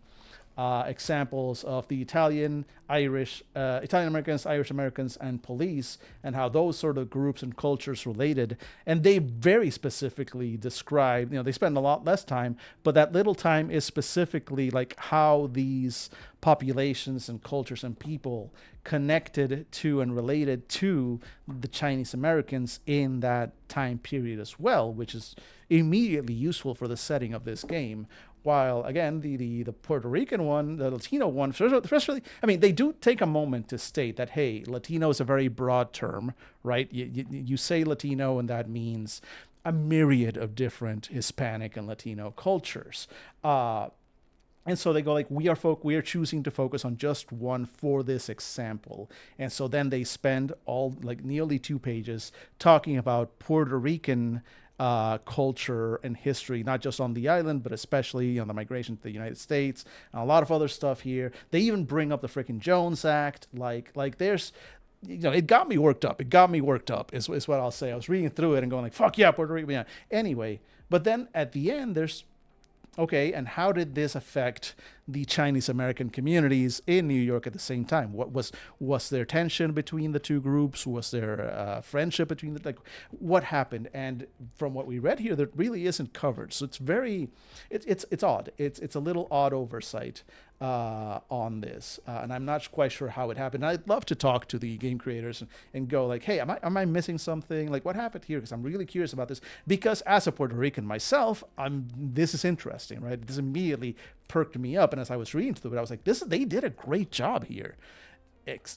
examples of the Italian Americans, Irish Americans, and police, and how those sort of groups and cultures related. And they very specifically describe, they spend a lot less time, but that little time is specifically like how these populations and cultures and people connected to and related to the Chinese Americans in that time period as well, which is immediately useful for the setting of this game. While again, the Puerto Rican one, the Latino one, especially, I mean, they do take a moment to state that, hey, Latino is a very broad term, right? You say Latino, and that means a myriad of different Hispanic and Latino cultures. And so they go like, we are choosing to focus on just one for this example. And so then they spend all like nearly 2 pages talking about Puerto Rican culture and history, not just on the island, but especially on the migration to the United States, and a lot of other stuff here. They even bring up the freaking Jones Act. Like there's, it got me worked up. Is what I'll say. I was reading through it and going like, fuck yeah, Puerto Rico. Yeah. Anyway, but then at the end, there's Okay, and how did this affect the Chinese American communities in New York at the same time? Was there tension between the two groups? Was there friendship between the, like, what happened? And from what we read here, that really isn't covered. So it's very, it's odd. It's a little odd oversight on this, and I'm not quite sure how it happened. I'd love to talk to the game creators and go like, hey, am I missing something? Like, what happened here? Because I'm really curious about this. Because as a Puerto Rican myself, this is interesting, right? This immediately perked me up, and as I was reading through it, I was like, they did a great job here.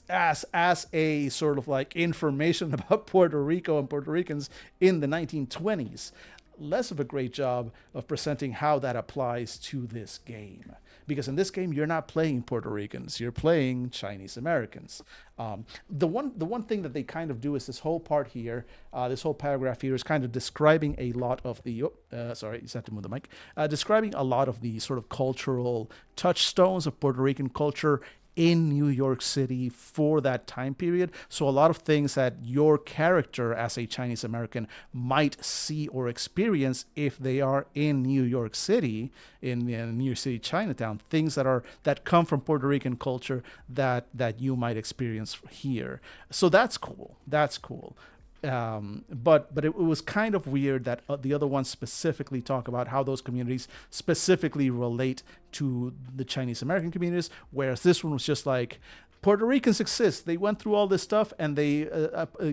As a sort of like information about Puerto Rico and Puerto Ricans in the 1920s, less of a great job of presenting how that applies to this game. Because in this game, you're not playing Puerto Ricans; you're playing Chinese Americans. The one thing that they kind of do is this whole part here, this whole paragraph here is kind of describing a lot of the. Sorry, you just have to move the mic. Describing a lot of the sort of cultural touchstones of Puerto Rican culture in New York City for that time period. So a lot of things that your character as a Chinese American might see or experience if they are in New York City, in New York City Chinatown, things that come from Puerto Rican culture that you might experience here. So that's cool. That's cool. But it was kind of weird that the other ones specifically talk about how those communities specifically relate to the Chinese American communities, whereas this one was just like Puerto Ricans exist. They went through all this stuff and they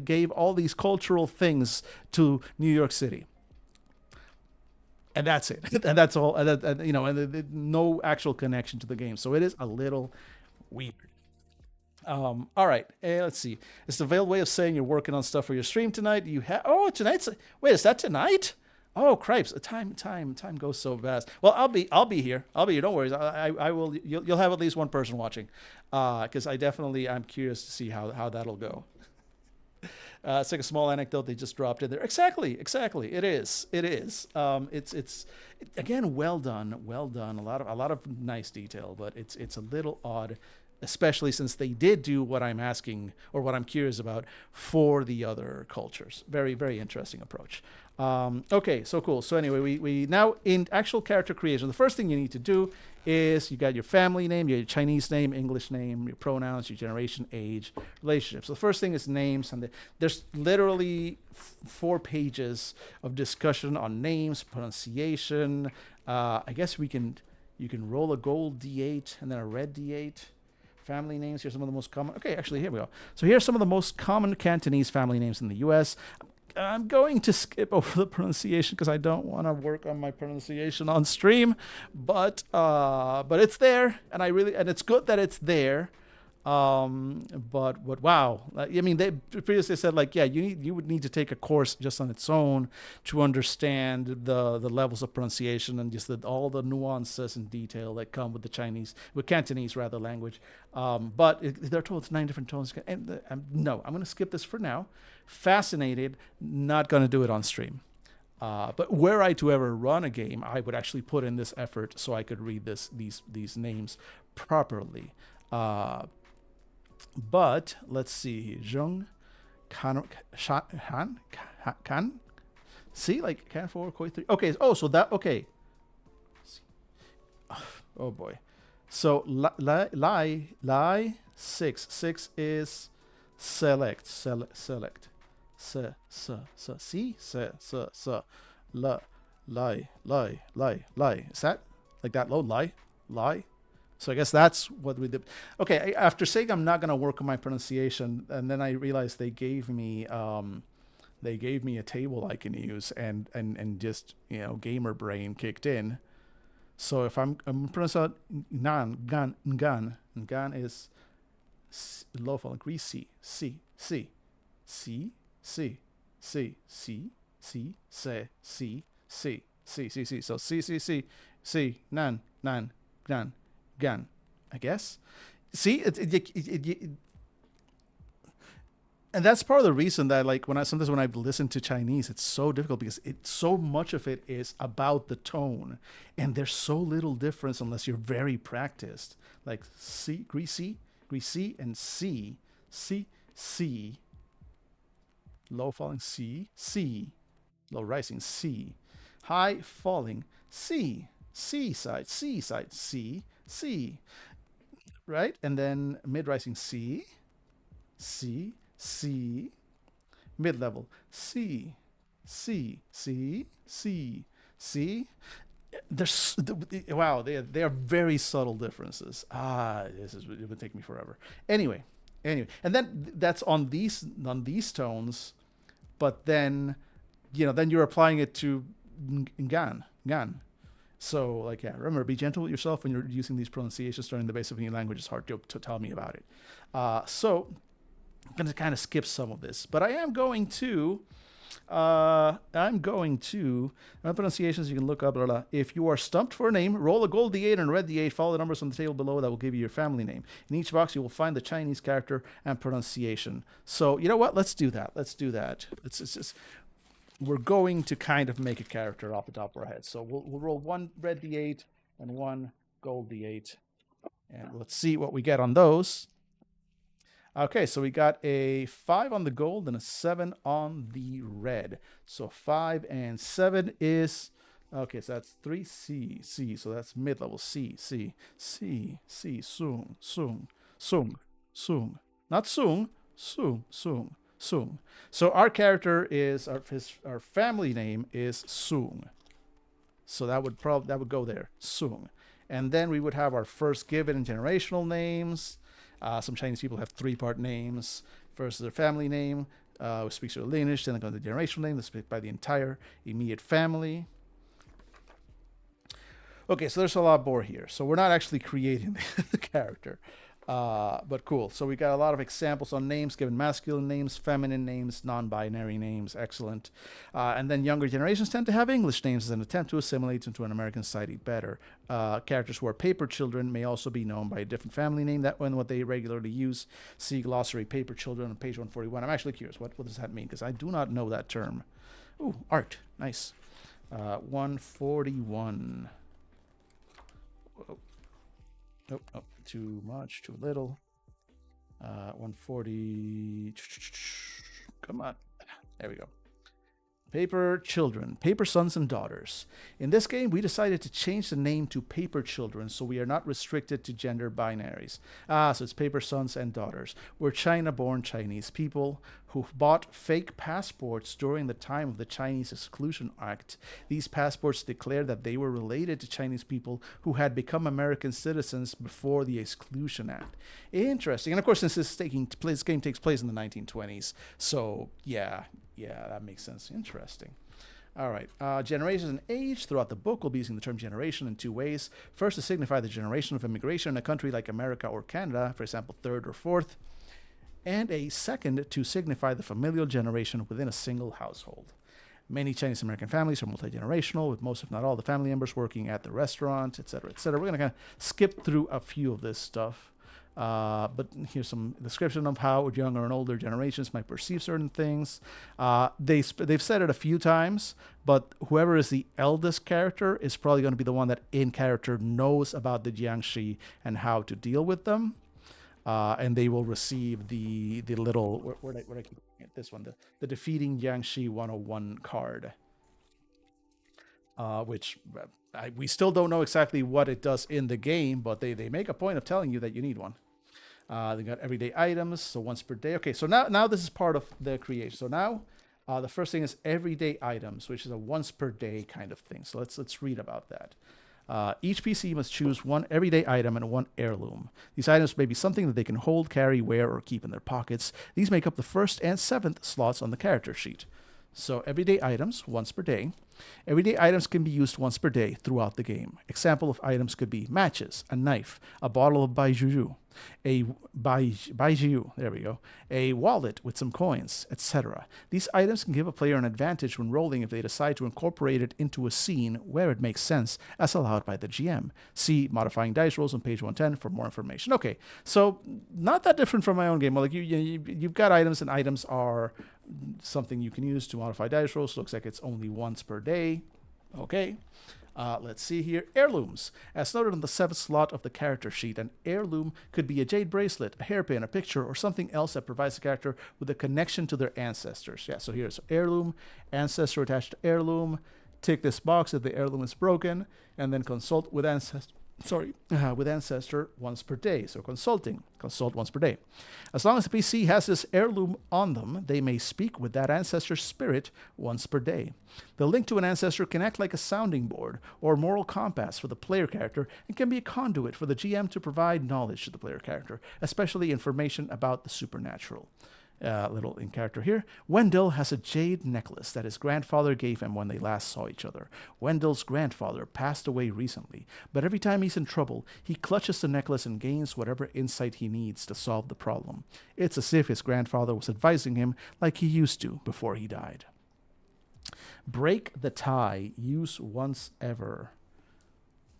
gave all these cultural things to New York City. And that's it, and that's all. No actual connection to the game, so it is a little weird. All right. Let's see. It's the veiled way of saying you're working on stuff for your stream tonight. You have tonight's. Wait, is that tonight? Oh, cripes! Time goes so fast. Well, I'll be here. I'll be here. Don't worry. I will. You'll have at least one person watching, because I'm curious to see how that'll go. It's like a small anecdote they just dropped in there. Exactly. It is. It's again well done. Well done. A lot of nice detail, but it's a little odd, especially since they did do what I'm asking or what I'm curious about for the other cultures. Very, very interesting approach. Okay, so cool. So anyway, we now in actual character creation, the first thing you need to do is you got your family name, your Chinese name, English name, your pronouns, your generation, age, relationship. So the first thing is names, and there's literally 4 pages of discussion on names, pronunciation. I guess you can roll a gold D8 and then a red D8. Family names. Here's some of the most common. Okay, actually, here we go. So here's some of the most common Cantonese family names in the U.S. I'm going to skip over the pronunciation because I don't want to work on my pronunciation on stream, but it's there, and it's good that it's there. But wow, I mean, they previously said like, yeah, you would need to take a course just on its own to understand the levels of pronunciation and just all the nuances and detail that come with with Cantonese rather language. But they're told it's 9 different tones, and no, I'm going to skip this for now. Fascinated, not going to do it on stream. But were I to ever run a game, I would actually put in this effort so I could read these names properly. But let's see, Zheng, Kan, see, like Can 4, Koi 3. Okay, so that okay. Oh boy, so Lai 6 is select, se, see, se, la, lie. Is that like that low lie? So I guess that's what we did. Okay, after saying I'm not gonna work on my pronunciation, and then I realized they gave me a table I can use, and just gamer brain kicked in. So if I'm pronouncing ngan is low fall, greasy, c, say, so c, nan, gan, I guess. See, and that's part of the reason that like sometimes when I've listened to Chinese, it's so difficult because so much of it is about the tone, and there's so little difference unless you're very practiced. Like C, greasy, and C, low falling C, low rising C, high falling C. seaside, seaside, C, right? And then mid rising C, C, C, mid level C, C, C, C, C. There's wow, they are very subtle differences. This is it would take me forever. Anyway, and then that's on these tones, but then then you're applying it to gan. So like yeah, remember be gentle with yourself when you're using these pronunciations during the base of a new language. It's hard to tell me about it. So I'm going to kind of skip some of this, but I am going to. Pronunciations you can look up. Blah, blah. If you are stumped for a name, roll a gold D8 and a red D8. Follow the numbers on the table below. That will give you your family name. In each box, you will find the Chinese character and pronunciation. So you know what? Let's do that. It's just we're going to kind of make a character off the top of our head. So we'll roll one red D8 and one gold D8, and let's see what we get on those. Okay, so we got a 5 on the gold and a 7 on the red. So 5 and 7 is... Okay, so that's 3 C, C. So that's mid-level C, C, C, C, Sung, Sung, Sung, Sung. Not Sung, Sung, Sung, Sung. So our character is... Our family name is Sung. So that would go there, Sung. And then we would have our first given and generational names. Some Chinese people have 3-part names. First is their family name, which speaks to their lineage. Then they go to the generational name, that's picked by the entire immediate family. Okay, so there's a lot more here. So we're not actually creating the character. But cool. So we got a lot of examples on names, given masculine names, feminine names, non-binary names. Excellent. And then younger generations tend to have English names as an attempt to assimilate into an American society better. Characters who are paper children may also be known by a different family name than what they regularly use. See glossary paper children on page 141. I'm actually curious. What does that mean? Because I do not know that term. Ooh, art. Nice. 141. Whoa. Nope, too much, too little. 140. Come on. There we go. Paper Children, Paper Sons and Daughters. In this game, we decided to change the name to Paper Children so we are not restricted to gender binaries. So it's Paper Sons and Daughters. We're China-born Chinese people who bought fake passports during the time of the Chinese Exclusion Act. These passports declared that they were related to Chinese people who had become American citizens before the Exclusion Act. Interesting. And of course, since this game takes place in the 1920s, so yeah, that makes sense. Interesting. All right. Generations and age. Throughout the book, we'll be using the term generation in 2 ways. First, to signify the generation of immigration in a country like America or Canada, for example, 3rd or 4th. And a second to signify the familial generation within a single household. Many Chinese American families are multi-generational, with most, if not all, the family members working at the restaurant, etc., etc. We're going to kind of skip through a few of this stuff. But here's some description of how younger and older generations might perceive certain things. They've said it a few times, but whoever is the eldest character is probably going to be the one that in character knows about the Jiangshi and how to deal with them. And they will receive the little where I keep this one, the defeating Jiangshi 101 card. Which we still don't know exactly what it does in the game, but they make a point of telling you that you need one. They got everyday items, so once per day. Okay, so now this is part of the creation. So now the first thing is everyday items, which is a once per day kind of thing. So let's read about that. Each PC must choose one everyday item and one heirloom. These items may be something that they can hold, carry, wear, or keep in their pockets. These make up the 1st and 7th slots on the character sheet. So everyday items, once per day. Everyday items can be used once per day throughout the game. Example of items could be matches, a knife, a bottle of baijiu, there we go, a wallet with some coins, etc. These items can give a player an advantage when rolling if they decide to incorporate it into a scene where it makes sense, as allowed by the GM. See modifying dice rolls on page 110 for more information. Okay, so not that different from my own game. Well, like you've got items, and items are something you can use to modify dice rolls. Looks like it's only once per day. Okay. Let's see here. Heirlooms. As noted on the 7th slot of the character sheet, an heirloom could be a jade bracelet, a hairpin, a picture, or something else that provides the character with a connection to their ancestors. Yeah, so here's heirloom, ancestor attached to heirloom, Tick this box if the heirloom is broken, and then consult with ancestors. Sorry, with ancestor once per day. So consult once per day. As long as the PC has this heirloom on them, they may speak with that ancestor's spirit once per day. The link to an ancestor can act like a sounding board or moral compass for the player character and can be a conduit for the GM to provide knowledge to the player character, especially information about the supernatural. Little in character here. Wendell has a jade necklace that his grandfather gave him when they last saw each other. Wendell's grandfather passed away recently, but every time he's in trouble, he clutches the necklace and gains whatever insight he needs to solve the problem. It's as if his grandfather was advising him like he used to before he died. Break the tie. Use once ever.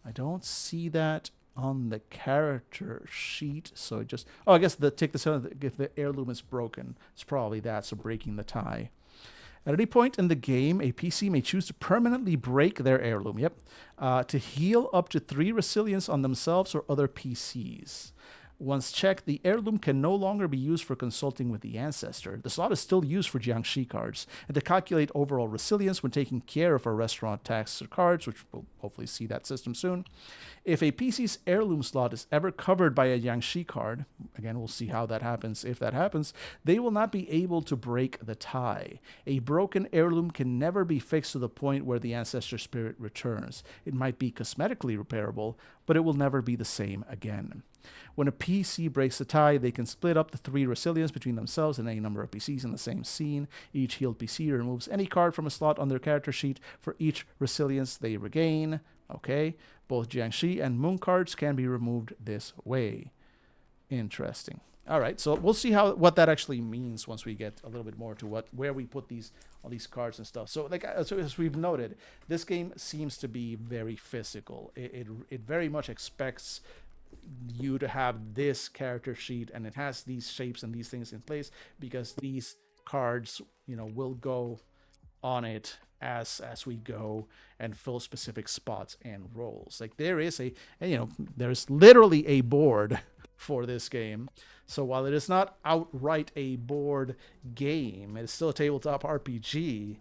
I don't see that on the character sheet, so it just I guess take the sound if the heirloom is broken, it's probably that. So breaking the tie. At any point in the game, a PC may choose to permanently break their heirloom. To heal up to 3 resilience on themselves or other PCs. Once checked, the heirloom can no longer be used for consulting with the ancestor. The slot is still used for Jiangshi cards, and to calculate overall resilience when taking care of our restaurant tax cards, which we'll hopefully see that system soon. If a PC's heirloom slot is ever covered by a Jiangshi card, again, we'll see how that happens. If that happens, they will not be able to break the tie. A broken heirloom can never be fixed to the point where the ancestor spirit returns. It might be cosmetically repairable, but it will never be the same again. When a PC breaks the tie, they can split up the 3 resilience between themselves and any number of PCs in the same scene. Each healed PC removes any card from a slot on their character sheet for each resilience they regain. Okay, both Jiangshi and Moon cards can be removed this way. Interesting. All right, so we'll see what that actually means once we get a little bit more to where we put all these cards and stuff. So so as we've noted, this game seems to be very physical. It very much expects you to have this character sheet, and it has these shapes and these things in place because these cards, will go on it as we go and fill specific spots and roles. Like there's literally a board for this game. So while it is not outright a board game, it's still a tabletop RPG.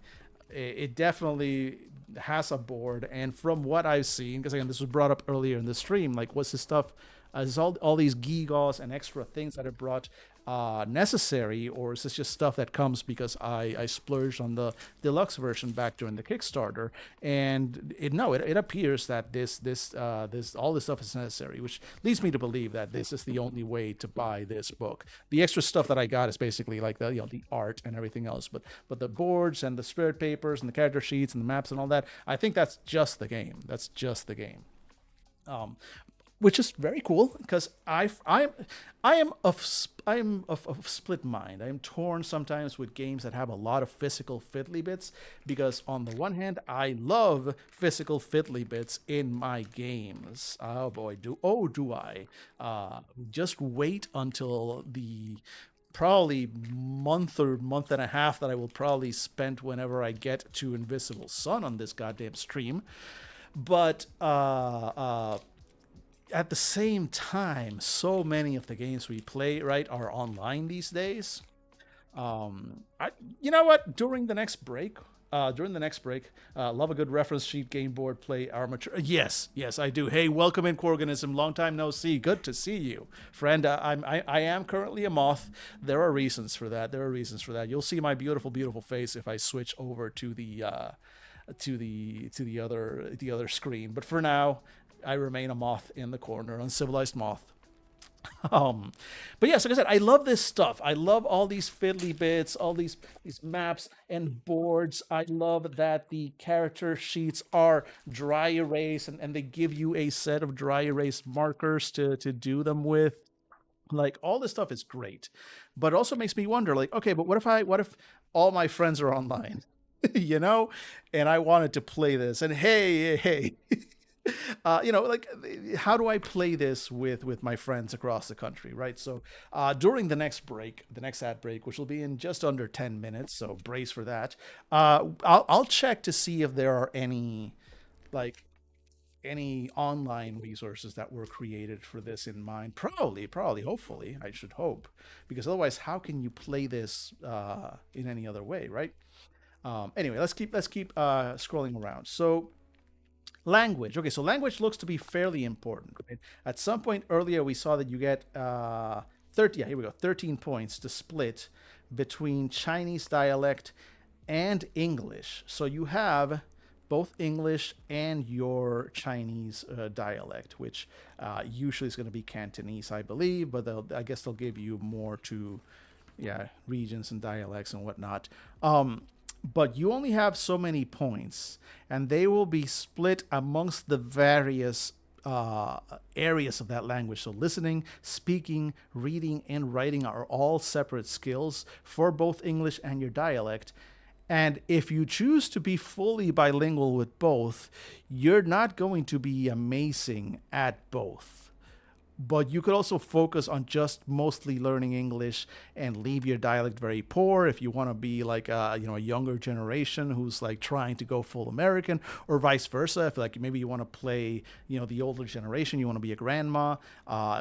It definitely has a board, and from what I've seen, because again, this was brought up earlier in the stream, like what's this stuff? Is all these gewgaws and extra things that are brought necessary, or is this just stuff that comes because I splurged on the deluxe version back during the Kickstarter? And it appears that this all this stuff is necessary, which leads me to believe that this is the only way to buy this book. The extra stuff that I got is basically like the art and everything else, but the boards and the spirit papers and the character sheets and the maps and all that, I think that's just the game. That's just the game. Which is very cool because I am of split mind. I am torn sometimes with games that have a lot of physical fiddly bits, because on the one hand, I love physical fiddly bits in my games. Oh boy, do I! Just wait until the probably month or month and a half that I will probably spend whenever I get to Invisible Sun on this goddamn stream. But at the same time, so many of the games we play, right, are online these days. You know what? During the next break, love a good reference sheet, game board, play armature. Yes, I do. Hey, welcome in, Corganism. Long time no see. Good to see you, friend. I am currently a moth. There are reasons for that. You'll see my beautiful, beautiful face if I switch over to the other screen. But for now, I remain a moth in the corner, uncivilized moth. But yes, like I said, I love this stuff. I love all these fiddly bits, all these maps and boards. I love that the character sheets are dry erase, and they give you a set of dry erase markers to do them with. Like, all this stuff is great, but it also makes me wonder, like, okay, but what if all my friends are online, and I wanted to play this, and hey. Like, how do I play this with my friends across the country, right? So during the next ad break, which will be in just under 10 minutes, so brace for that, I'll check to see if there are any online resources that were created for this in mind. Probably, hopefully, I should hope, because otherwise, how can you play this in any other way, right? Anyway, let's keep scrolling around. So language. Okay, so language looks to be fairly important. Right? At some point earlier, we saw that you get 30. Yeah, here we go. 13 points to split between Chinese dialect and English. So you have both English and your Chinese dialect, which usually is going to be Cantonese, I believe, but I guess they'll give you more to, yeah, regions and dialects and whatnot. But you only have so many points, and they will be split amongst the various areas of that language. So, listening, speaking, reading, and writing are all separate skills for both English and your dialect. And if you choose to be fully bilingual with both, you're not going to be amazing at both. But you could also focus on just mostly learning English and leave your dialect very poor if you want to be like a younger generation who's like trying to go full American, or vice versa. If like maybe you want to play the older generation, you want to be a grandma.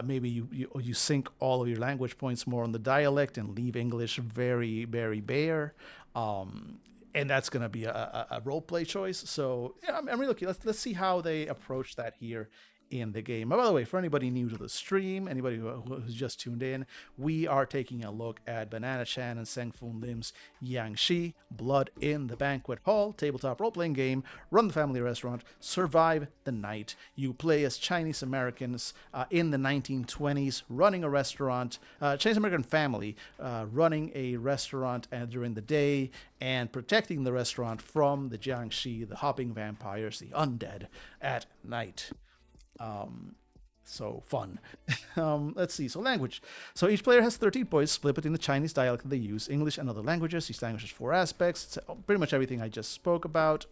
Maybe you sink all of your language points more on the dialect and leave English very very bare. And that's going to be a role play choice. So yeah, I'm really looking. Let's see how they approach that here in the game. By the way, for anybody new to the stream, anybody who's just tuned in, we are taking a look at Banana Chan and Sengfun Lim's Jiangshi, Blood in the Banquet Hall, tabletop role-playing game, run the family restaurant, survive the night. You play as Chinese Americans in the 1920s, running a restaurant, Chinese American family running a restaurant during the day and protecting the restaurant from the Jiangshi, the hopping vampires, the undead at night. So fun. Let's see. So language. So each player has 13 points split between the Chinese dialect that they use, English and other languages. Each language has 4 aspects. It's pretty much everything I just spoke about.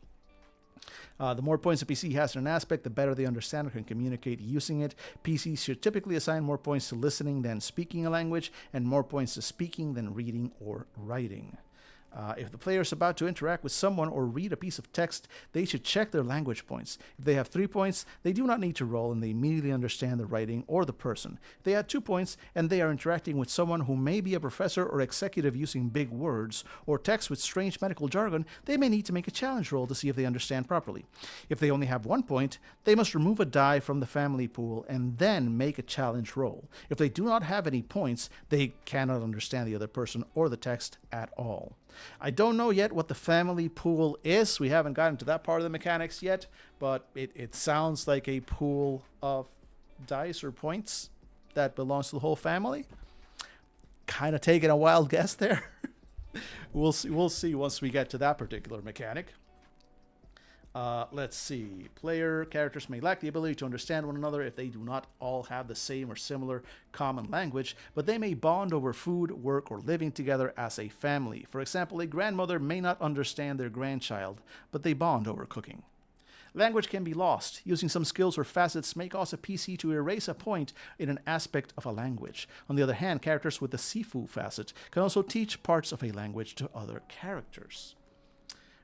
The more points a PC has in an aspect, the better they understand or can communicate using it. PCs should typically assign more points to listening than speaking a language, and more points to speaking than reading or writing. If the player is about to interact with someone or read a piece of text, they should check their language points. If they have 3 points, they do not need to roll and they immediately understand the writing or the person. If they had 2 points and they are interacting with someone who may be a professor or executive using big words or text with strange medical jargon, they may need to make a challenge roll to see if they understand properly. If they only have 1 point, they must remove a die from the family pool and then make a challenge roll. If they do not have any points, they cannot understand the other person or the text at all. I don't know yet what the family pool is. We haven't gotten to that part of the mechanics yet, but it sounds like a pool of dice or points that belongs to the whole family. Kind of taking a wild guess there. We'll see once we get to that particular mechanic. Let's see. Player characters may lack the ability to understand one another if they do not all have the same or similar common language, but they may bond over food, work, or living together as a family. For example, a grandmother may not understand their grandchild, but they bond over cooking. Language can be lost. Using some skills or facets may cause a PC to erase a point in an aspect of a language. On the other hand, characters with the Sifu facet can also teach parts of a language to other characters.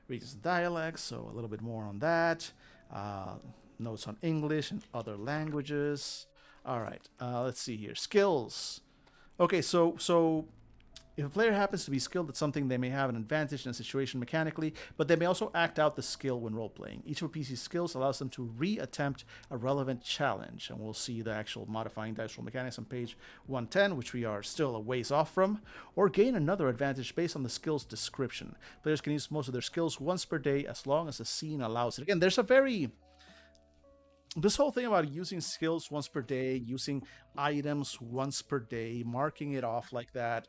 Regions and dialects, so a little bit more on that. Notes on English and other languages. All right, let's see here. Skills. Okay, so if a player happens to be skilled at something, they may have an advantage in a situation mechanically, but they may also act out the skill when role-playing. Each of a PC's skills allows them to re-attempt a relevant challenge, and we'll see the actual modifying dice roll mechanics on page 110, which we are still a ways off from, or gain another advantage based on the skill's description. Players can use most of their skills once per day as long as the scene allows it. Again, there's a very... This whole thing about using skills once per day, using items once per day, marking it off like that,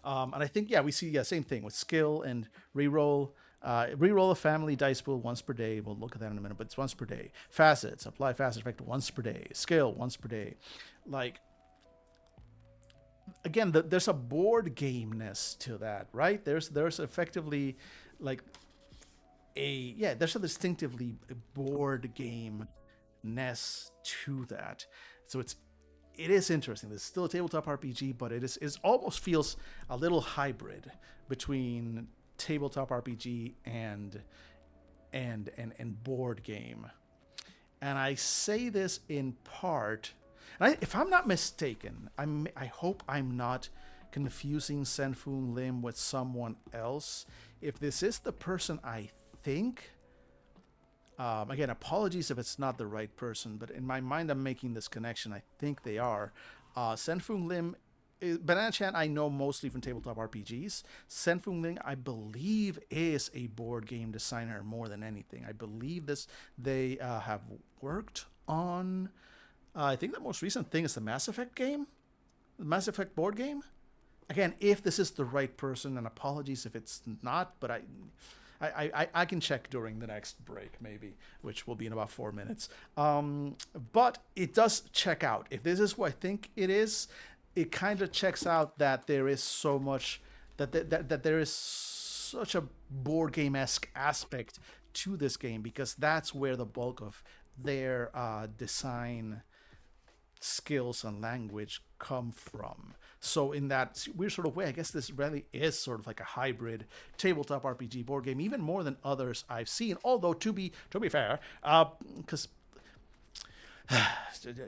and I think, we see, same thing with skill and reroll. Reroll a family dice pool once per day. We'll look at that in a minute, but it's once per day. Facets, apply facet effect once per day. Skill once per day. Like, again, there's a board gameness to that, right? There's effectively like there's a distinctively board game-ness to that. So it is interesting. It's still a tabletop RPG, but it almost feels a little hybrid between tabletop RPG and board game. And I say this in part, and if I'm not mistaken, I hope I'm not confusing Senfun Lim with someone else. if this is the person I think, again, apologies if it's not the right person, but in my mind, I'm making this connection. I think they are. Senfung Lim, Banana Chan, I know mostly from tabletop RPGs. Senfung Lim, I believe, is a board game designer more than anything. I believe this they have worked on. I think the most recent thing is the Mass Effect game, the Mass Effect board game. Again, if this is the right person, and apologies if it's not, but I can check during the next break, maybe, which will be in about 4 minutes. But it does check out. If this is what I think it is, it kind of checks out that there is so much, that there is such a board game esque aspect to this game, because that's where the bulk of their design skills and language come from. So in that weird sort of way, I guess this really is sort of like a hybrid tabletop RPG board game, even more than others I've seen. Although to be fair, because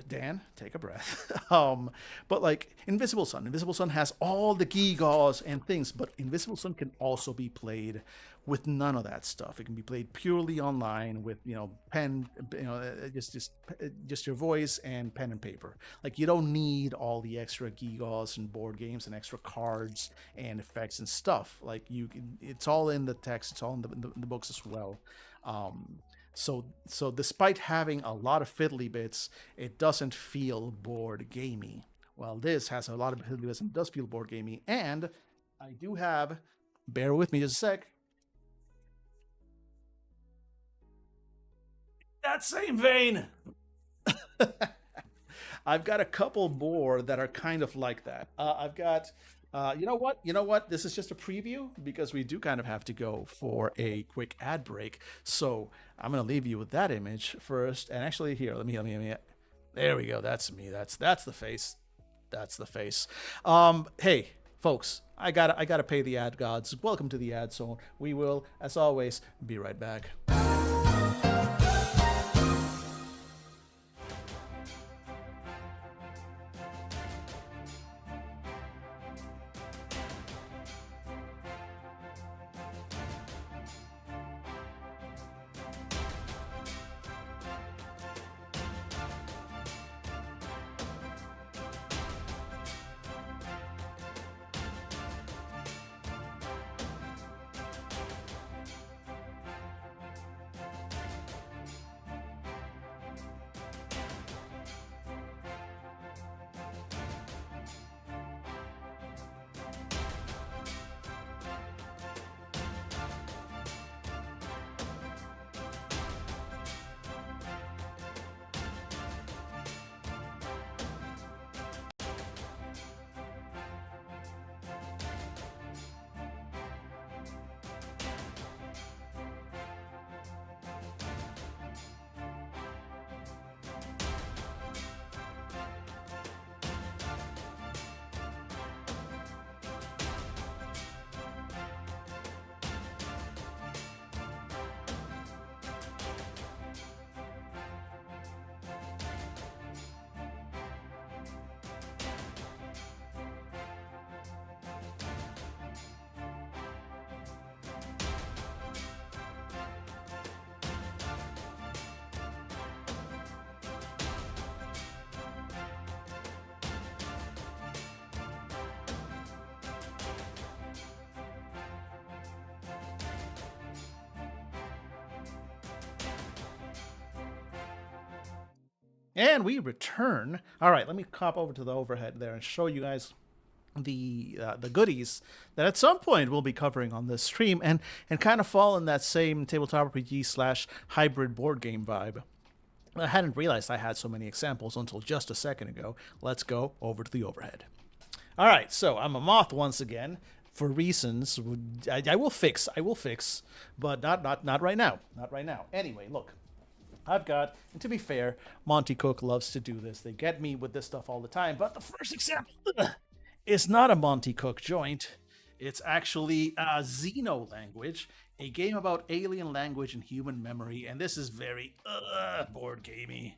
Dan, take a breath. But like Invisible Sun has all the gigaws and things, but Invisible Sun can also be played with none of that stuff. It can be played purely online with pen, just your voice and pen and paper. Like you don't need all the extra gigaws and board games and extra cards and effects and stuff. Like it's all in the text. It's all in the books as well. So despite having a lot of fiddly bits, it doesn't feel board gamey. Well, this has a lot of fiddly bits and does feel board gamey. And I do have, bear with me just a sec. That same vein. I've got a couple more that are kind of like that. I've got, you know what? You know what? This is just a preview because we do kind of have to go for a quick ad break. So I'm gonna leave you with that image first. And actually, here, let me. There we go. That's me. That's the face. That's the face. Hey, folks, I gotta pay the ad gods. Welcome to the ad zone. We will, as always, be right back. And we return. All right, let me hop over to the overhead there and show you guys the goodies that at some point we'll be covering on this stream, and kind of fall in that same tabletop RPG slash hybrid board game vibe. I hadn't realized I had so many examples until just a second ago. Let's go over to the overhead. All right, so I'm a moth once again for reasons I will fix. I will fix, but not right now. Not right now. Anyway, look. I've got, and to be fair, Monty Cook loves to do this. They get me with this stuff all the time. But the first example is not a Monty Cook joint. It's actually a Xeno language, a game about alien language and human memory. And this is very board gamey.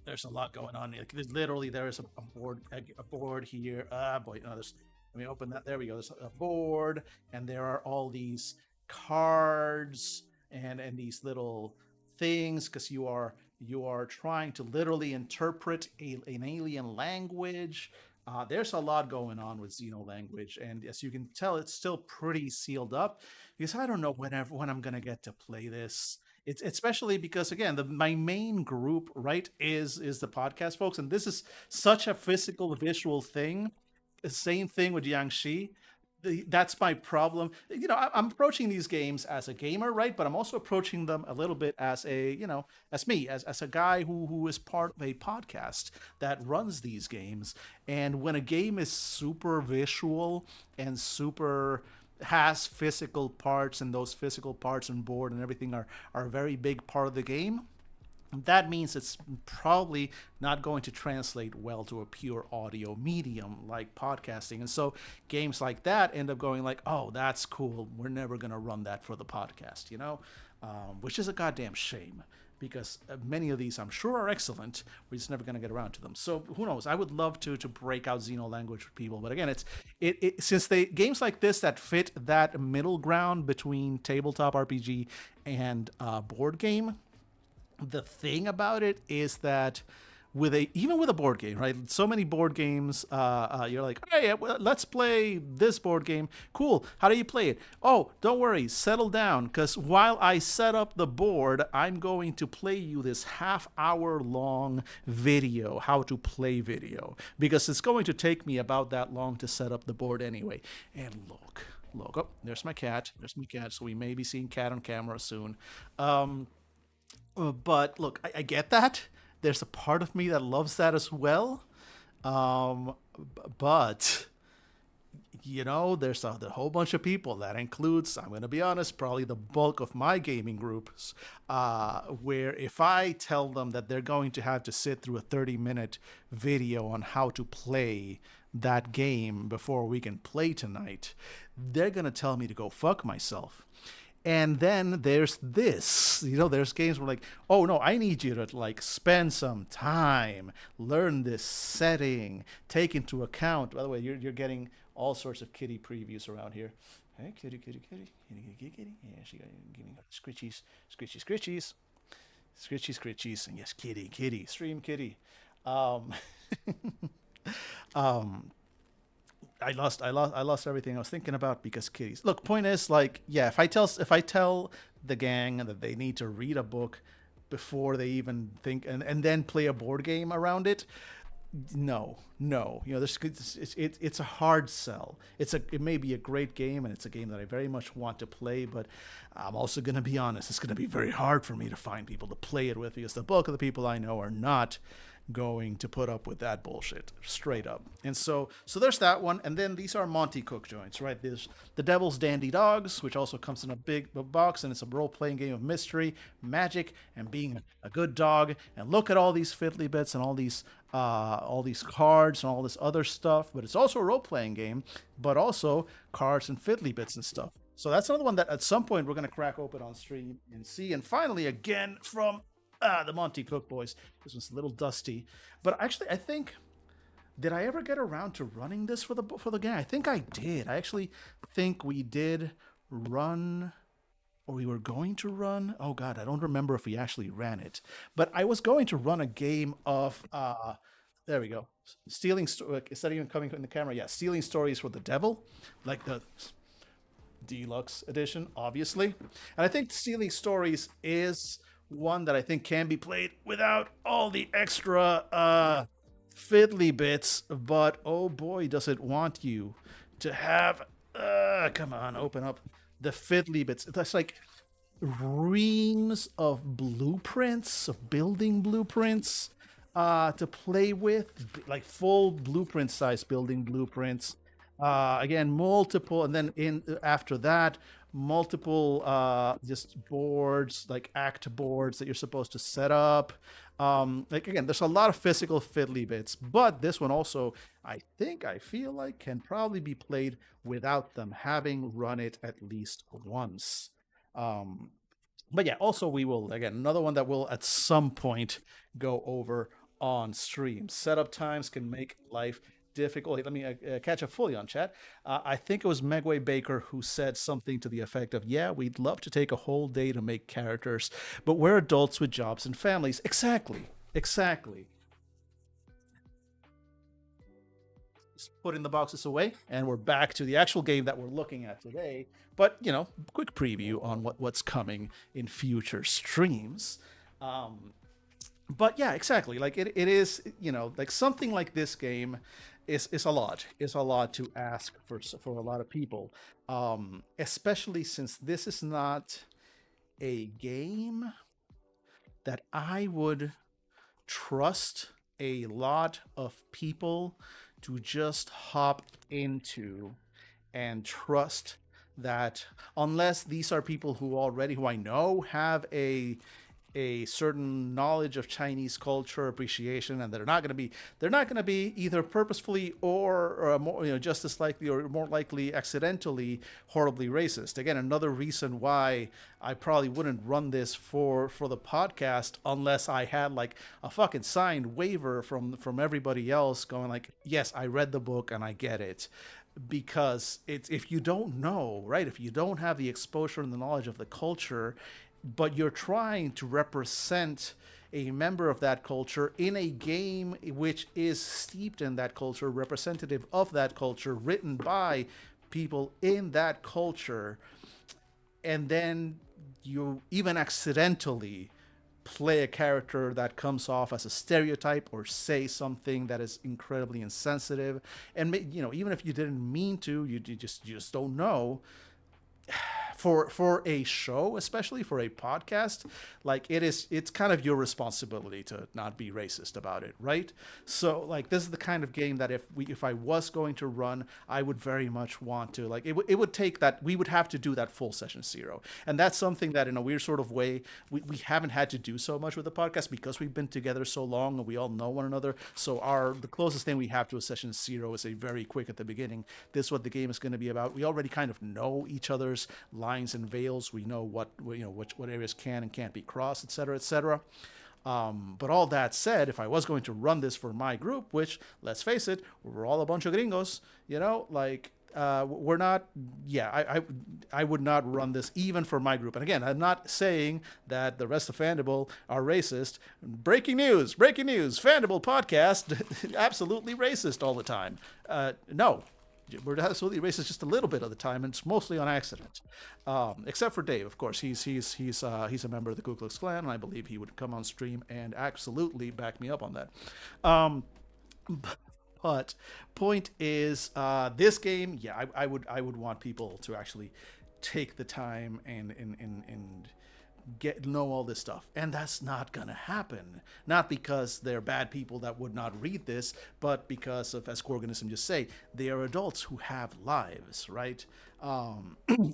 There's a lot going on. Like, there is a board here. Boy, no, let me open that. There we go. There's a board, and there are all these cards and these little things because you are trying to literally interpret an alien language. There's a lot going on with Xeno language, and as you can tell, it's still pretty sealed up because I don't know when I'm gonna get to play this. It's especially because again, my main group, right, is the podcast folks, and this is such a physical, visual thing. The same thing with Jiangshi. That's my problem. I'm approaching these games as a gamer, right? But I'm also approaching them a little bit as as me, as a guy who is part of a podcast that runs these games. And when a game is super visual and super has physical parts, and those physical parts and board and everything are a very big part of the game, that means it's probably not going to translate well to a pure audio medium like podcasting. And so games like that end up going like, oh, that's cool, we're never going to run that for the podcast, which is a goddamn shame because many of these I'm sure are excellent. We're just never going to get around to them. So who knows? I would love to break out Xeno language with people, but again, since they games like this that fit that middle ground between tabletop RPG and board game, the thing about it is that even with a board game, right? So many board games, you're like, hey, well, let's play this board game. Cool. How do you play it? Oh, don't worry, settle down, because while I set up the board, I'm going to play you this half-hour long video, how to play video, because it's going to take me about that long to set up the board anyway. And look, oh, there's my cat. So we may be seeing cat on camera soon. But look, I get that. There's a part of me that loves that as well. But there's the whole bunch of people that includes, I'm going to be honest, probably the bulk of my gaming groups, where if I tell them that they're going to have to sit through a 30-minute video on how to play that game before we can play tonight, they're going to tell me to go fuck myself. And then there's this, there's games where like, oh no, I need you to like spend some time, learn this setting, take into account. By the way, you're getting all sorts of kitty previews around here. Hey, kitty, kitty, kitty, kitty, kitty, kitty. Yeah, she got giving scritchies, scritchies, scritchies, scritchies, scritchies, and yes, kitty, kitty, stream kitty. Um, um, I lost everything I was thinking about because kitties. Look, point is like, yeah, if I tell the gang that they need to read a book before they even think and then play a board game around it, no, it's a hard sell. It may be a great game and it's a game that I very much want to play, but I'm also going to be honest, it's going to be very hard for me to find people to play it with because the bulk of the people I know are not going to put up with that bullshit straight up. And so there's that one. And then these are Monty Cook joints, right? There's the Devil's Dandy Dogs, which also comes in a big box, and it's a role-playing game of mystery, magic, and being a good dog. And look at all these fiddly bits and all these cards and all this other stuff. But it's also a role-playing game, but also cards and fiddly bits and stuff. So that's another one that at some point we're going to crack open on stream and see. And finally, again, from the Monty Cook boys. This one's a little dusty, but actually, I think, did I ever get around to running this for the game? I think I did. I actually think we did run, or we were going to run. Oh God, I don't remember if we actually ran it, but I was going to run a game of. There we go. Stealing. Is that even coming in the camera? Yeah, Stealing Stories for the Devil, like the deluxe edition, obviously. And I think Stealing Stories is one that I think can be played without all the extra fiddly bits, but oh boy, does it want you to have come on, open up the fiddly bits. That's like reams of blueprints, of building blueprints to play with, like full blueprint size building blueprints. Again, multiple, and then in after that, multiple just boards, like act boards that you're supposed to set up. Like again, there's a lot of physical fiddly bits, but this one also, I feel like can probably be played without them having run it at least once. But yeah, also we will, again, another one that will at some point go over on stream. Setup times can make life difficult. Let me catch up fully on chat. I think it was Megway Baker who said something to the effect of, "Yeah, we'd love to take a whole day to make characters, but we're adults with jobs and families." Exactly, exactly. Just putting the boxes away, and we're back to the actual game that we're looking at today. But quick preview on what's coming in future streams. Um, but yeah, exactly. Like it is, like something like this game is a lot. Is a lot to ask for a lot of people, especially since this is not a game that I would trust a lot of people to just hop into and trust that, unless these are people who I know have a certain knowledge of Chinese culture appreciation, and they're not going to be either purposefully or more, just as likely or more likely accidentally horribly racist. Again, another reason why I probably wouldn't run this for the podcast unless I had like a fucking signed waiver from everybody else going like, yes, I read the book and I get it. Because it's, if you don't know, right, if you don't have the exposure and the knowledge of the culture, but you're trying to represent a member of that culture in a game which is steeped in that culture, representative of that culture, written by people in that culture, and then you even accidentally play a character that comes off as a stereotype or say something that is incredibly insensitive, and even if you didn't mean to, you just don't know, for a show, especially for a podcast, like it's kind of your responsibility to not be racist about it, right? So like this is the kind of game that if I was going to run, I would very much want to, like, it would take that, we would have to do that full session zero, and that's something that in a weird sort of way we haven't had to do so much with the podcast because we've been together so long and we all know one another. So the closest thing we have to a session zero is a very quick at the beginning, this is what the game is going to be about. We already kind of know each other's lines and veils. We know what areas can and can't be crossed, etc., etc. But all that said, if I was going to run this for my group, which, let's face it, we're all a bunch of gringos, like we're not. Yeah, I would not run this even for my group. And again, I'm not saying that the rest of Fandible are racist. Breaking news! Breaking news! Fandible podcast absolutely racist all the time. No. We're absolutely racist just a little bit of the time, and it's mostly on accident. Except for Dave, of course. He's a member of the Ku Klux Klan, and I believe he would come on stream and absolutely back me up on that. Um, but point is, this game, yeah, I would want people to actually take the time and get know all this stuff, and that's not gonna happen, not because they're bad people that would not read this, but because of, as Gorganism just say, they are adults who have lives, right?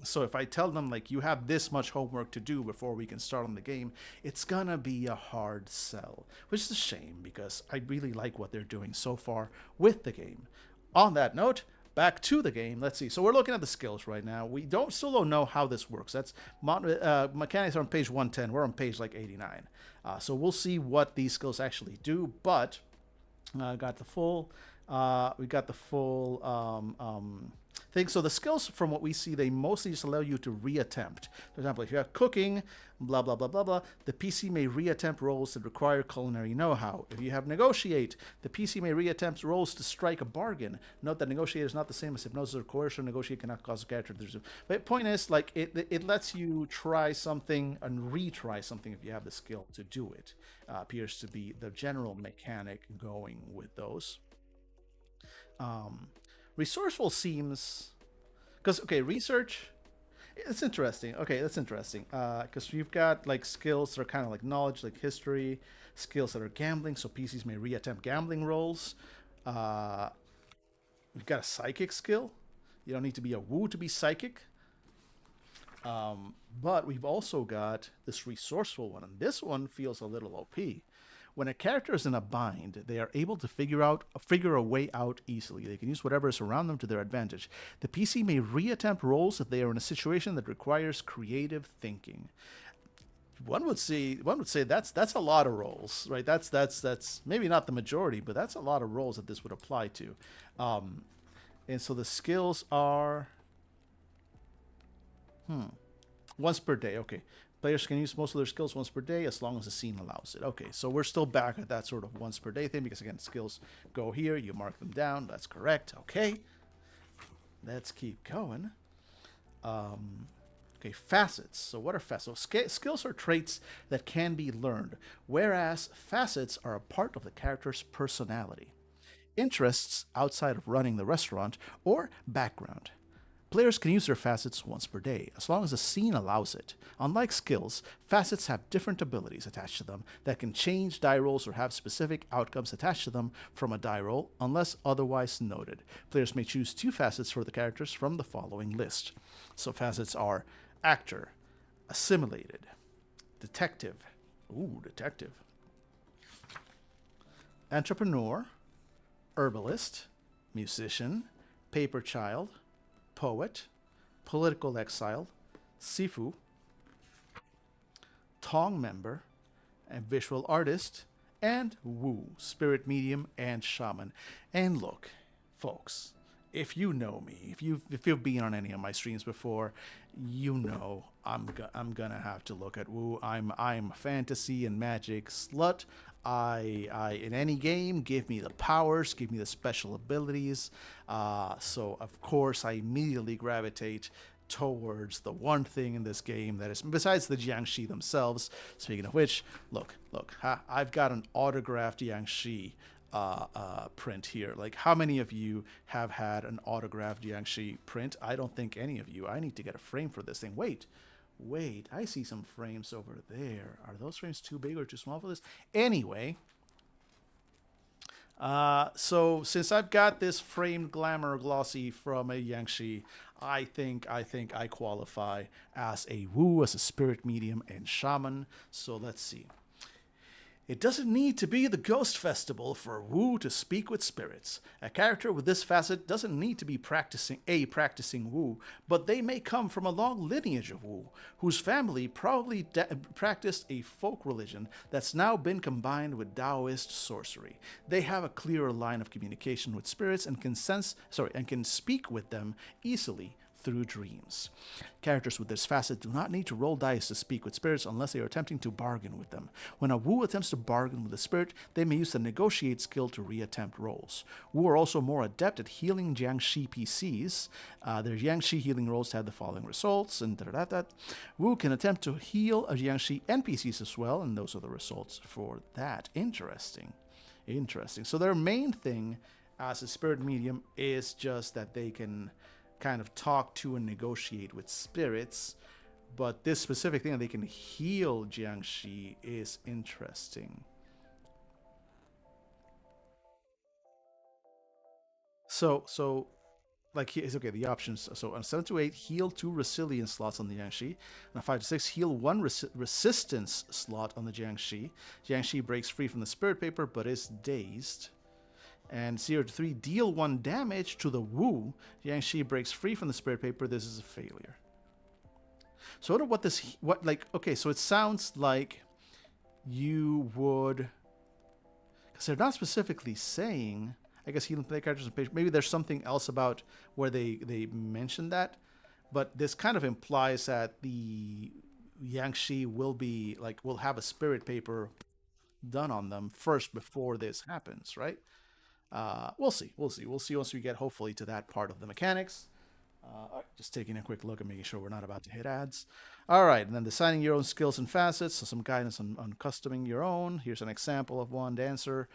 So if I tell them like, you have this much homework to do before we can start on the game, it's gonna be a hard sell, which is a shame because I really like what they're doing so far with the game. On that note, back to the game. Let's see. So we're looking at the skills right now. We still don't know how this works. That's mechanics are on page 110. We're on page like 89. So we'll see what these skills actually do. But got the full. We got the full thing. So the skills, from what we see, they mostly just allow you to reattempt. For example, if you have cooking, blah blah blah blah blah, the PC may reattempt rolls that require culinary know-how. If you have negotiate, the PC may reattempt rolls to strike a bargain. Note that negotiate is not the same as hypnosis or coercion. Negotiate cannot cause a character to. But point is, like, it lets you try something and retry something if you have the skill to do it. Appears to be the general mechanic going with those. Resourceful seems, because okay, research, it's interesting. Okay, that's interesting. Because you've got like skills that are kind of like knowledge, like history, skills that are gambling. So PCs may reattempt gambling rolls. We've got a psychic skill. You don't need to be a woo to be psychic. But we've also got this resourceful one, and this one feels a little OP. When a character is in a bind, they are able to figure a way out easily. They can use whatever is around them to their advantage. The PC may reattempt rolls if they are in a situation that requires creative thinking. one would say that's a lot of roles, right? That's maybe not the majority, but that's a lot of roles that this would apply to. Um, and so the skills are once per day. Okay. Players can use most of their skills once per day as long as the scene allows it. Okay, so we're still back at that sort of once per day thing because, again, skills go here, you mark them down. That's correct. Okay, let's keep going. Okay, facets. So, what are facets? So, skills are traits that can be learned, whereas facets are a part of the character's personality, interests outside of running the restaurant, or background. Players can use their facets once per day, as long as the scene allows it. Unlike skills, facets have different abilities attached to them that can change die rolls or have specific outcomes attached to them from a die roll, unless otherwise noted. Players may choose two facets for the characters from the following list. So facets are actor, assimilated, detective, detective, entrepreneur, herbalist, musician, paper child, poet, political exile, sifu, Tong member, and visual artist, and Wu, spirit medium and shaman. And look, folks, if you know me, if you've been on any of my streams before, you know I'm gonna have to look at Wu. I'm fantasy and magic slut. I in any game, give me the powers, give me the special abilities. So of course I immediately gravitate towards the one thing in this game that is besides the Jiangshi themselves. Speaking of which, look, I've got an autographed Jiangshi print here. Like, how many of you have had an autographed Jiangshi print? I don't think any of you. I need to get a frame for this thing. Wait, I see some frames over there. Are those frames too big or too small for this? Anyway, so since I've got this framed glamour glossy from a Yangshi, I think I qualify as a Wu, as a spirit medium and shaman. So let's see. It doesn't need to be the Ghost Festival for Wu to speak with spirits. A character with this facet doesn't need to be practicing Wu, but they may come from a long lineage of Wu, whose family probably practiced a folk religion that's now been combined with Taoist sorcery. They have a clearer line of communication with spirits and can speak with them easily through dreams. Characters with this facet do not need to roll dice to speak with spirits unless they are attempting to bargain with them. When a Wu attempts to bargain with a spirit, they may use the negotiate skill to reattempt rolls. Wu are also more adept at healing Jiangshi PCs. Their Jiangshi healing rolls have the following results, and Wu can attempt to heal a Jiangshi NPCs as well, and those are the results for that. Interesting. So their main thing as a spirit medium is just that they can kind of talk to and negotiate with spirits, but this specific thing that they can heal Jiangshi is interesting. So like here's okay the options. So on 7 to 8, heal 2 resilience slots on the Jiangshi. On 5 to 6, heal 1 resistance slot on the Jiangshi. Jiangshi breaks free from the spirit paper but is dazed. And 0 to 3, deal 1 damage to the Wu. Jiangshi breaks free from the spirit paper. This is a failure. So I wonder okay, so it sounds like you would, because they're not specifically saying, I guess healing play characters and page. Maybe there's something else about where they mentioned that, but this kind of implies that the Yangshi will have a spirit paper done on them first before this happens, right? We'll see. We'll see once we get hopefully to that part of the mechanics. Just taking a quick look and making sure we're not about to hit ads. All right, and then designing your own skills and facets. So some guidance on customing your own. Here's an example of one dancer.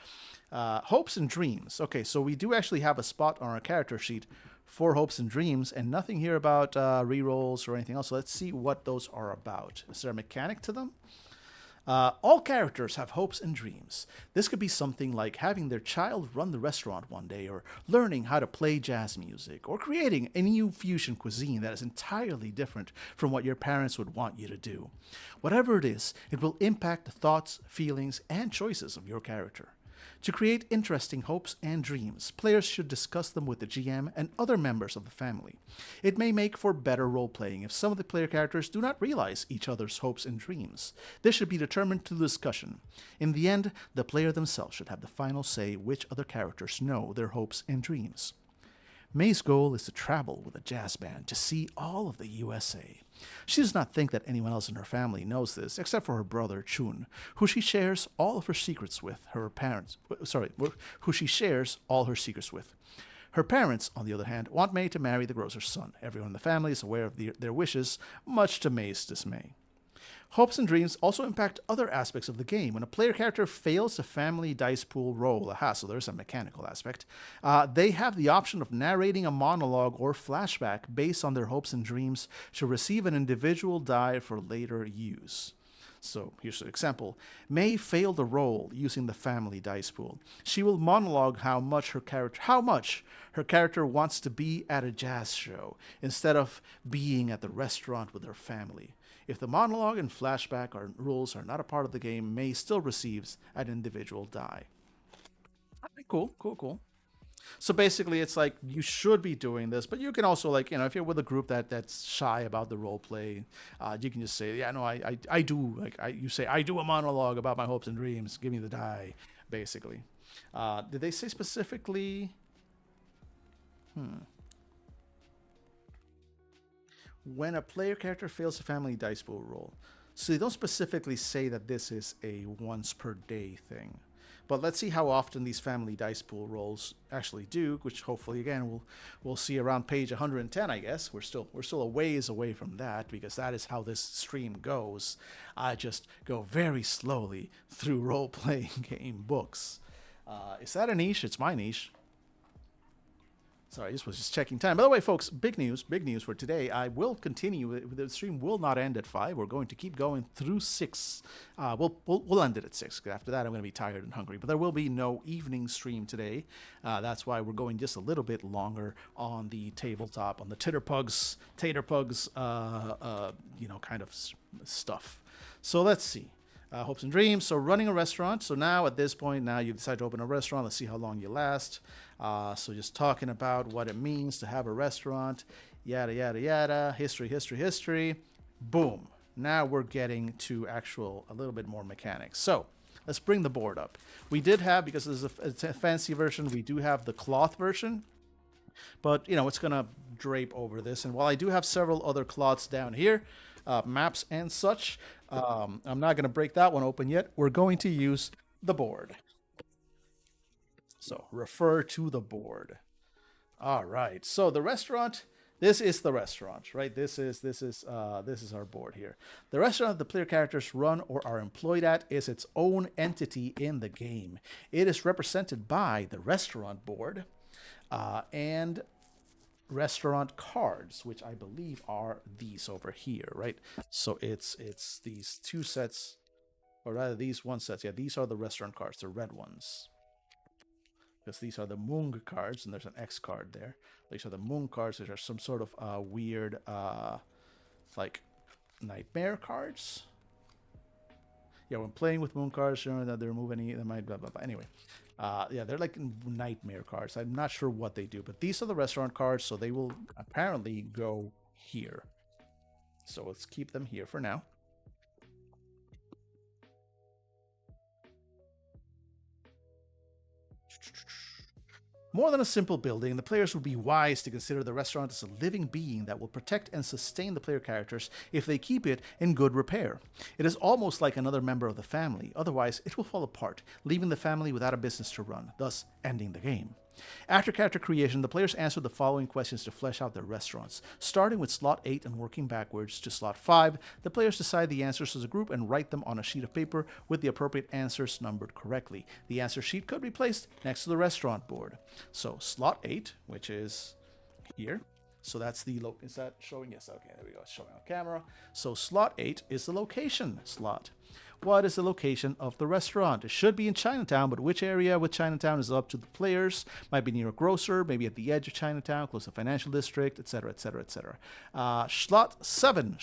Hopes and dreams. Okay, so we do actually have a spot on our character sheet for hopes and dreams, and nothing here about rerolls or anything else. So let's see what those are about. Is there a mechanic to them? All characters have hopes and dreams. This could be something like having their child run the restaurant one day, or learning how to play jazz music, or creating a new fusion cuisine that is entirely different from what your parents would want you to do. Whatever it is, it will impact the thoughts, feelings, and choices of your character. To create interesting hopes and dreams, players should discuss them with the GM and other members of the family. It may make for better role playing if some of the player characters do not realize each other's hopes and dreams. This should be determined through discussion. In the end, the player themselves should have the final say which other characters know their hopes and dreams. May's goal is to travel with a jazz band to see all of the USA. She does not think that anyone else in her family knows this except for her brother Chun, who she shares all of her secrets with. Who she shares all her secrets with. Her parents, on the other hand, want May to marry the grocer's son. Everyone in the family is aware of their wishes, much to May's dismay. Hopes and dreams also impact other aspects of the game. When a player character fails a family dice pool roll, so there's a mechanical aspect, they have the option of narrating a monologue or flashback based on their hopes and dreams to receive an individual die for later use. So here's an example. May failed a roll using the family dice pool. She will monologue how much her character wants to be at a jazz show instead of being at the restaurant with her family. If the monologue and flashback rules are not a part of the game, May still receives an individual die. Cool. So basically, it's like you should be doing this, but you can also, if you're with a group that's shy about the role play, you can just say, I do. You say, I do a monologue about my hopes and dreams. Give me the die, basically. Did they say specifically? When a player character fails a family dice pool roll. So they don't specifically say that this is a once per day thing. But let's see how often these family dice pool rolls actually do, which hopefully again we'll see around page 110, I guess. We're still a ways away from that because that is how this stream goes. I just go very slowly through role-playing game books. Is that a niche? It's my niche. Sorry, this was just checking time. By the way, folks, big news for today. I will continue. The stream will not end at 5. We're going to keep going through 6. We'll end it at 6. After that, I'm going to be tired and hungry. But there will be no evening stream today. That's why we're going just a little bit longer on the tabletop, on the Taterpugs, kind of stuff. So let's see. Hopes and dreams. So running a restaurant. So now at this point, you've decided to open a restaurant. Let's see how long you last. So just talking about what it means to have a restaurant. Yada, yada, yada. History. Boom. Now we're getting to a little bit more mechanics. So let's bring the board up. We did have, because this is a fancy version, we do have the cloth version. But, it's going to drape over this. And while I do have several other cloths down here, maps and such, I'm not going to break that one open yet. We're going to use the board. So refer to the board. All right. So the restaurant. This is the restaurant, right? This is our board here. The restaurant the player characters run or are employed at is its own entity in the game. It is represented by the restaurant board and restaurant cards, which I believe are these over here, right? So it's these two sets, or rather these one sets. Yeah, these are the restaurant cards, the red ones. Because these are the Mung cards, and there's an X card there. These are the Mung cards, which are some sort of weird, nightmare cards. Yeah, when playing with Moon cards, that they remove any, they might blah, blah, blah. Anyway, they're like nightmare cards. I'm not sure what they do, but these are the restaurant cards, so they will apparently go here. So let's keep them here for now. More than a simple building, the players would be wise to consider the restaurant as a living being that will protect and sustain the player characters if they keep it in good repair. It is almost like another member of the family, otherwise it will fall apart, leaving the family without a business to run, thus ending the game. After character creation, the players answer the following questions to flesh out their restaurants. Starting with slot 8 and working backwards to slot 5, the players decide the answers as a group and write them on a sheet of paper with the appropriate answers numbered correctly. The answer sheet could be placed next to the restaurant board. So slot 8, which is here. So that's the is that showing? Yes, okay, there we go. It's showing on camera. So slot 8 is the location slot. What is the location of the restaurant? It should be in Chinatown, but which area with Chinatown is up to the players? Might be near a grocer, maybe at the edge of Chinatown, close to a financial district, etc., etc., etc. Slot 7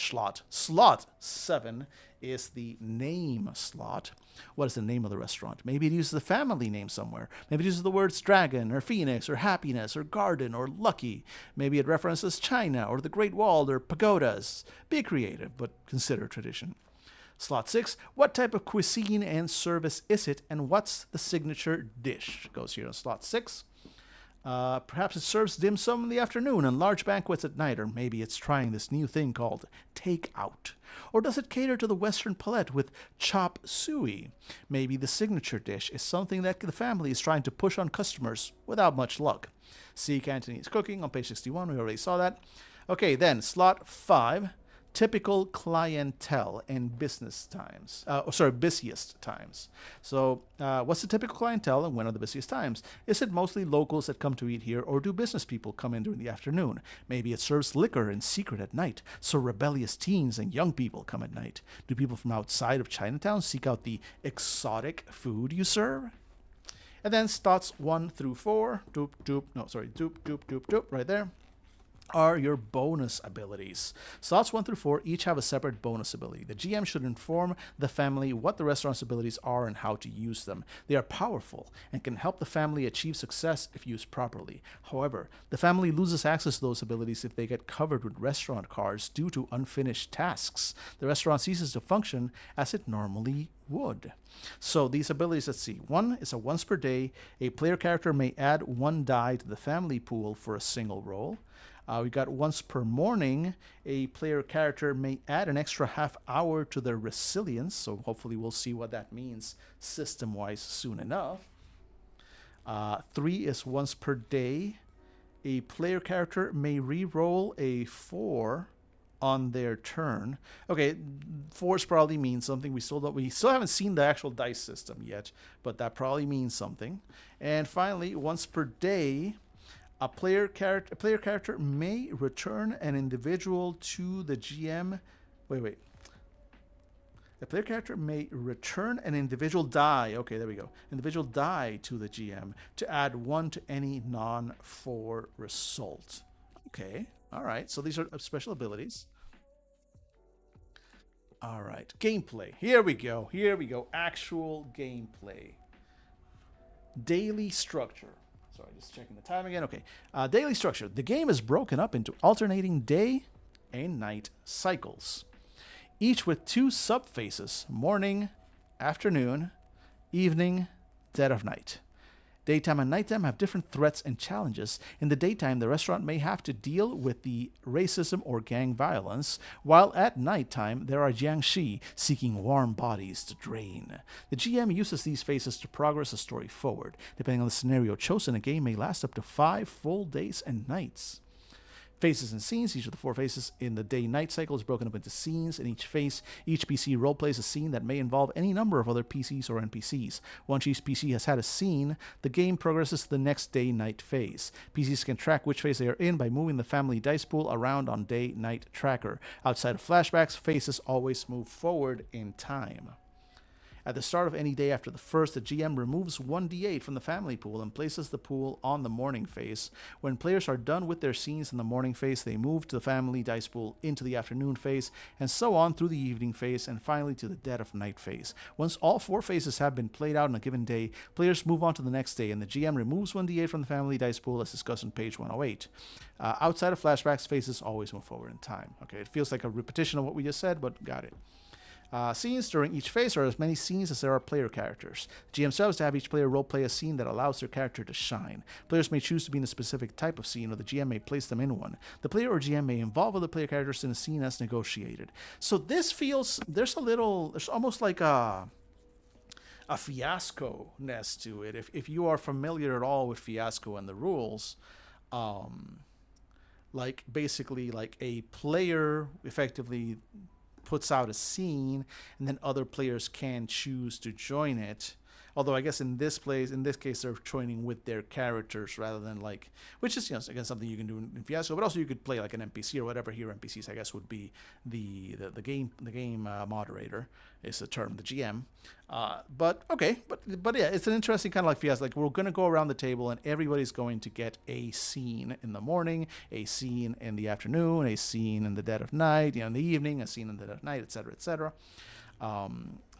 is the name slot. What is the name of the restaurant? Maybe it uses a family name somewhere. Maybe it uses the words dragon or phoenix or happiness or garden or lucky. Maybe it references China or the Great Wall or pagodas. Be creative, but consider tradition. Slot 6, what type of cuisine and service is it, and what's the signature dish? Goes here on slot 6. Perhaps it serves dim sum in the afternoon and large banquets at night, or maybe it's trying this new thing called takeout. Or does it cater to the Western palate with chop suey? Maybe the signature dish is something that the family is trying to push on customers without much luck. See Cantonese cooking on page 61, we already saw that. Okay, then slot 5. Typical clientele and busiest times. So, what's the typical clientele and when are the busiest times? Is it mostly locals that come to eat here, or do business people come in during the afternoon? Maybe it serves liquor in secret at night, so rebellious teens and young people come at night. Do people from outside of Chinatown seek out the exotic food you serve? And then slots 1 through 4, right there, are your bonus abilities. Slots 1 through 4 each have a separate bonus ability. The GM should inform the family what the restaurant's abilities are and how to use them. They are powerful and can help the family achieve success if used properly. However, the family loses access to those abilities if they get covered with restaurant cards due to unfinished tasks. The restaurant ceases to function as it normally would. So these abilities, let's see. 1 is a once per day. A player character may add 1 die to the family pool for a single roll. We got once per morning, a player character may add an extra half hour to their resilience. So hopefully we'll see what that means system-wise soon enough. 3 is once per day. A player character may re-roll a 4 on their turn. Okay, 4s probably means something. We still haven't seen the actual dice system yet, but that probably means something. And finally, once per day, a player character may return an individual to the GM. Wait. A player character may return an individual die. Okay, there we go. Individual die to the GM to add 1 to any non-4 result. Okay, all right. So these are special abilities. All right, gameplay. Here we go. Actual gameplay. Daily structure. Sorry, just checking the time again. Okay. Daily structure. The game is broken up into alternating day and night cycles, each with 2 sub-phases: morning, afternoon, evening, dead of night. Daytime and nighttime have different threats and challenges. In the daytime, the restaurant may have to deal with the racism or gang violence, while at nighttime, there are Jiangshi seeking warm bodies to drain. The GM uses these phases to progress the story forward. Depending on the scenario chosen, a game may last up to 5 full days and nights. Phases and scenes. Each of the 4 phases in the day-night cycle is broken up into scenes. In each phase, each PC roleplays a scene that may involve any number of other PCs or NPCs. Once each PC has had a scene, the game progresses to the next day-night phase. PCs can track which phase they are in by moving the family dice pool around on day-night tracker. Outside of flashbacks, phases always move forward in time. At the start of any day after the first, the GM removes 1d8 from the family pool and places the pool on the morning phase. When players are done with their scenes in the morning phase, they move to the family dice pool into the afternoon phase, and so on through the evening phase, and finally to the dead of night phase. Once all 4 phases have been played out on a given day, players move on to the next day, and the GM removes 1d8 from the family dice pool as discussed on page 108. Outside of flashbacks, phases always move forward in time. Okay, it feels like a repetition of what we just said, but got it. Scenes during each phase are as many scenes as there are player characters. GM strives to have each player roleplay a scene that allows their character to shine. Players may choose to be in a specific type of scene, or the GM may place them in one. The player or GM may involve other player characters in a scene as negotiated. So this feels, there's almost like a fiasco-ness to it. If you are familiar at all with Fiasco and the rules, like basically like a player effectively puts out a scene, and then other players can choose to join it. Although I guess in this case, they're joining with their characters rather than like, which is again something you can do in Fiasco. But also you could play like an NPC or whatever. Here NPCs I guess would be the game moderator is the term, the GM. But okay, but yeah, it's an interesting kind of like Fiasco. Like we're gonna go around the table and everybody's going to get a scene in the morning, a scene in the afternoon, a scene in the dead of night, in the evening, a scene in the dead of night, etc., etc.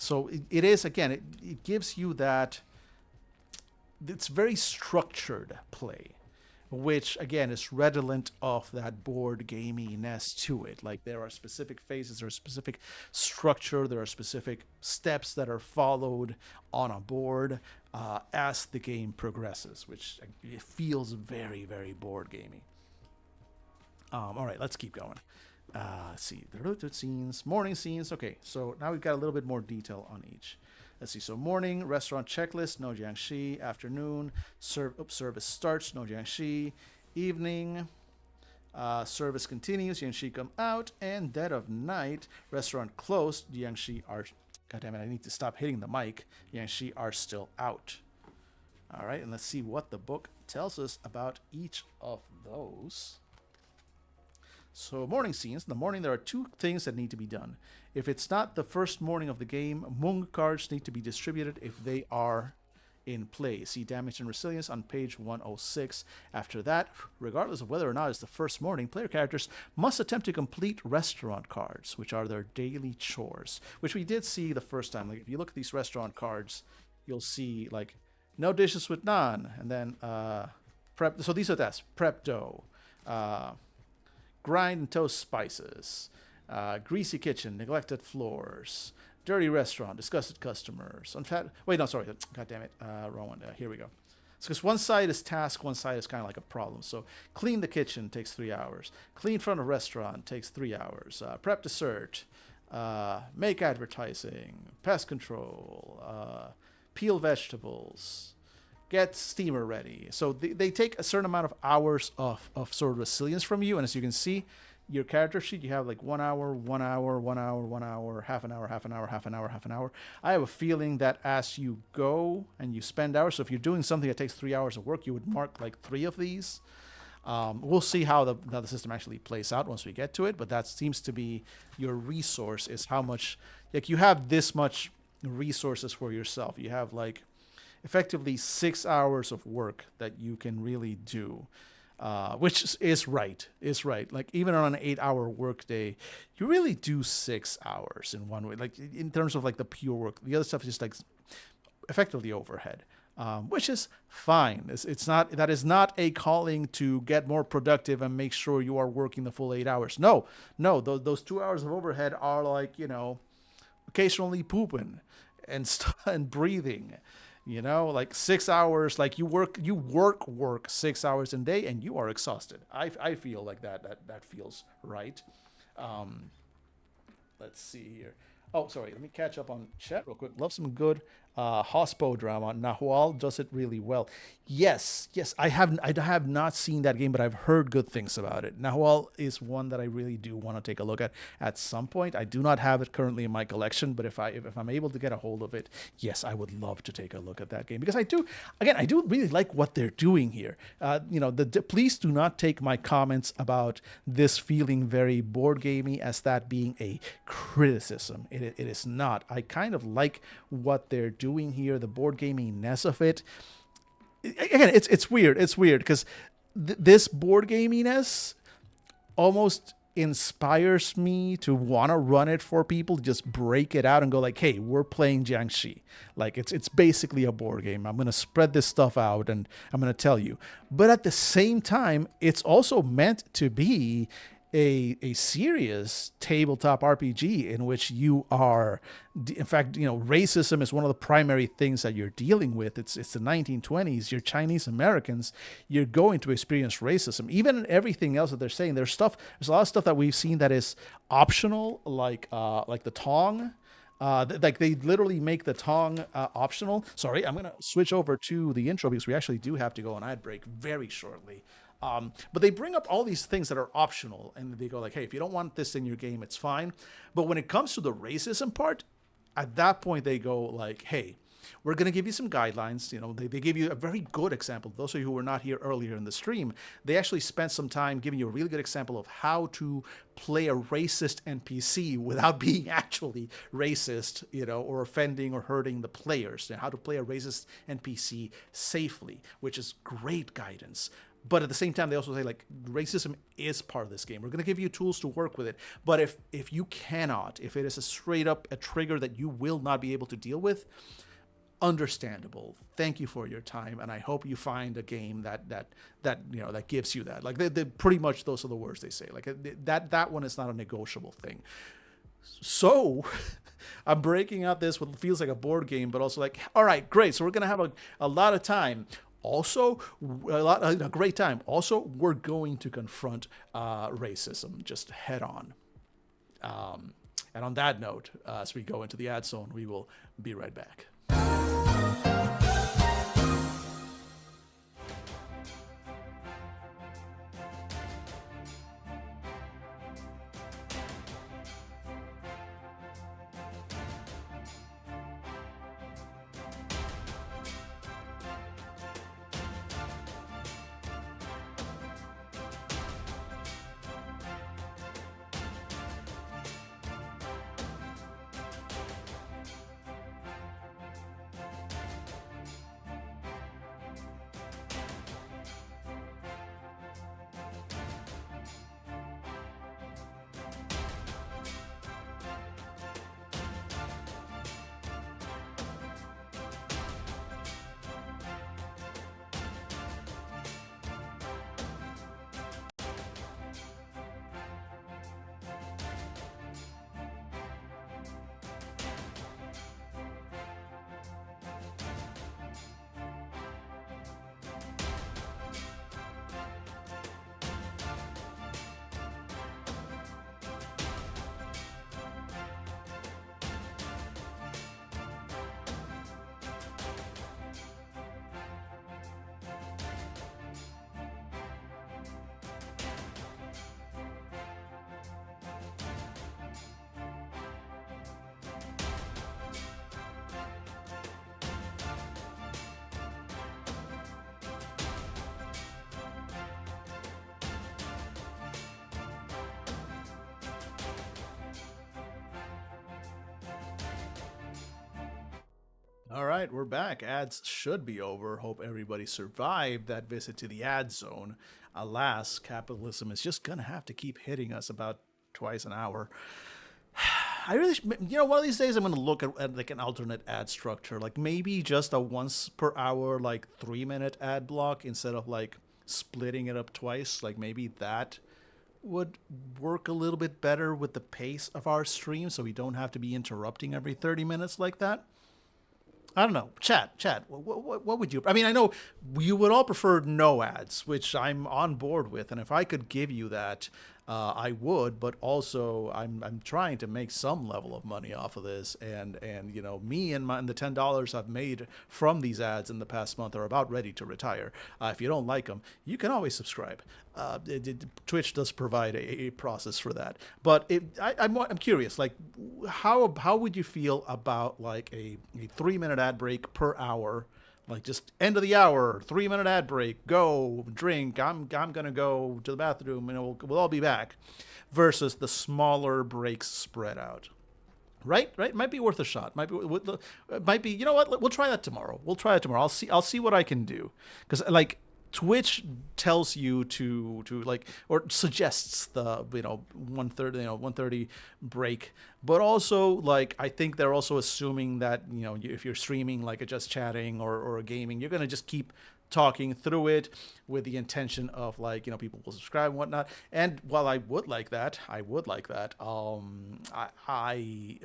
So it is, again, it gives you that, it's very structured play, which again is redolent of that board gaminess to it. Like there are specific phases, there are specific structure, there are specific steps that are followed on a board as the game progresses, which it feels very, very board gamey. All right, let's keep going. Let's see, the scenes, morning scenes. Okay, so now we've got a little bit more detail on each. Let's see. So morning, restaurant checklist, no Jiangshi. Afternoon, service starts, no Jiangshi. Evening, service continues, Jiangshi come out. And dead of night, restaurant closed, Jiangshi are, God damn it, I need to stop hitting the mic. Jiangshi are still out. All right, and let's see what the book tells us about each of those. So morning scenes. In the morning, there are two things that need to be done. If it's not the first morning of the game, Mung cards need to be distributed if they are in play. See damage and resilience on page 106. After that, regardless of whether or not it's the first morning, player characters must attempt to complete restaurant cards, which are their daily chores, which we did see the first time. Like if you look at these restaurant cards, you'll see like no dishes with naan, and then prep. So these are that's prep dough. Grind and toast spices, greasy kitchen, neglected floors, dirty restaurant, disgusted customers, wait, no, sorry, god damn it, wrong one. Here we go. It's because one side is task, one side is kind of like a problem. So clean the kitchen takes 3 hours. Clean front of restaurant takes 3 hours. Prep dessert, make advertising, pest control, peel vegetables, get steamer ready. So they take a certain amount of hours of sort of resilience from you. And as you can see, your character sheet, you have like 1 hour, 1 hour, 1 hour, 1 hour, half an hour, half an hour, half an hour, half an hour. I have a feeling that as you go and you spend hours, so if you're doing something that takes 3 hours of work, you would mark like 3 of these. We'll see how the system actually plays out once we get to it, but that seems to be your resource, is how much, like you have this much resources for yourself. You have like effectively 6 hours of work that you can really do, which is right. Like even on an 8-hour work day, you really do 6 hours in one way. Like in terms of like the pure work, the other stuff is just like effectively overhead, which is fine. It's not, that is not a calling to get more productive and make sure you are working the full 8 hours. No, those 2 hours of overhead are like, occasionally pooping and breathing. Like 6 hours, like you work 6 hours a day and you are exhausted. I feel like that feels right. Let's see here. Oh, sorry. Let me catch up on chat real quick. Love some good hospo drama. Nahual does it really well. Yes. I have not seen that game, but I've heard good things about it. Nahual is one that I really do want to take a look at some point. I do not have it currently in my collection, but if I'm able to get a hold of it, yes, I would love to take a look at that game, because I do really like what they're doing here. Please do not take my comments about this feeling very board gamey as that being a criticism. It is not. I kind of like what they're doing here, the board gaminess of it. Again, it's weird. It's weird because this board gaminess almost inspires me to want to run it for people, to just break it out and go like, hey, we're playing Jiangshi. Like it's basically a board game. I'm going to spread this stuff out and I'm going to tell you. But at the same time, it's also meant to be a serious tabletop RPG in which you are, in fact, racism is one of the primary things that you're dealing with. It's the 1920s. You're Chinese Americans. You're going to experience racism. Even in everything else that they're saying, there's a lot of stuff that we've seen that is optional, like the tong. Like they literally make the tong optional. Sorry, I'm gonna switch over to the intro because we actually do have to go on ad break very shortly. But they bring up all these things that are optional, and they go like, hey, if you don't want this in your game, it's fine. But when it comes to the racism part, at that point they go like, hey, we're going to give you some guidelines. You know, they give you a very good example. Those of you who were not here earlier in the stream, they actually spent some time giving you a really good example of how to play a racist NPC without being actually racist, you know, or offending or hurting the players. You know, how to play a racist NPC safely, which is great guidance. But at the same time, they also say, like, racism is part of this game. We're going to give you tools to work with it. But if you cannot, if it is a straight up a trigger that you will not be able to deal with, understandable. Thank you for your time, and I hope you find a game that you know, that gives you that. Like, they pretty much those are the words they say. Like, that one is not a negotiable thing. So I'm breaking out this what feels like a board game, but also like, all right, great. So we're gonna have a lot of time. Also, a great time. Also, we're going to confront racism just head on. And on that note, as we go into the ad zone, we will be right back. All right, we're back. Ads should be over. Hope everybody survived that visit to the ad zone. Alas, capitalism is just gonna have to keep hitting us about twice an hour. I really, you know, one of these days I'm gonna look at like an alternate ad structure, like maybe just a once per hour, like 3-minute ad block instead of like splitting it up twice. Like maybe that would work a little bit better with the pace of our stream, so we don't have to be interrupting every 30 minutes like that. I don't know. Chat. What would you? I mean, I know you would all prefer no ads, which I'm on board with, and if I could give you that, I would. But also, I'm trying to make some level of money off of this, and you know, me and the $10 I've made from these ads in the past month are about ready to retire. If you don't like them, you can always subscribe. Twitch does provide a process for that. But I'm curious, like, how would you feel about like a 3-minute ad break per hour? Like, just end of the hour, 3-minute ad break, go drink. I'm gonna go to the bathroom, and we'll all be back. Versus the smaller breaks spread out. Right. Might be worth a shot. Might be. You know what? We'll try that tomorrow. I'll see what I can do. Because like, Twitch tells you to like, or suggests the 1:30 break, but also like I think they're also assuming that if you're streaming like a just chatting or a gaming, you're gonna just keep talking through it with the intention of like people will subscribe and whatnot. And while I would like that, I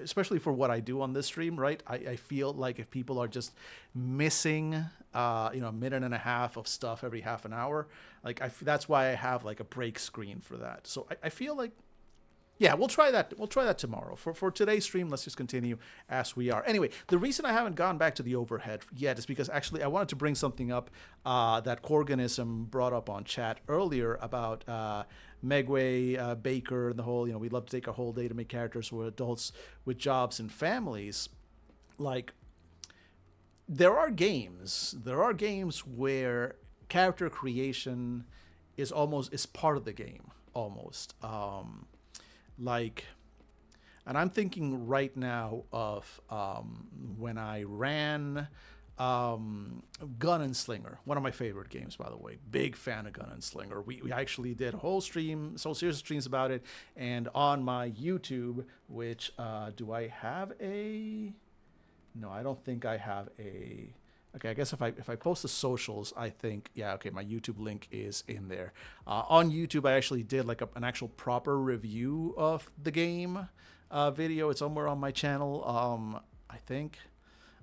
especially for what I do on this stream, right? I feel like if people are just missing a minute and a half of stuff every half an hour, like that's why I have like a break screen for that. So I feel like, yeah, we'll try that. We'll try that tomorrow. For today's stream, let's just continue as we are. Anyway, the reason I haven't gone back to the overhead yet is because actually I wanted to bring something up that Corganism brought up on chat earlier about Megway, Baker, and the whole, we'd love to take a whole day to make characters for adults with jobs and families. Like, there are games where character creation is part of the game almost. Like, and I'm thinking right now of when I ran Gun and Slinger, one of my favorite games, by the way. Big fan of Gun and Slinger. We actually did a whole series of streams about it, and on my YouTube, which do I have a? No, I don't think I have a. Okay, I guess if I post the socials, I think yeah. Okay, my YouTube link is in there. On YouTube, I actually did like an actual proper review of the game video. It's somewhere on my channel. I think.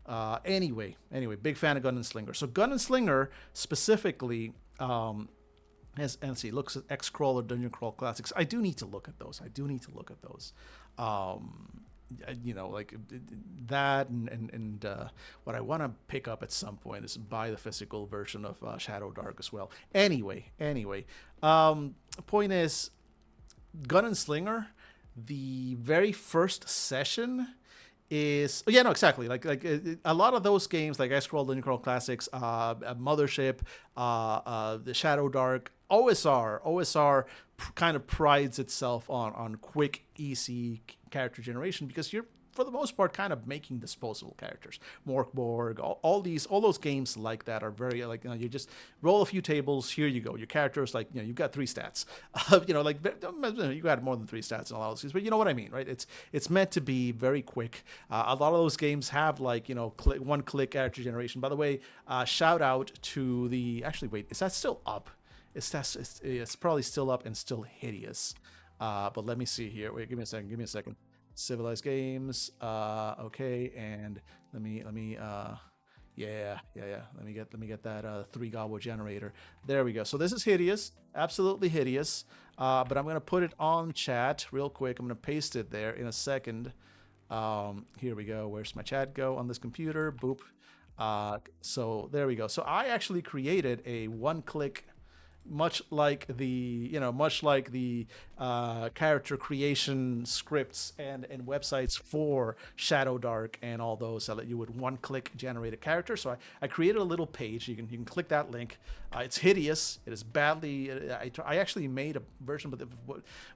Anyway, big fan of Gun and Slinger. So Gun and Slinger specifically has, and see, looks at X Crawl or Dungeon Crawl Classics. I do need to look at those. Like that, and what I want to pick up at some point is buy the physical version of Shadow Dark as well. Anyway, point is, Gun and Slinger, the very first session is yeah, no, exactly, like a lot of those games like X Scroll, Dungeon Crawl Classics, Mothership, the Shadow Dark, OSR kind of prides itself on quick, easy character generation, because you're for the most part kind of making disposable characters. Morkborg, all those games like that are very like, you just roll a few tables, here you go, your character is like, you've got 3 stats. Like you got more than 3 stats in a lot of those games, but you know what I mean, right? It's meant to be very quick. A lot of those games have like, one-click character generation. By the way, shout out to the, actually wait, is that still up? It's probably still up and still hideous. But let me see here. Wait, give me a second. Civilized Games. Okay, and let me yeah. Let me get that 3 gobble generator. There we go. So this is hideous, absolutely hideous. But I'm gonna put it on chat real quick. I'm gonna paste it there in a second. Here we go. Where's my chat go on this computer? Boop. So there we go. So I actually created a one-click, much like the character creation scripts and websites for Shadow Dark and all those, that you would one-click generate a character. So I created a little page. You can click that link. It's hideous. It is badly. I actually made a version, but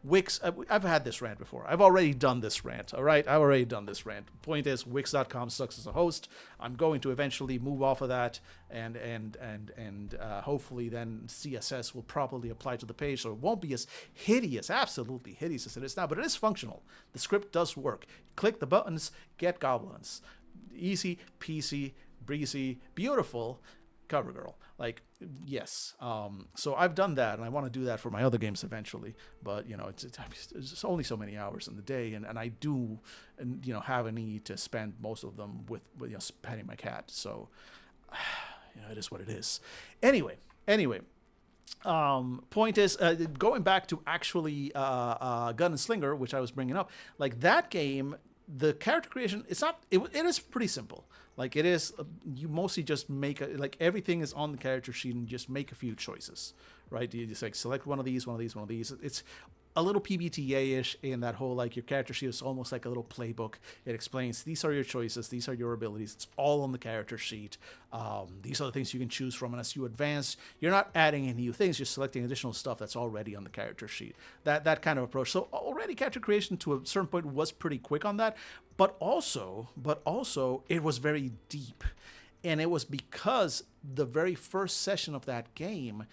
Wix. I've had this rant before. I've already done this rant. All right, I've already done this rant. Point is, Wix.com sucks as a host. I'm going to eventually move off of that, and hopefully then CSS will properly apply to the page, so it won't be as hideous, absolutely hideous as it is now. But it is functional. The script does work. Click the buttons, get goblins. Easy peasy, breezy, beautiful. Cover girl. Like, yes. So I've done that, and I want to do that for my other games eventually. But it's only so many hours in the day, and I do, have a need to spend most of them with petting my cat. So, it is what it is. Anyway. Point is, going back to actually Gun and Slinger, which I was bringing up, like that game, the character creation, it is pretty simple. Like it is, you mostly just make like everything is on the character sheet and just make a few choices, right? You just like select one of these. It's a little PBTA-ish in that whole, like, your character sheet is almost like a little playbook. It explains, these are your choices, these are your abilities. It's all on the character sheet. These are the things you can choose from, and as you advance, you're not adding any new things, you're selecting additional stuff that's already on the character sheet. That kind of approach. So already character creation to a certain point was pretty quick on that, but also it was very deep. And it was because the very first session of that game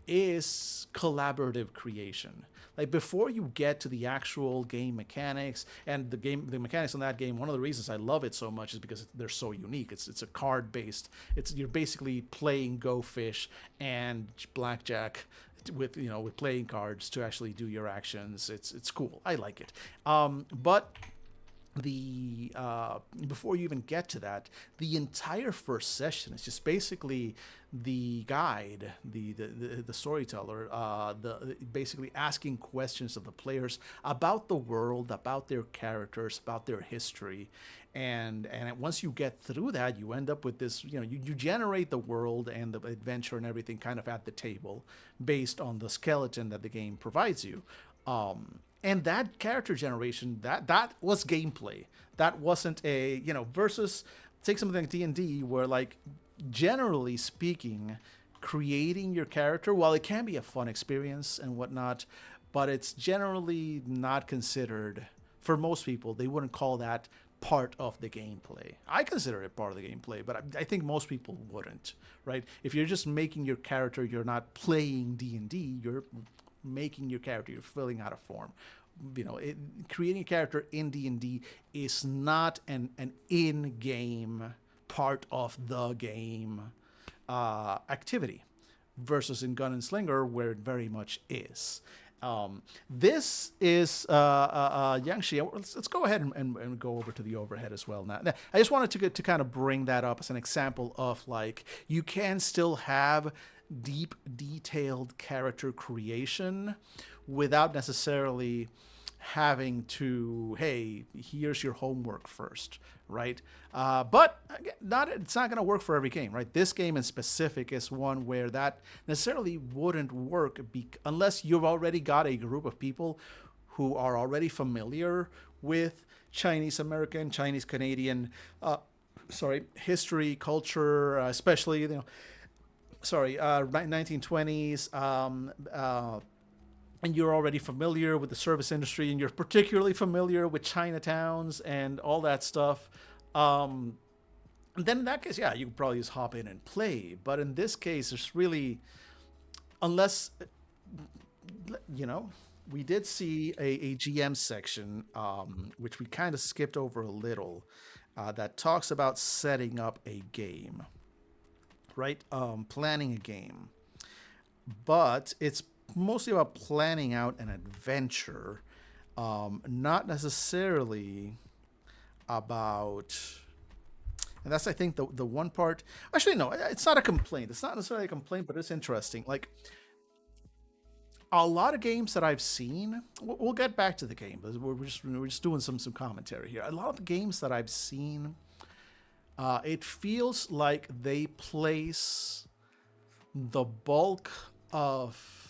is collaborative creation. Like, before you get to the actual game mechanics, and the mechanics in that game, one of the reasons I love it so much is because they're so unique. It's a card based. You're basically playing Go Fish and blackjack with playing cards to actually do your actions. It's cool. I like it. But the before you even get to that, the entire first session is just basically the guide, the storyteller, basically asking questions of the players about the world, about their characters, about their history, and once you get through that, you end up with this. You generate the world and the adventure and everything kind of at the table, based on the skeleton that the game provides you. And that character generation, that was gameplay. That wasn't versus take something like D&D where, like, generally speaking, creating your character, while it can be a fun experience and whatnot, but it's generally not considered, for most people, they wouldn't call that part of the gameplay. I consider it part of the gameplay, but I think most people wouldn't, right? If you're just making your character, you're not playing D&D, you're making your character, you're filling out a form. Creating a character in D&D is not an in-game part of the game activity, versus in Gun and Slinger, where it very much is. This is Jiangshi. Let's go ahead and go over to the overhead as well. Now, I just wanted to kind of bring that up as an example of, like, you can still have deep, detailed character creation without necessarily having to, hey, here's your homework first, right? But it's not going to work for every game, right? This game in specific is one where that necessarily wouldn't work unless you've already got a group of people who are already familiar with Chinese American, Chinese Canadian, history, culture, especially 1920s. And you're already familiar with the service industry, and you're particularly familiar with Chinatowns and all that stuff, then in that case, yeah, you could probably just hop in and play. But in this case, there's really, unless, we did see a GM section, which we kind of skipped over a little, that talks about setting up a game, right? Planning a game. But it's mostly about planning out an adventure, not necessarily about, and that's, I think, the one part. Actually, no, it's not a complaint. It's not necessarily a complaint, but it's interesting. Like, a lot of games that I've seen, we'll get back to the game, but we're just doing some commentary here. A lot of the games that I've seen, it feels like they place the bulk of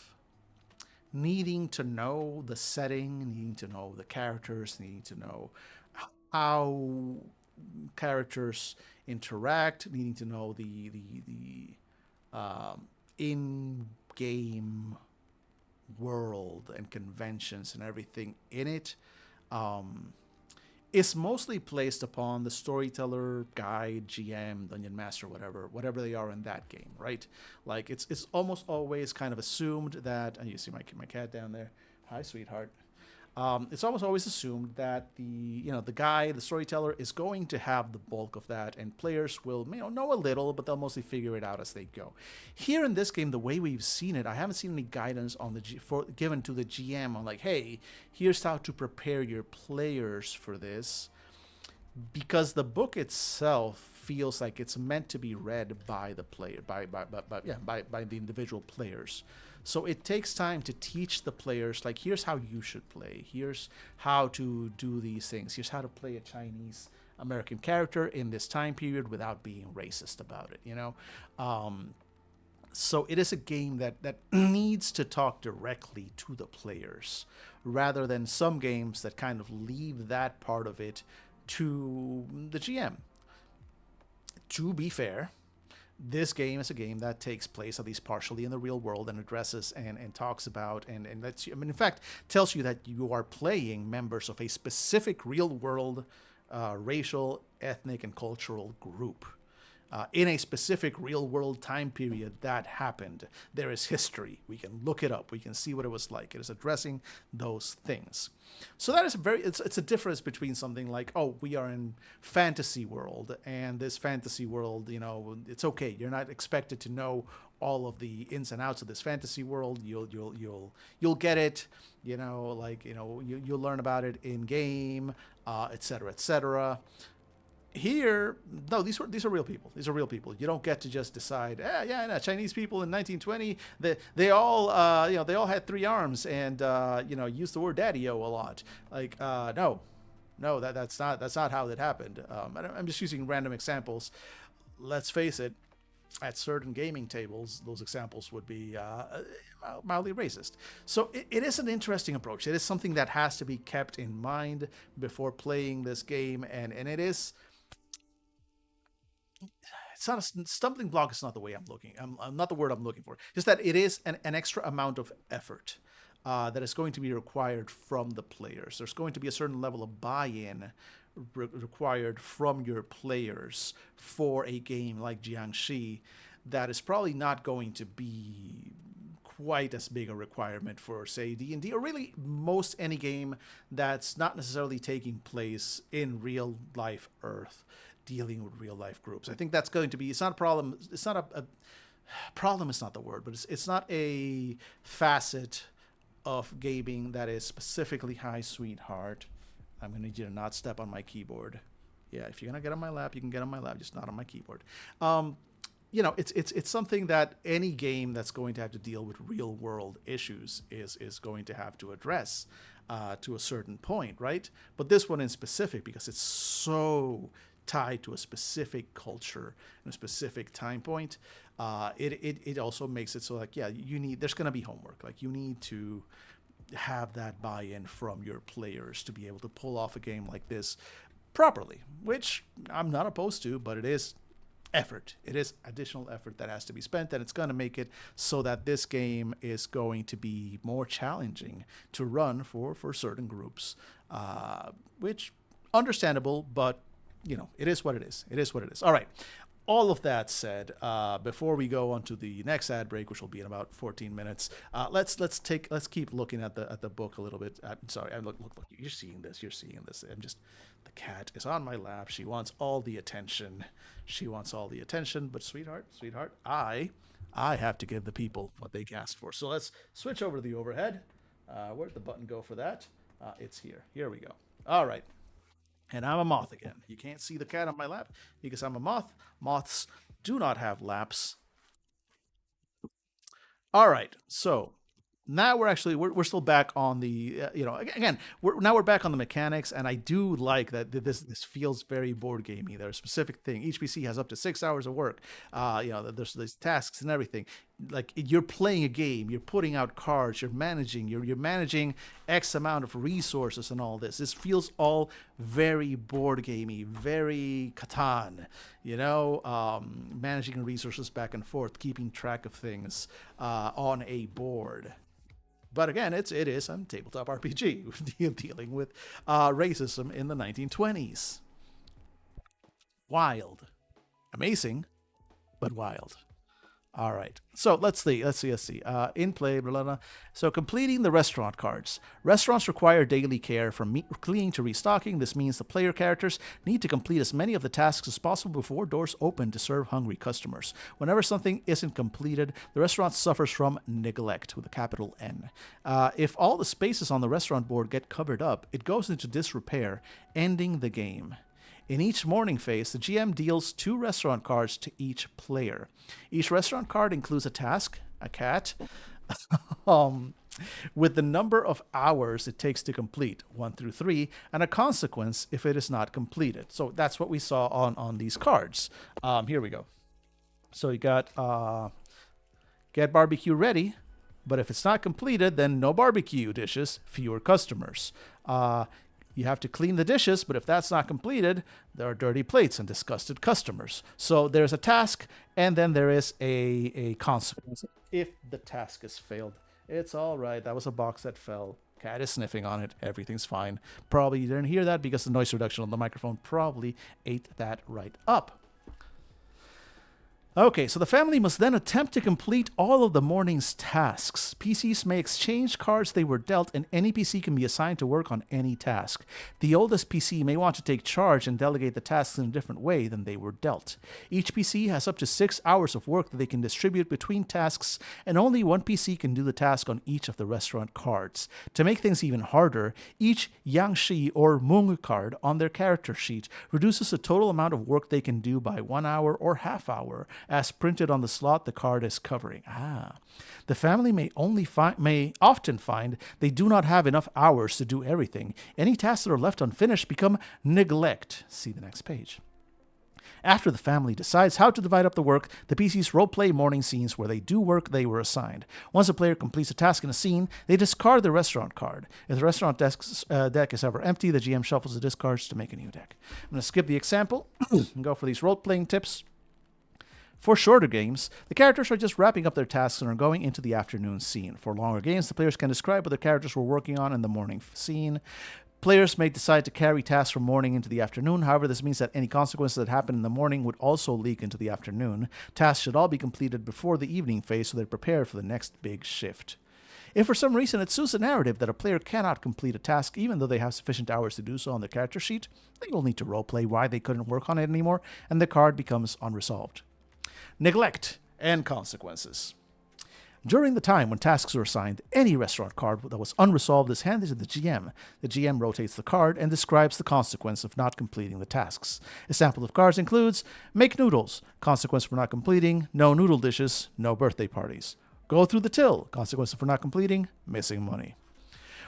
needing to know the setting, needing to know the characters, needing to know how characters interact, needing to know the in-game world and conventions and everything in it. Is mostly placed upon the storyteller, guide, GM, dungeon master, whatever they are in that game, right? Like, it's almost always kind of assumed that, and you see my cat down there. Hi, sweetheart. It's almost always assumed that the guy, the storyteller, is going to have the bulk of that, and players will know a little, but they'll mostly figure it out as they go. Here in this game, the way we've seen it, I haven't seen any guidance on given to the GM on, like, hey, here's how to prepare your players for this, because the book itself feels like it's meant to be read by the player, by the individual players. So it takes time to teach the players, like, here's how you should play. Here's how to do these things. Here's how to play a Chinese American character in this time period without being racist about it, So it is a game that needs to talk directly to the players, rather than some games that kind of leave that part of it to the GM. To be fair, this game is a game that takes place, at least partially, in the real world, and addresses and talks about and lets you, in fact, tells you that you are playing members of a specific real world racial, ethnic, and cultural group. In a specific real world time period that happened. There is history. We can look it up. We can see what it was like. It is addressing those things. So that is it's a difference between something like, oh, we are in fantasy world, and this fantasy world, it's okay. You're not expected to know all of the ins and outs of this fantasy world. You'll get it, you'll learn about it in game, et cetera, et cetera. Here, no, these are real people. These are real people. You don't get to just decide, Chinese people in 1920, they all had 3 arms and used the word daddy-o a lot. Like, no, that's not how that happened. I'm just using random examples. Let's face it, at certain gaming tables, those examples would be mildly racist. So it is an interesting approach. It is something that has to be kept in mind before playing this game, and it is. it's not a stumbling block. Is not the way I'm looking. I'm not the word I'm looking for. Just that it is an extra amount of effort that is going to be required from the players. There's going to be a certain level of buy-in required from your players for a game like Jiangshi that is probably not going to be quite as big a requirement for, say, D&D, or really most any game that's not necessarily taking place in real life Earth, dealing with real life groups. I think that's going to be, it's not a problem. It's not a problem is not the word, but it's not a facet of gaming that is specifically high, sweetheart. I'm going to need you to not step on my keyboard. Yeah, if you're going to get on my lap, you can get on my lap, just not on my keyboard. It's something that any game that's going to have to deal with real world issues is going to have to address to a certain point, right? But this one in specific, because it's so tied to a specific culture and a specific time point, it also makes it so like, yeah, there's going to be homework. Like, you need to have that buy-in from your players to be able to pull off a game like this properly, which I'm not opposed to, but it is effort. It is additional effort that has to be spent, and it's going to make it so that this game is going to be more challenging to run for certain groups, which understandable, but it is what it is. It is what it is. All right. All of that said, before we go on to the next ad break, which will be in about 14 minutes, let's keep looking at the book a little bit. Sorry, look, you're seeing this. The cat is on my lap. She wants all the attention. But sweetheart, I have to give the people what they asked for. So let's switch over to the overhead. Where'd the button go for that? It's here. Here we go. All right. And I'm a moth again. You can't see the cat on my lap because I'm a moth. Moths do not have laps. All right. So now we're still back on the again we're back on the mechanics, and I do like that this feels very board gamey. There's a specific thing. Each PC has up to 6 hours of work. There's these tasks and everything. Like, you're playing a game, you're putting out cards, you're managing X amount of resources and all this. This feels all very board gamey, very Catan. Managing resources back and forth, keeping track of things on a board. But again, it is a tabletop RPG dealing with racism in the 1920s. Wild. Amazing, but wild. All right. So let's see. In play, blah, blah, blah. So completing the restaurant cards. Restaurants require daily care from cleaning to restocking. This means the player characters need to complete as many of the tasks as possible before doors open to serve hungry customers. Whenever something isn't completed, the restaurant suffers from neglect with a capital N. If all the spaces on the restaurant board get covered up, it goes into disrepair, ending the game. In each morning phase, the GM deals 2 restaurant cards to each player. Each restaurant card includes a task, a cat, with the number of hours it takes to complete, 1 through 3, and a consequence if it is not completed. So that's what we saw on these cards. Here we go. So you got get barbecue ready, but if it's not completed, then no barbecue dishes, fewer customers. You have to clean the dishes, but if that's not completed, there are dirty plates and disgusted customers. So there's a task, and then there is a consequence if the task is failed. It's all right. That was a box that fell. Cat is sniffing on it. Everything's fine. Probably you didn't hear that because the noise reduction on the microphone probably ate that right up. Okay, so the family must then attempt to complete all of the morning's tasks. PCs may exchange cards they were dealt, and any PC can be assigned to work on any task. The oldest PC may want to take charge and delegate the tasks in a different way than they were dealt. Each PC has up to 6 hours of work that they can distribute between tasks, and only one PC can do the task on each of the restaurant cards. To make things even harder, each Jiangshi or Mung card on their character sheet reduces the total amount of work they can do by 1 hour or half hour, as printed on the slot the card is covering. The family may often find they do not have enough hours to do everything. Any tasks that are left unfinished become neglect. See the next page. After the family decides how to divide up the work, the PCs roleplay morning scenes where they do work they were assigned. Once a player completes a task in a scene, they discard the restaurant card. If the restaurant deck is ever empty, the GM shuffles the discards to make a new deck. I'm going to skip the example and go for these role-playing tips. For shorter games, the characters are just wrapping up their tasks and are going into the afternoon scene. For longer games, the players can describe what the characters were working on in the morning scene. Players may decide to carry tasks from morning into the afternoon. However, this means that any consequences that happen in the morning would also leak into the afternoon. Tasks should all be completed before the evening phase so they're prepared for the next big shift. If for some reason it suits the narrative that a player cannot complete a task even though they have sufficient hours to do so on their character sheet, they will need to roleplay why they couldn't work on it anymore, and the card becomes unresolved. Neglect and consequences. During the time when tasks are assigned, any restaurant card that was unresolved is handed to the GM. The GM rotates the card and describes the consequence of not completing the tasks. A sample of cards includes: make noodles, consequence for not completing, no noodle dishes, no birthday parties. Go through the till, consequence for not completing, missing money.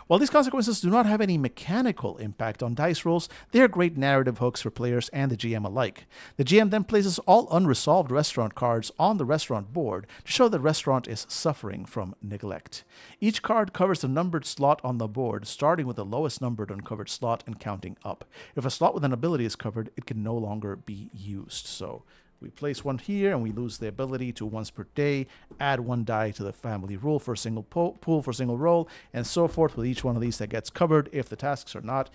While these consequences do not have any mechanical impact on dice rolls, they are great narrative hooks for players and the GM alike. The GM then places all unresolved restaurant cards on the restaurant board to show the restaurant is suffering from neglect. Each card covers the numbered slot on the board, starting with the lowest numbered uncovered slot and counting up. If a slot with an ability is covered, it can no longer be used. So we place one here, and we lose the ability to once per day add one die to the family rule for a single pool for a single roll, and so forth with each one of these that gets covered if the tasks are not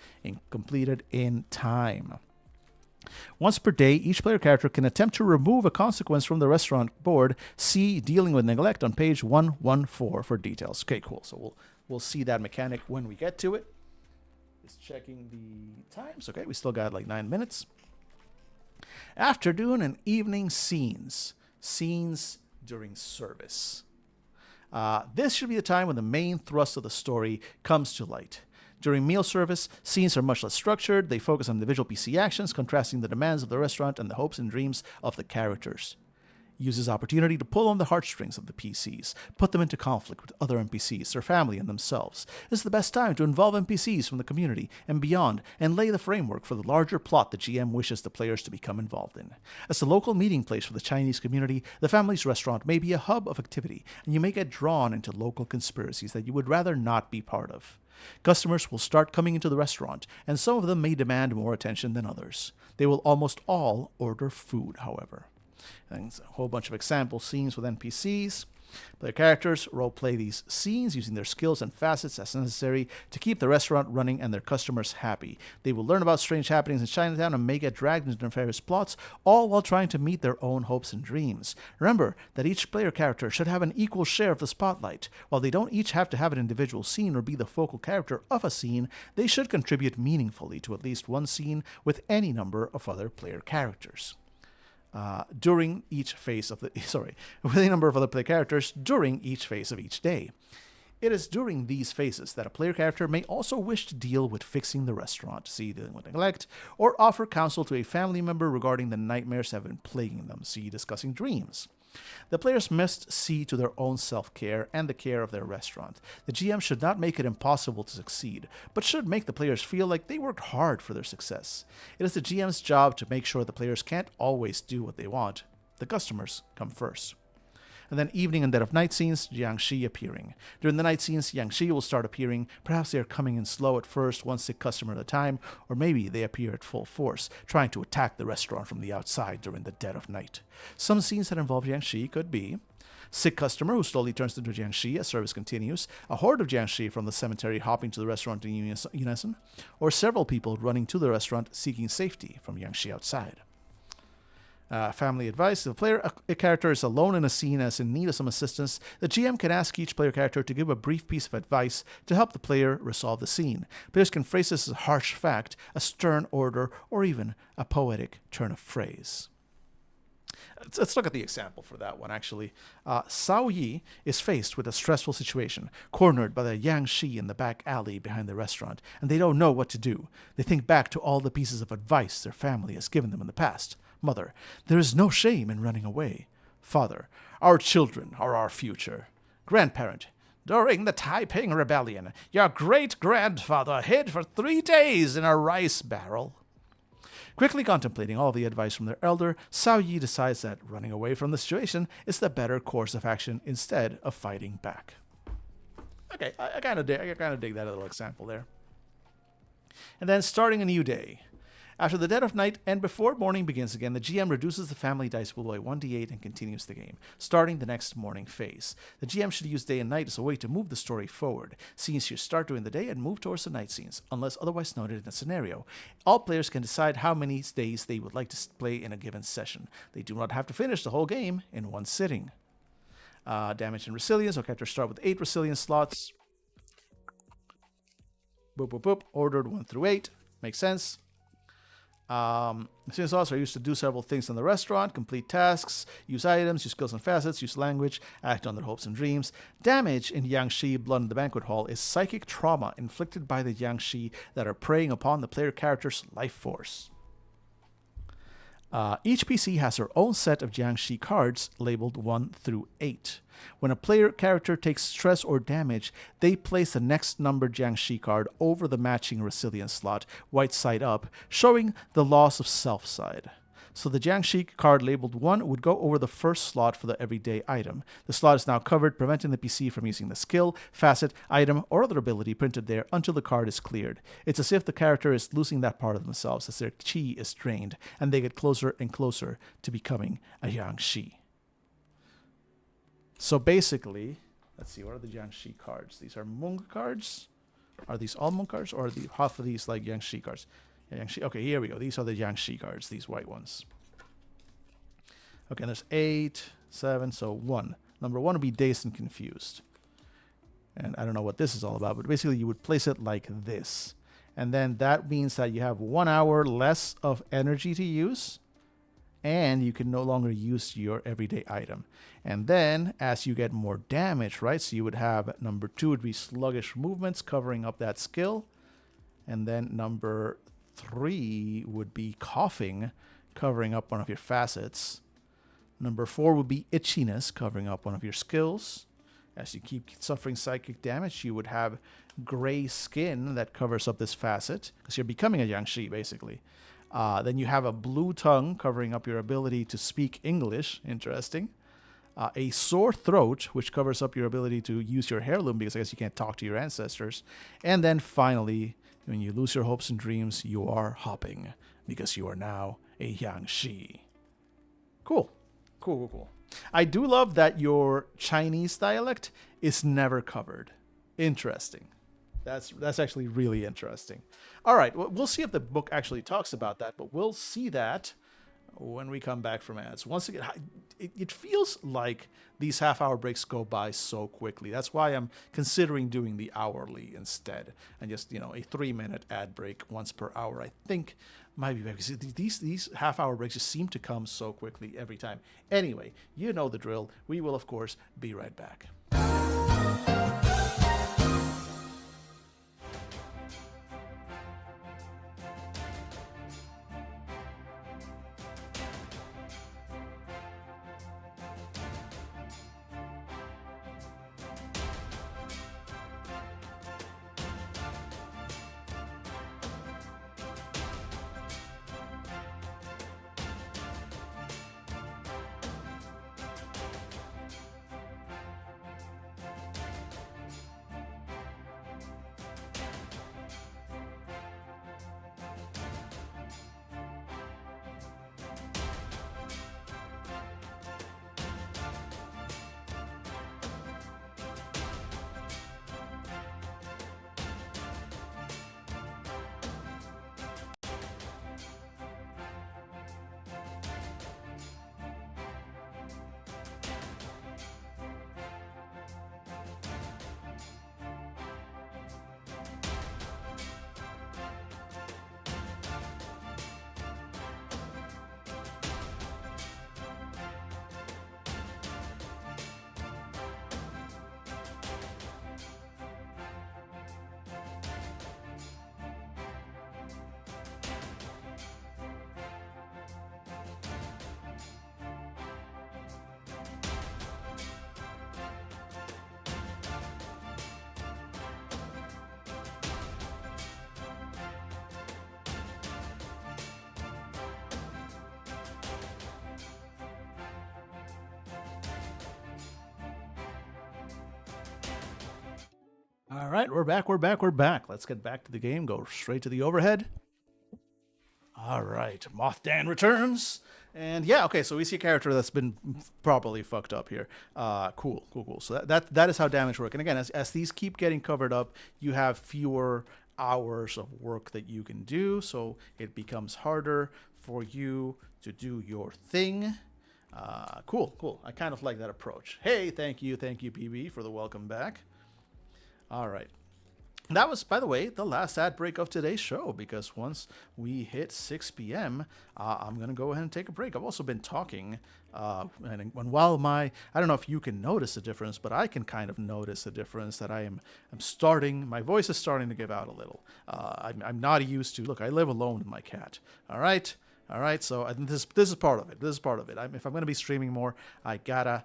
completed in time. Once per day, each player character can attempt to remove a consequence from the restaurant board. See Dealing with Neglect on page 114 for details. Okay, cool. So we'll see that mechanic when we get to it. Just checking the times. Okay, we still got like 9 minutes. Afternoon and evening scenes. Scenes during service. This should be the time when the main thrust of the story comes to light. During meal service, scenes are much less structured. They focus on individual PC actions, contrasting the demands of the restaurant and the hopes and dreams of the characters. Uses opportunity to pull on the heartstrings of the PCs, put them into conflict with other NPCs, their family, and themselves. This is the best time to involve NPCs from the community and beyond, and lay the framework for the larger plot the GM wishes the players to become involved in. As the local meeting place for the Chinese community, the family's restaurant may be a hub of activity, and you may get drawn into local conspiracies that you would rather not be part of. Customers will start coming into the restaurant, and some of them may demand more attention than others. They will almost all order food, however. And a whole bunch of example scenes with NPCs. Player characters role-play these scenes using their skills and facets as necessary to keep the restaurant running and their customers happy. They will learn about strange happenings in Chinatown and may get dragged into nefarious plots, all while trying to meet their own hopes and dreams. Remember that each player character should have an equal share of the spotlight. While they don't each have to have an individual scene or be the focal character of a scene, they should contribute meaningfully to at least one scene with any number of other player characters. During each phase of with a number of other player characters during each phase of each day. It is during these phases that a player character may also wish to deal with fixing the restaurant, see Dealing with Neglect, or offer counsel to a family member regarding the nightmares that have been plaguing them, see Discussing Dreams. The players must see to their own self-care and the care of their restaurant. The GM should not make it impossible to succeed, but should make the players feel like they worked hard for their success. It is the GM's job to make sure the players can't always do what they want. The customers come first. And then evening and dead of night scenes, Jiangshi appearing. During the night scenes, Jiangshi will start appearing. Perhaps they are coming in slow at first, one sick customer at a time, or maybe they appear at full force, trying to attack the restaurant from the outside during the dead of night. Some scenes that involve Jiangshi could be sick customer who slowly turns into Jiangshi as service continues, a horde of Jiangshi from the cemetery hopping to the restaurant in unison, or several people running to the restaurant seeking safety from Jiangshi outside. Family advice. If a player character is alone in a scene and is in need of some assistance, the GM can ask each player character to give a brief piece of advice to help the player resolve the scene. Players can phrase this as a harsh fact, a stern order, or even a poetic turn of phrase. Let's look at the example for that one, actually. Sao Yi is faced with a stressful situation, cornered by the Jiangshi in the back alley behind the restaurant, and they don't know what to do. They think back to all the pieces of advice their family has given them in the past. Mother, there is no shame in running away. Father, our children are our future. Grandparent, during the Taiping Rebellion, your great-grandfather hid for 3 days in a rice barrel. Quickly contemplating all the advice from their elder, Cao Yi decides that running away from the situation is the better course of action instead of fighting back. Okay, I kind of dig that little example there. And then starting a new day. After the dead of night and before morning begins again, the GM reduces the family dice pool by 1d8 and continues the game, starting the next morning phase. The GM should use day and night as a way to move the story forward. Scenes should start during the day and move towards the night scenes, unless otherwise noted in a scenario. All players can decide how many days they would like to play in a given session. They do not have to finish the whole game in one sitting. Damage and resilience. Our characters start with 8 resilience slots. Boop, boop, boop. Ordered 1 through 8. Makes sense. Resilience slots are used to do several things in the restaurant: complete tasks, use items, use skills and facets, use language, act on their hopes and dreams. Damage in Jiangshi, Blood in the Banquet Hall, is psychic trauma inflicted by the Jiangshi that are preying upon the player character's life force. Each PC has their own set of Jiangshi cards labeled 1 through 8. When a player character takes stress or damage, they place the next numbered Jiangshi card over the matching resilience slot, white side up, showing the loss of self side. So the Jiangshi card labeled 1 would go over the first slot for the everyday item. The slot is now covered, preventing the PC from using the skill, facet, item, or other ability printed there until the card is cleared. It's as if the character is losing that part of themselves as their chi is drained, and they get closer and closer to becoming a Jiangshi. So basically, let's see, what are the Jiangshi cards? These are Mung cards? Are these all Mung cards, or are the half of these like Jiangshi cards? Jiangshi. Okay, here we go. These are the Jiangshi cards, these white ones. Okay, there's 8, 7, so 1. Number 1 would be dazed and confused. And I don't know what this is all about, but basically you would place it like this. And then that means that you have 1 hour less of energy to use, and you can no longer use your everyday item. And then as you get more damage, right, so you would have number 2 would be sluggish movements covering up that skill. And then number 3 would be coughing, covering up one of your facets. Number 4 would be itchiness, covering up one of your skills. As you keep suffering psychic damage, you would have gray skin that covers up this facet, because you're becoming a Jiangshi, basically. Then you have a blue tongue, covering up your ability to speak English. Interesting. A sore throat, which covers up your ability to use your heirloom, because I guess you can't talk to your ancestors. And then finally, when you lose your hopes and dreams, you are hopping, because you are now a Jiangshi. Cool. Cool. I do love that your Chinese dialect is never covered. Interesting. That's actually really interesting. All right, we'll see if the book actually talks about that, but we'll see that when we come back from ads. Once again, it feels like these half-hour breaks go by so quickly. That's why I'm considering doing the hourly instead, and just, a 3-minute ad break once per hour. I think might be better, because these half-hour breaks just seem to come so quickly every time. Anyway, you know the drill. We will, of course, be right back. All right, we're back, we're back, we're back. Let's get back to the game. Go straight to the overhead. All right, Moth Dan returns. And yeah, okay, so we see a character that's been properly fucked up here. Cool, cool, cool. So that is how damage works. And again, as these keep getting covered up, you have fewer hours of work that you can do. So it becomes harder for you to do your thing. Cool, cool. I kind of like that approach. Hey, thank you, PB, for the welcome back. All right. That was, by the way, the last ad break of today's show, because once we hit 6 p.m., I'm going to go ahead and take a break. I've also been talking, and while I don't know if you can notice the difference, but I can kind of notice the difference that I'm starting, my voice is starting to give out a little. I'm not used to, look, I live alone with my cat, all right? All right, so this is part of it. This is part of it. If I'm going to be streaming more, I gotta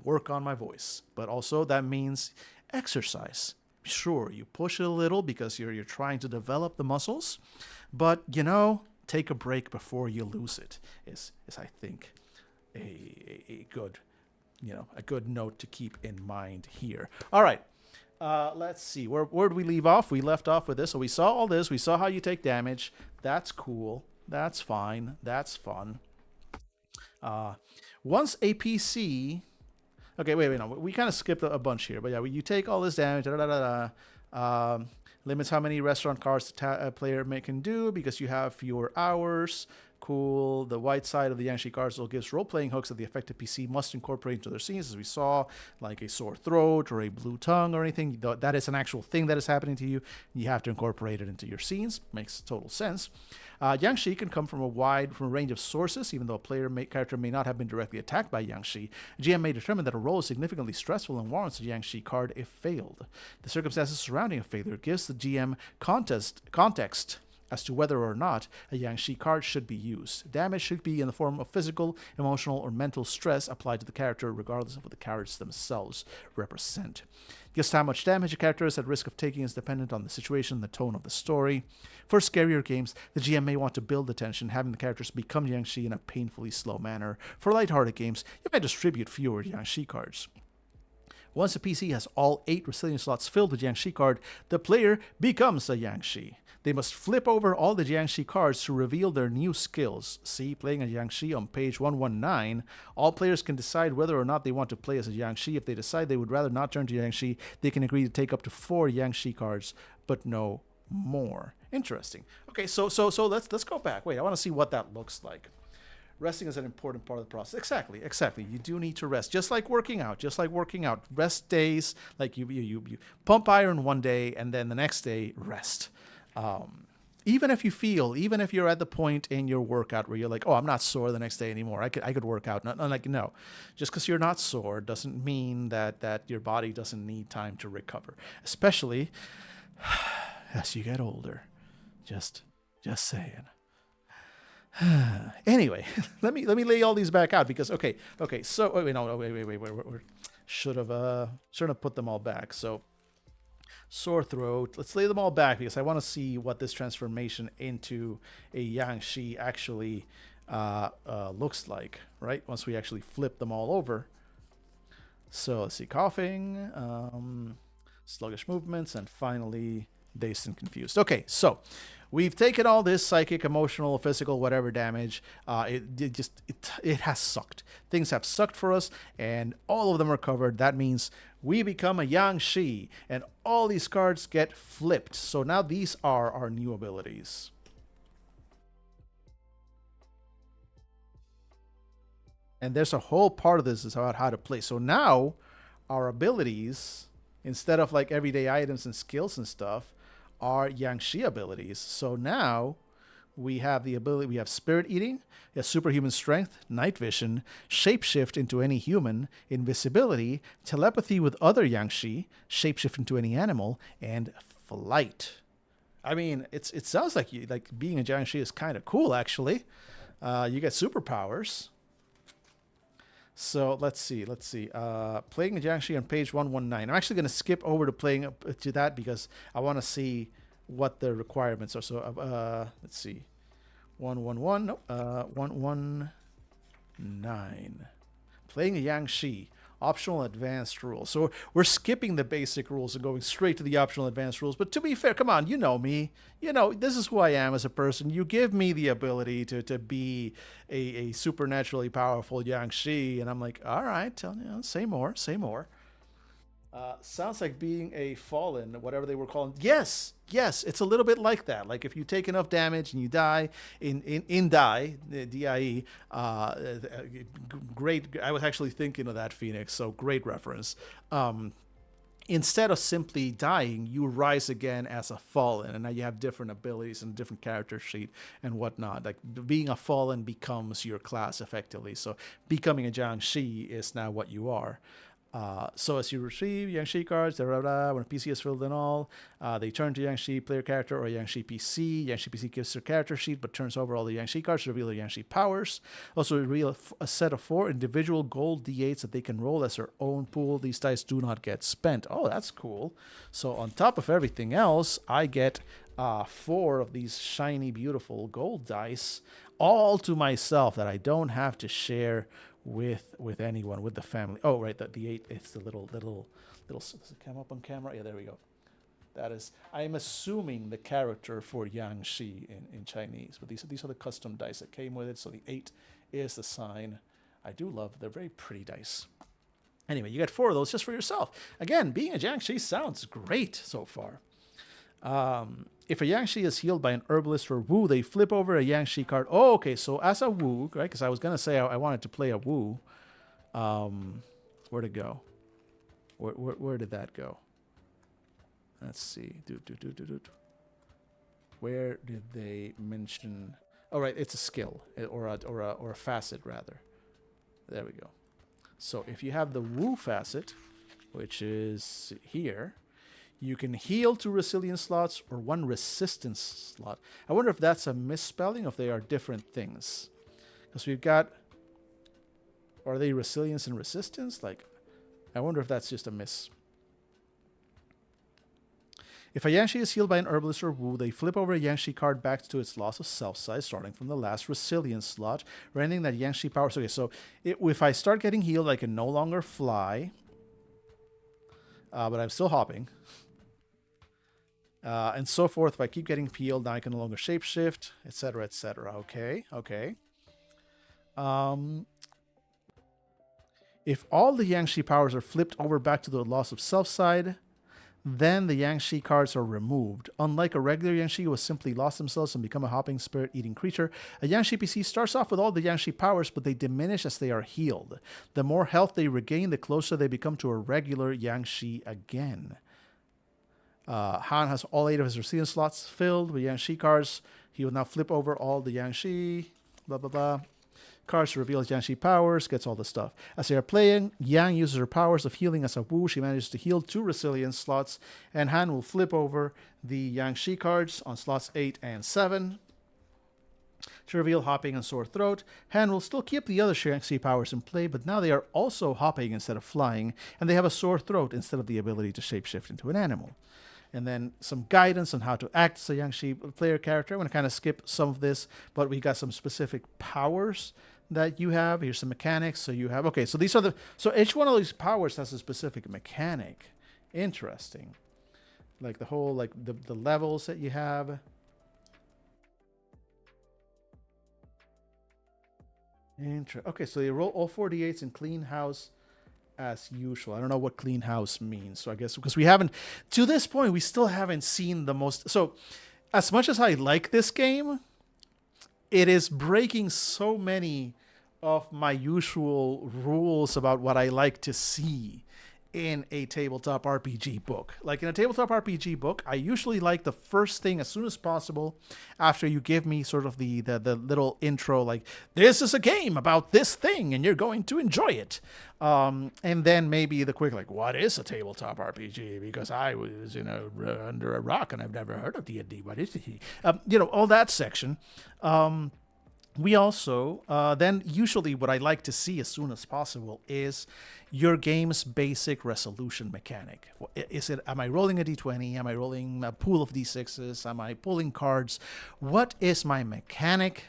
work on my voice. But also that means exercise. Sure, you push it a little because you're trying to develop the muscles, but take a break before you lose it is I think a good a good note to keep in mind here. All right, let's see where did we leave off? We left off with this. So we saw all this. We saw how you take damage. That's cool. That's fine. That's fun. Once a PC. Okay, wait, no. We kind of skipped a bunch here, but yeah, you take all this damage. Limits how many restaurant cards a player can do because you have fewer hours. Cool. The white side of the Jiangshi card still gives role-playing hooks that the affected PC must incorporate into their scenes, as we saw, like a sore throat or a blue tongue or anything. That is an actual thing that is happening to you. You have to incorporate it into your scenes. Makes total sense. Jiangshi can come from a range of sources, even though a character may not have been directly attacked by Jiangshi. GM may determine that a role is significantly stressful and warrants a Jiangshi card if failed. The circumstances surrounding a failure gives the GM context as to whether or not a Jiangshi card should be used. Damage should be in the form of physical, emotional, or mental stress applied to the character, regardless of what the cards themselves represent. Just how much damage a character is at risk of taking is dependent on the situation and the tone of the story. For scarier games, the GM may want to build the tension, having the characters become Jiangshi in a painfully slow manner. For lighthearted games, you might distribute fewer Jiangshi cards. Once a PC has all 8 resilience slots filled with Jiangshi card, the player becomes a Jiangshi. They must flip over all the Jiangshi cards to reveal their new skills. See, playing a Jiangshi on page 119. All players can decide whether or not they want to play as a Jiangshi. If they decide they would rather not turn to Jiangshi, they can agree to take up to 4 Jiangshi cards, but no more. Interesting. Okay, so let's go back. Wait, I want to see what that looks like. Resting is an important part of the process. Exactly. You do need to rest, just like working out. Rest days, like you pump iron one day and then the next day rest. Even if you're at the point in your workout where you're like, oh, I'm not sore the next day anymore. I could work out. No, just because you're not sore doesn't mean that your body doesn't need time to recover, especially as you get older. Just saying. Anyway, let me lay all these back out because okay. So wait. We should have put them all back. So sore throat. Let's lay them all back because I want to see what this transformation into a Jiangshi actually looks like. Right? Once we actually flip them all over. So let's see, coughing, sluggish movements, and finally dazed and confused. Okay, so. We've taken all this psychic, emotional, physical, whatever damage. It has sucked. Things have sucked for us, and all of them are covered. That means we become a Jiangshi, and all these cards get flipped. So now these are our new abilities. And there's a whole part of this is about how to play. So now our abilities, instead of like everyday items and skills and stuff, are Jiangshi abilities. So now we have spirit eating, superhuman strength, night vision, shapeshift into any human, invisibility, telepathy with other Jiangshi, shapeshift into any animal, and flight. I mean, it sounds like being a Jiangshi is kind of cool actually. You get superpowers. So let's see. Playing a Jiangshi on page 119. I'm actually going to skip over to playing to that because I want to see what the requirements are. So let's see. 111. Nope. 119. Playing a Jiangshi optional advanced rules. So we're skipping the basic rules and going straight to the optional advanced rules. But to be fair, come on, you know me. You know, this is who I am as a person. You give me the ability to be a supernaturally powerful Jiangshi, and I'm like, all right, say more, say more. Sounds like being a fallen, whatever they were calling. Yes, yes, it's a little bit like that. Like if you take enough damage and you die in die, die. Great. I was actually thinking of that, Phoenix. So great reference. Instead of simply dying, you rise again as a fallen, and now you have different abilities and different character sheet and whatnot. Like being a fallen becomes your class effectively. So becoming a Jiangshi is now what you are. So as you receive Jiangshi cards, when a PC is filled in all, they turn to Jiangshi player character or Jiangshi PC. Jiangshi PC gives their character sheet but turns over all the Jiangshi cards to reveal their Jiangshi powers. Also reveal a set of 4 individual gold D8s that they can roll as their own pool. These dice do not get spent. Oh, that's cool. So on top of everything else, I get 4 of these shiny, beautiful gold dice all to myself that I don't have to share with anyone, with the family. Oh, right, the 8. It's the little. Does it come up on camera? Yeah, there we go. That is, I'm assuming the character for Jiangshi in Chinese, but these are the custom dice that came with it. So the 8 is the sign. I do love. They're very pretty dice. Anyway, you get 4 of those just for yourself. Again, being a Jiangshi sounds great so far. If a Jiangshi is healed by an herbalist or woo, they flip over a Jiangshi card. Oh, okay. So as a woo, right? Because I was gonna say I wanted to play a woo. Where'd it go? Where did that go? Let's see. Where did they mention? Oh, right. It's a skill or a facet rather. There we go. So if you have the woo facet, which is here, you can heal 2 resilience slots or 1 resistance slot. I wonder if that's a misspelling or if they are different things. Because we've got... Are they resilience and resistance? Like, I wonder if that's just a miss. If a Jiangshi is healed by an herbalist or woo, they flip over a Jiangshi card back to its loss of self size, starting from the last resilience slot, rendering that Jiangshi power. Okay, so if I start getting healed, I can no longer fly. But I'm still hopping. And so forth. If I keep getting healed, now I can no longer shapeshift, etc., etc. Okay, okay. If all the Jiangshi powers are flipped over back to the loss of self side, then the Jiangshi cards are removed. Unlike a regular Jiangshi who has simply lost themselves and become a hopping spirit-eating creature, a Jiangshi PC starts off with all the Jiangshi powers, but they diminish as they are healed. The more health they regain, the closer they become to a regular Jiangshi again. Han has all 8 of his receiving slots filled with Jiangshi cards. He will now flip over all the Jiangshi, blah, blah, blah. Cards to reveal his Jiangshi powers, gets all the stuff. As they are playing, Yang uses her powers of healing as a woo. She manages to heal 2 resilience slots, and Han will flip over the Jiangshi cards on slots 8 and 7 to reveal hopping and sore throat. Han will still keep the other Jiangshi powers in play, but now they are also hopping instead of flying, and they have a sore throat instead of the ability to shapeshift into an animal. And then some guidance on how to act as a Jiangshi player character. I'm going to kind of skip some of this, but we got some specific powers that you have. Here's some mechanics. So you have, okay, so these are the, so each one of these powers has a specific mechanic. Interesting. Like the whole, like the levels that you have. Okay, so you roll all 48s in clean house as usual. I don't know what clean house means. So I guess because we haven't, to this point, we still haven't seen the most. So as much as I like this game, it is breaking so many of my usual rules about what I like to see in a tabletop RPG book. Like in a tabletop RPG book, I usually like the first thing as soon as possible after you give me sort of the little intro, like, this is a game about this thing and you're going to enjoy it. And then maybe the quick, like, what is a tabletop RPG? Because I was, under a rock and I've never heard of D&D. What is it? All that section. We also, then usually what I like to see as soon as possible is your game's basic resolution mechanic. Am I rolling a d20? Am I rolling a pool of d6s? Am I pulling cards? What is my mechanic?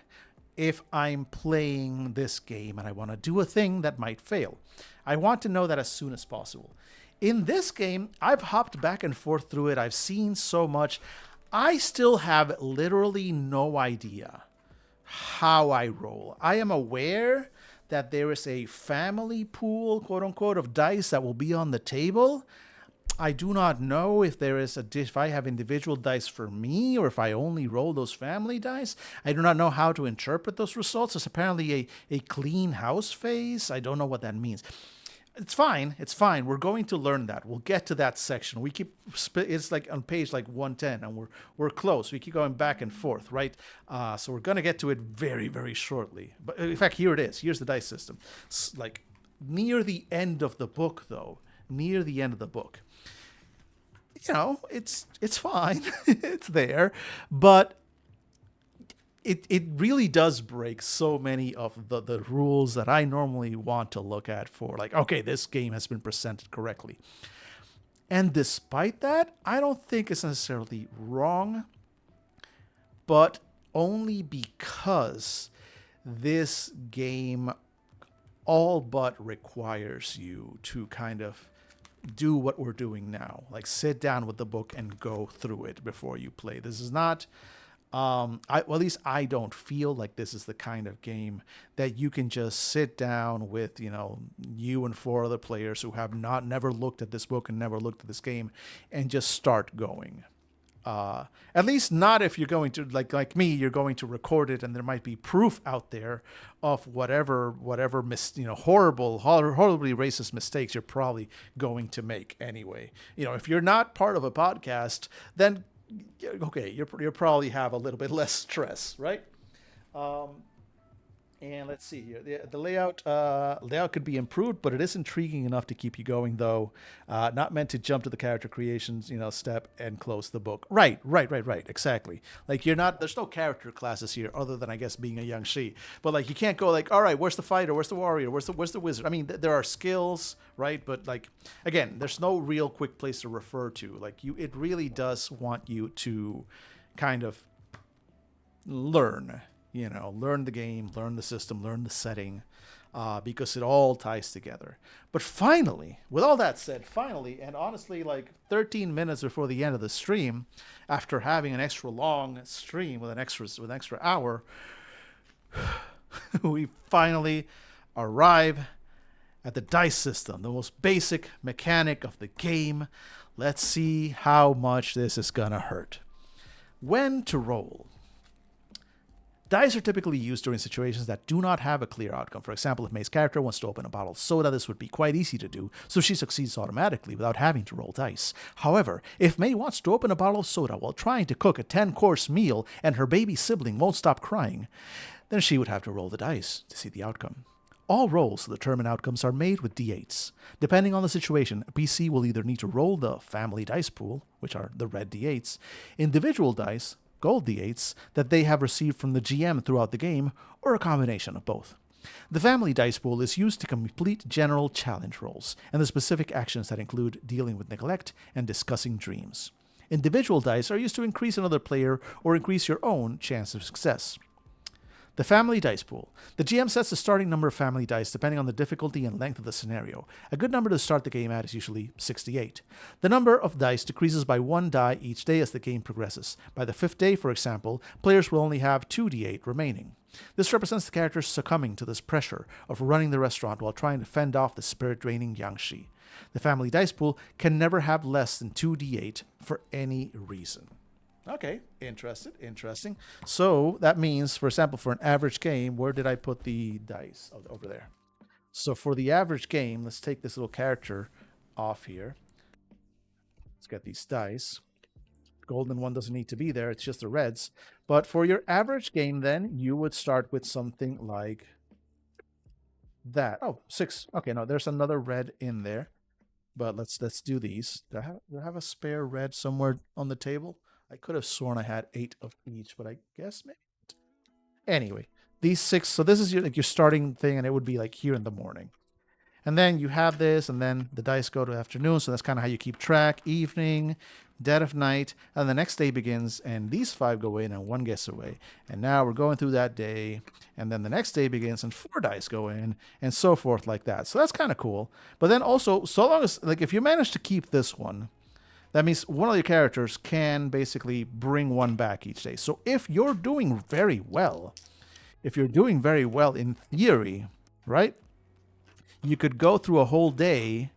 if I'm playing this game and I want to do a thing that might fail. I want to know that as soon as possible. In this game, I've hopped back and forth through it. I've seen so much. I still have literally no idea how I roll. I am aware that there is a family pool, quote unquote, of dice that will be on the table. I do not know if there is if I have individual dice for me or if I only roll those family dice. I do not know how to interpret those results. It's apparently a clean house phase. I don't know what that means. It's fine. It's fine. We're going to learn that. We'll get to that section. We keep it's like on page like 110, and we're close. We keep going back and forth, right? So we're gonna get to it very, very shortly. But in fact, here it is. Here's the dice system. It's like near the end of the book, though. Near the end of the book. You know, it's fine. It's there, but it really does break so many of the rules that I normally want to look at for like, okay, this game has been presented correctly. And despite that, I don't think it's necessarily wrong, but only because this game all but requires you to kind of do what we're doing now, like sit down with the book and go through it before you play. This is not well, at least I don't feel like this is the kind of game that you can just sit down with, you and four other players who have never looked at this book and never looked at this game and just start going. At least not if you're going to like me, you're going to record it, and there might be proof out there of whatever horribly racist mistakes you're probably going to make anyway. If you're not part of a podcast, then okay, you probably have a little bit less stress, right? And let's see here. The layout could be improved, but it is intriguing enough to keep you going, though. Not meant to jump to the character creations, step and close the book. Right. Exactly. Like there's no character classes here other than I guess being a Jiangshi. But like you can't go like, all right, where's the fighter? Where's the warrior? Where's the wizard? I mean, there are skills, right? But like again, there's no real quick place to refer to. Like it really does want you to kind of learn the game, learn the system, learn the setting, because it all ties together. But finally, with all that said, and honestly, like 13 minutes before the end of the stream, after having an extra long stream with an extra hour, we finally arrive at the dice system, the most basic mechanic of the game. Let's see how much this is gonna hurt. When to roll. Dice are typically used during situations that do not have a clear outcome. For example, if May's character wants to open a bottle of soda, this would be quite easy to do, so she succeeds automatically without having to roll dice. However, if May wants to open a bottle of soda while trying to cook a 10-course meal and her baby sibling won't stop crying, then she would have to roll the dice to see the outcome. All rolls to determine outcomes are made with d8s. Depending on the situation, a PC will either need to roll the family dice pool, which are the red d8s, individual dice, gold d8s, that they have received from the GM throughout the game, or a combination of both. The family dice pool is used to complete general challenge rolls, and the specific actions that include dealing with neglect and discussing dreams. Individual dice are used to increase another player or increase your own chance of success. The family dice pool. The GM sets the starting number of family dice depending on the difficulty and length of the scenario. A good number to start the game at is usually 68. The number of dice decreases by 1 die each day as the game progresses. By the 5th day, for example, players will only have 2d8 remaining. This represents the characters succumbing to this pressure of running the restaurant while trying to fend off the spirit-draining Jiangshi. The family dice pool can never have less than 2d8 for any reason. Okay, interesting. So that means, for example, for an average game, where did I put the dice? Oh, over there. So for the average game, let's take this little character off here. Let's get these dice. Golden one doesn't need to be there. It's just the reds. But for your average game, then, you would start with something like that. Oh, 6. Okay, no, there's another red in there. But let's do these. Do I have a spare red somewhere on the table? I could have sworn I had 8 of each, but I guess maybe. Anyway, these 6. So this is your starting thing, and it would be like here in the morning. And then you have this, and then the dice go to afternoon. So that's kind of how you keep track. Evening, dead of night, and the next day begins, and these five go in, and one gets away. And now we're going through that day, and then the next day begins, and four dice go in, and so forth like that. So that's kind of cool. But then also, so long as, like, if you manage to keep this one, that means one of your characters can basically bring one back each day. So if you're doing very well in theory, right? You could go through a whole day,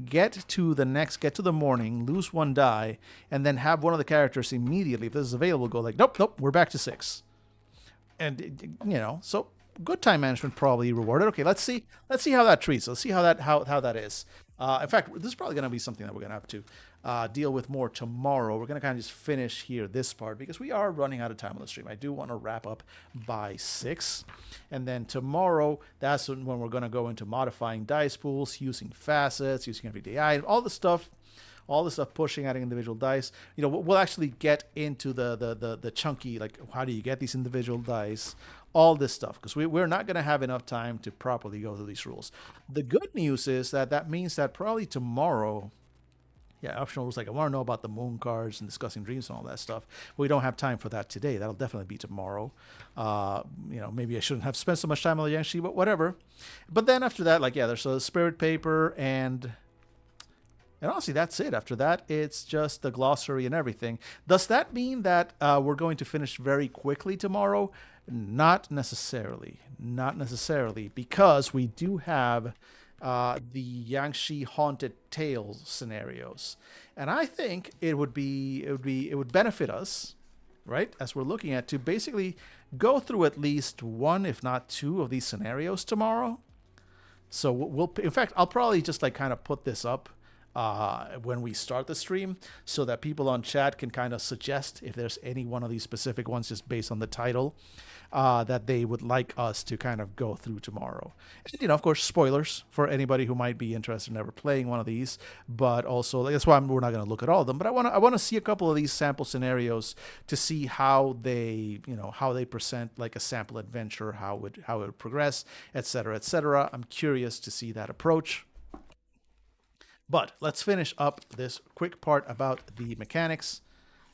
get to the morning, lose one die, and then have one of the characters immediately, if this is available, go like, nope, nope, we're back to six. And so good time management probably rewarded. Okay, let's see how that treats. Let's see how that is. In fact, this is probably going to be something that we're going to have to deal with more tomorrow. We're going to kind of just finish here this part because we are running out of time on the stream. I do want to wrap up by 6. And then tomorrow, that's when we're going to go into modifying dice pools, using facets, using everyday items, all the stuff pushing, adding individual dice. We'll actually get into the chunky, like, how do you get these individual dice, all this stuff, because we're not going to have enough time to properly go through these rules. The good news is that means that probably tomorrow, yeah, optional rules, like I want to know about the moon cards and discussing dreams and all that stuff. But we don't have time for that today. That'll definitely be tomorrow. Maybe I shouldn't have spent so much time on the Jiangshi, but whatever. But then after that, like, yeah, there's a spirit paper and honestly, that's it. After that, it's just the glossary and everything. Does that mean that we're going to finish very quickly tomorrow? Not necessarily. Not necessarily, because we do have the Jiangshi haunted tales scenarios, and I think it would benefit us, right, as we're looking at, to basically go through at least one, if not two, of these scenarios tomorrow. So in fact, I'll probably just like kind of put this up when we start the stream, so that people on chat can kind of suggest if there's any one of these specific ones, just based on the title, that they would like us to kind of go through tomorrow. And, of course, spoilers for anybody who might be interested in ever playing one of these. But also, that's why we're not going to look at all of them. But I want to see a couple of these sample scenarios to see how they present like a sample adventure, how it would progress, etc., etc. I'm curious to see that approach. But let's finish up this quick part about the mechanics,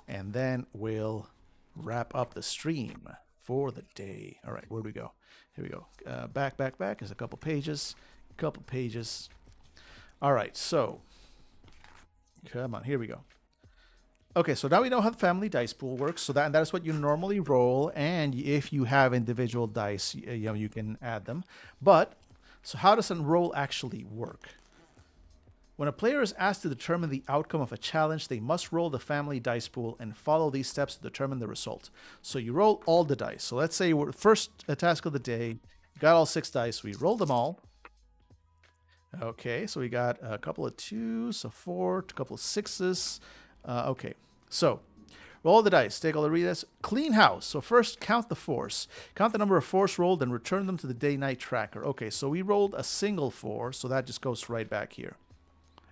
and then we'll wrap up the stream for the day. All right, where do we go? Here we go. Back. There's a couple pages. All right, so come on. Here we go. Okay, so now we know how the family dice pool works. So that is what you normally roll, and if you have individual dice, you can add them. But so how does a roll actually work? When a player is asked to determine the outcome of a challenge, they must roll the family dice pool and follow these steps to determine the result. So you roll all the dice. So let's say we're first task of the day, got all 6 dice, we roll them all. Okay, so we got a couple of 2s, a 4, a couple of 6s. Okay, so roll the dice, take all the readers, clean house. So first count the force. Count the number of force rolled and return them to the day-night tracker. Okay, so we rolled a single 4, so that just goes right back here.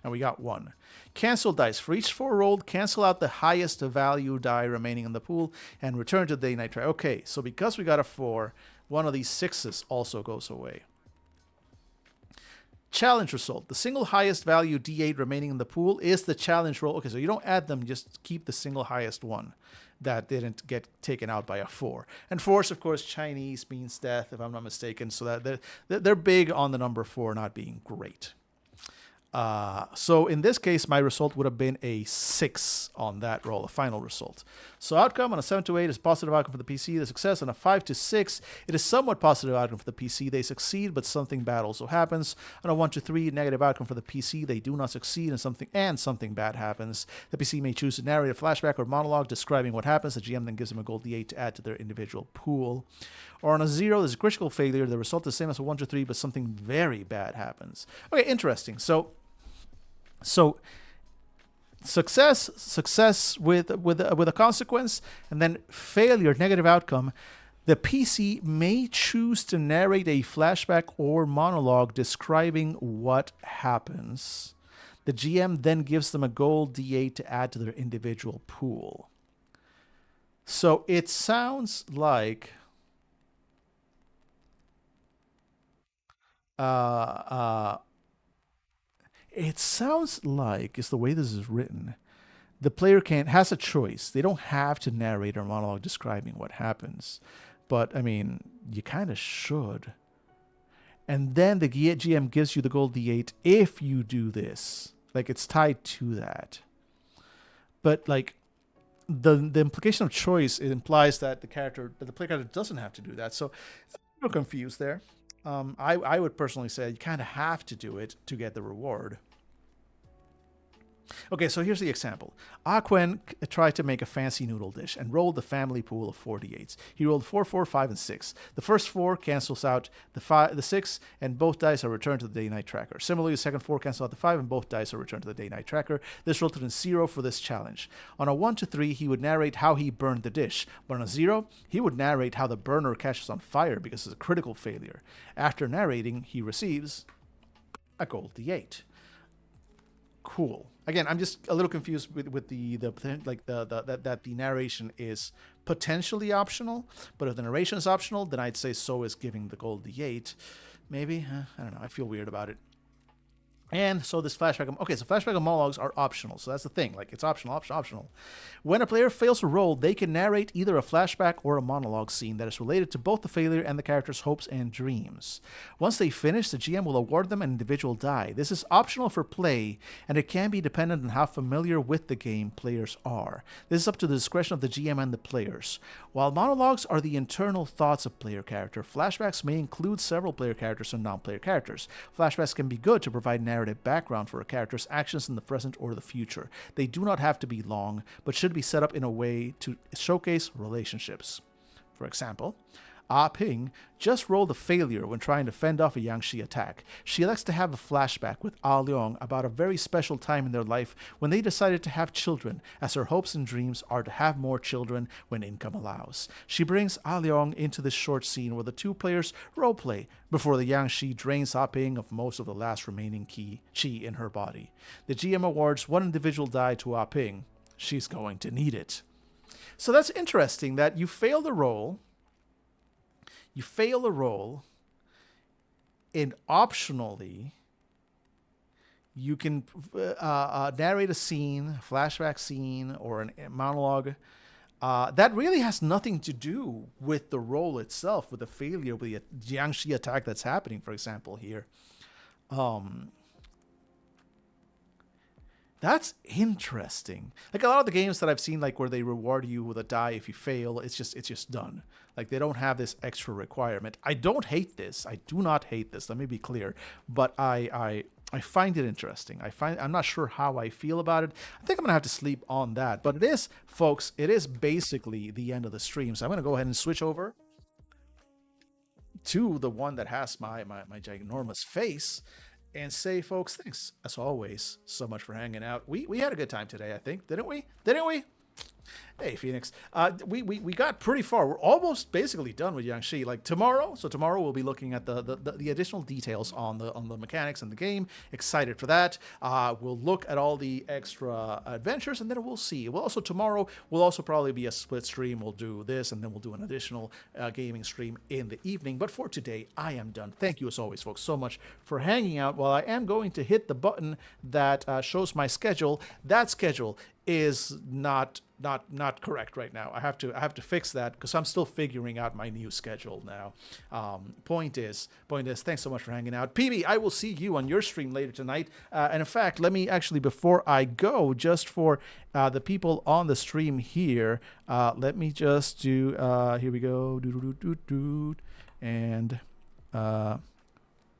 And we got 1. Cancel dice. For each 4 rolled, cancel out the highest value die remaining in the pool and return to the day-night tracker. Okay, so because we got a 4, one of these 6s also goes away. Challenge result. The single highest value D8 remaining in the pool is the challenge roll. Okay, so you don't add them, just keep the single highest one that didn't get taken out by a 4. And force, of course, Chinese means death, if I'm not mistaken. So that they're big on the number 4 not being great. So in this case, my result would have been a 6 on that roll, a final result. So outcome on a 7 to 8 is positive outcome for the PC. The success on a 5 to 6, it is somewhat positive outcome for the PC. They succeed, but something bad also happens. On a 1 to 3, negative outcome for the PC. They do not succeed, and something bad happens. The PC may choose to narrate a flashback or monologue describing what happens. The GM then gives them a gold D8 to add to their individual pool. Or on a 0, there's a critical failure. The result is the same as a 1 to 3, but something very bad happens. Okay, interesting. So success with a consequence, and then failure, negative outcome. The PC may choose to narrate a flashback or monologue describing what happens. The GM then gives them a gold D8 to add to their individual pool. So it sounds like is the way this is written, the player has a choice. They don't have to narrate a monologue describing what happens. But, I mean, you kind of should. And then the GM gives you the gold D8 if you do this. Like, it's tied to that. But, like, the implication of choice, it implies that the player character doesn't have to do that. So, I'm a little confused there. I would personally say you kind of have to do it to get the reward. Okay, so here's the example. Aquen tried to make a fancy noodle dish and rolled the family pool of 48s. He rolled 4, 4, 5, and 6. The first 4 cancels out the 6, and both dice are returned to the day-night tracker. Similarly, the second 4 cancels out the 5, and both dice are returned to the day-night tracker. This resulted in 0 for this challenge. On a 1 to 3, he would narrate how he burned the dish, but on a 0, he would narrate how the burner catches on fire because it's a critical failure. After narrating, he receives a gold D8. Cool. Again, I'm just a little confused with that the narration is potentially optional, but if the narration is optional, then I'd say so is giving the gold D8. Maybe? I don't know. I feel weird about it. And so this flashback, okay, so flashback and monologues are optional. So that's the thing, like it's optional. When a player fails to roll, they can narrate either a flashback or a monologue scene that is related to both the failure and the character's hopes and dreams. Once they finish, the GM will award them an individual die. This is optional for play, and it can be dependent on how familiar with the game players are. This is up to the discretion of the GM and the players. While monologues are the internal thoughts of player character, flashbacks may include several player characters and non-player characters. Flashbacks can be good to provide narrative background for a character's actions in the present or the future. They do not have to be long, but should be set up in a way to showcase relationships. For example, Ping just rolled a failure when trying to fend off a Jiangshi attack. She elects to have a flashback with Leong about a very special time in their life when they decided to have children, as her hopes and dreams are to have more children when income allows. She brings Leong into this short scene where the two players roleplay before the Jiangshi drains Ping of most of the last remaining qi in her body. The GM awards one individual die to Ping. She's going to need it. So that's interesting that you fail the roll. And optionally, you can narrate a scene, a flashback scene, or a monologue. That really has nothing to do with the role itself, with the failure, with the Jiangshi attack that's happening, for example, here. That's interesting. Like a lot of the games that I've seen, like where they reward you with a die if you fail, it's just done. Like they don't have this extra requirement. I don't hate this. I do not hate this. Let me be clear. But I find it interesting. I'm not sure how I feel about it. I think I'm gonna have to sleep on that. But it is, folks, it is basically the end of the stream. So I'm gonna go ahead and switch over to the one that has my ginormous face. And say, folks, thanks, as always, so much for hanging out. We had a good time today, I think. Didn't we? Hey, Phoenix. We got pretty far. We're almost basically done with Jiangshi. Like tomorrow, we'll be looking at the additional details on the mechanics in the game. Excited for that. We'll look at all the extra adventures, and then we'll see. Tomorrow will also probably be a split stream. We'll do this, and then we'll do an additional gaming stream in the evening. But for today, I am done. Thank you, as always, folks, so much for hanging out. While I am going to hit the button that shows my schedule, that schedule is not correct right now. I have to fix that because I'm still figuring out my new schedule now. Point is, thanks so much for hanging out. PB, I will see you on your stream later tonight. And in fact, let me actually, before I go, just for the people on the stream here, let me just do, here we go. And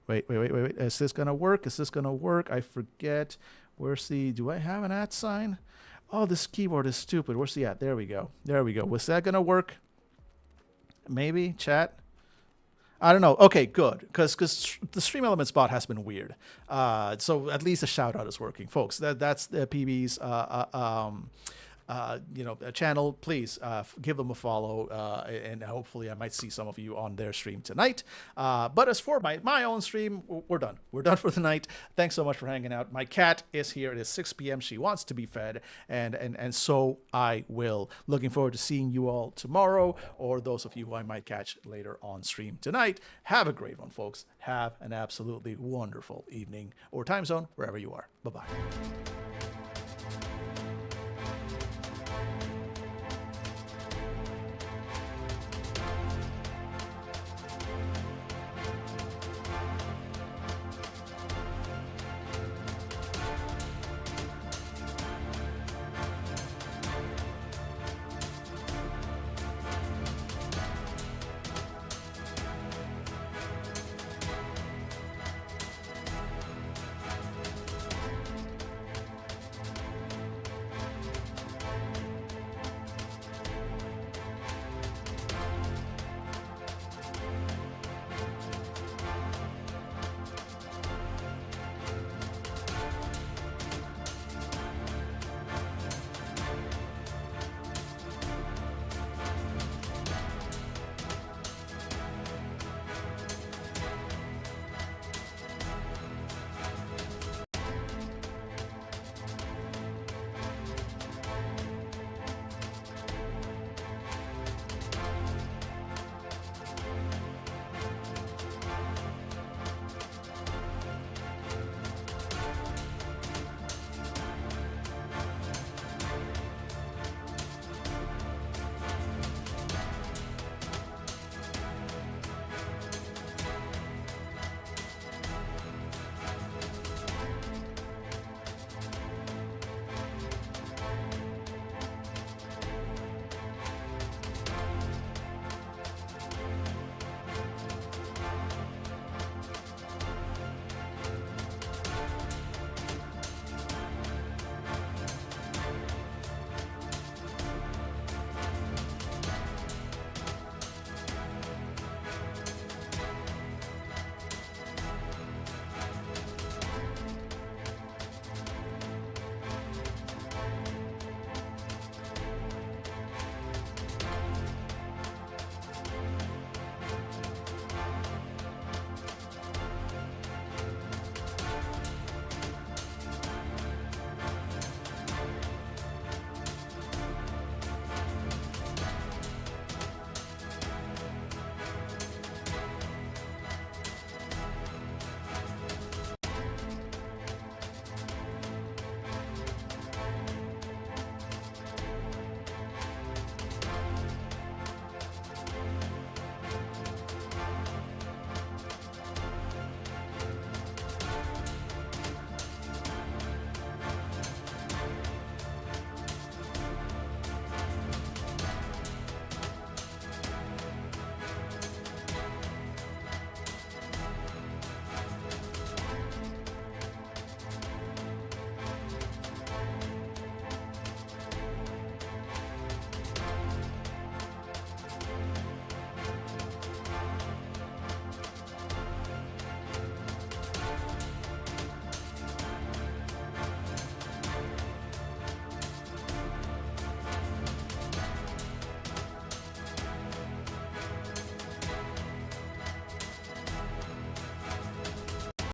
wait. Is this going to work? I forget. Do I have an @ sign? Oh, this keyboard is stupid. Where's the @ There we go. Was that going to work? Maybe? Chat? I don't know. Okay, good. Because the Stream Elements bot has been weird. So at least a shout out is working. Folks, that's the PB's channel. Please give them a follow, and hopefully I might see some of you on their stream tonight. But as for my own stream, we're done. We're done for the night. Thanks so much for hanging out. My cat is here. It is 6 p.m. She wants to be fed, and so I will. Looking forward to seeing you all tomorrow, or those of you who I might catch later on stream tonight. Have a great one, folks. Have an absolutely wonderful evening or time zone, wherever you are. Bye-bye.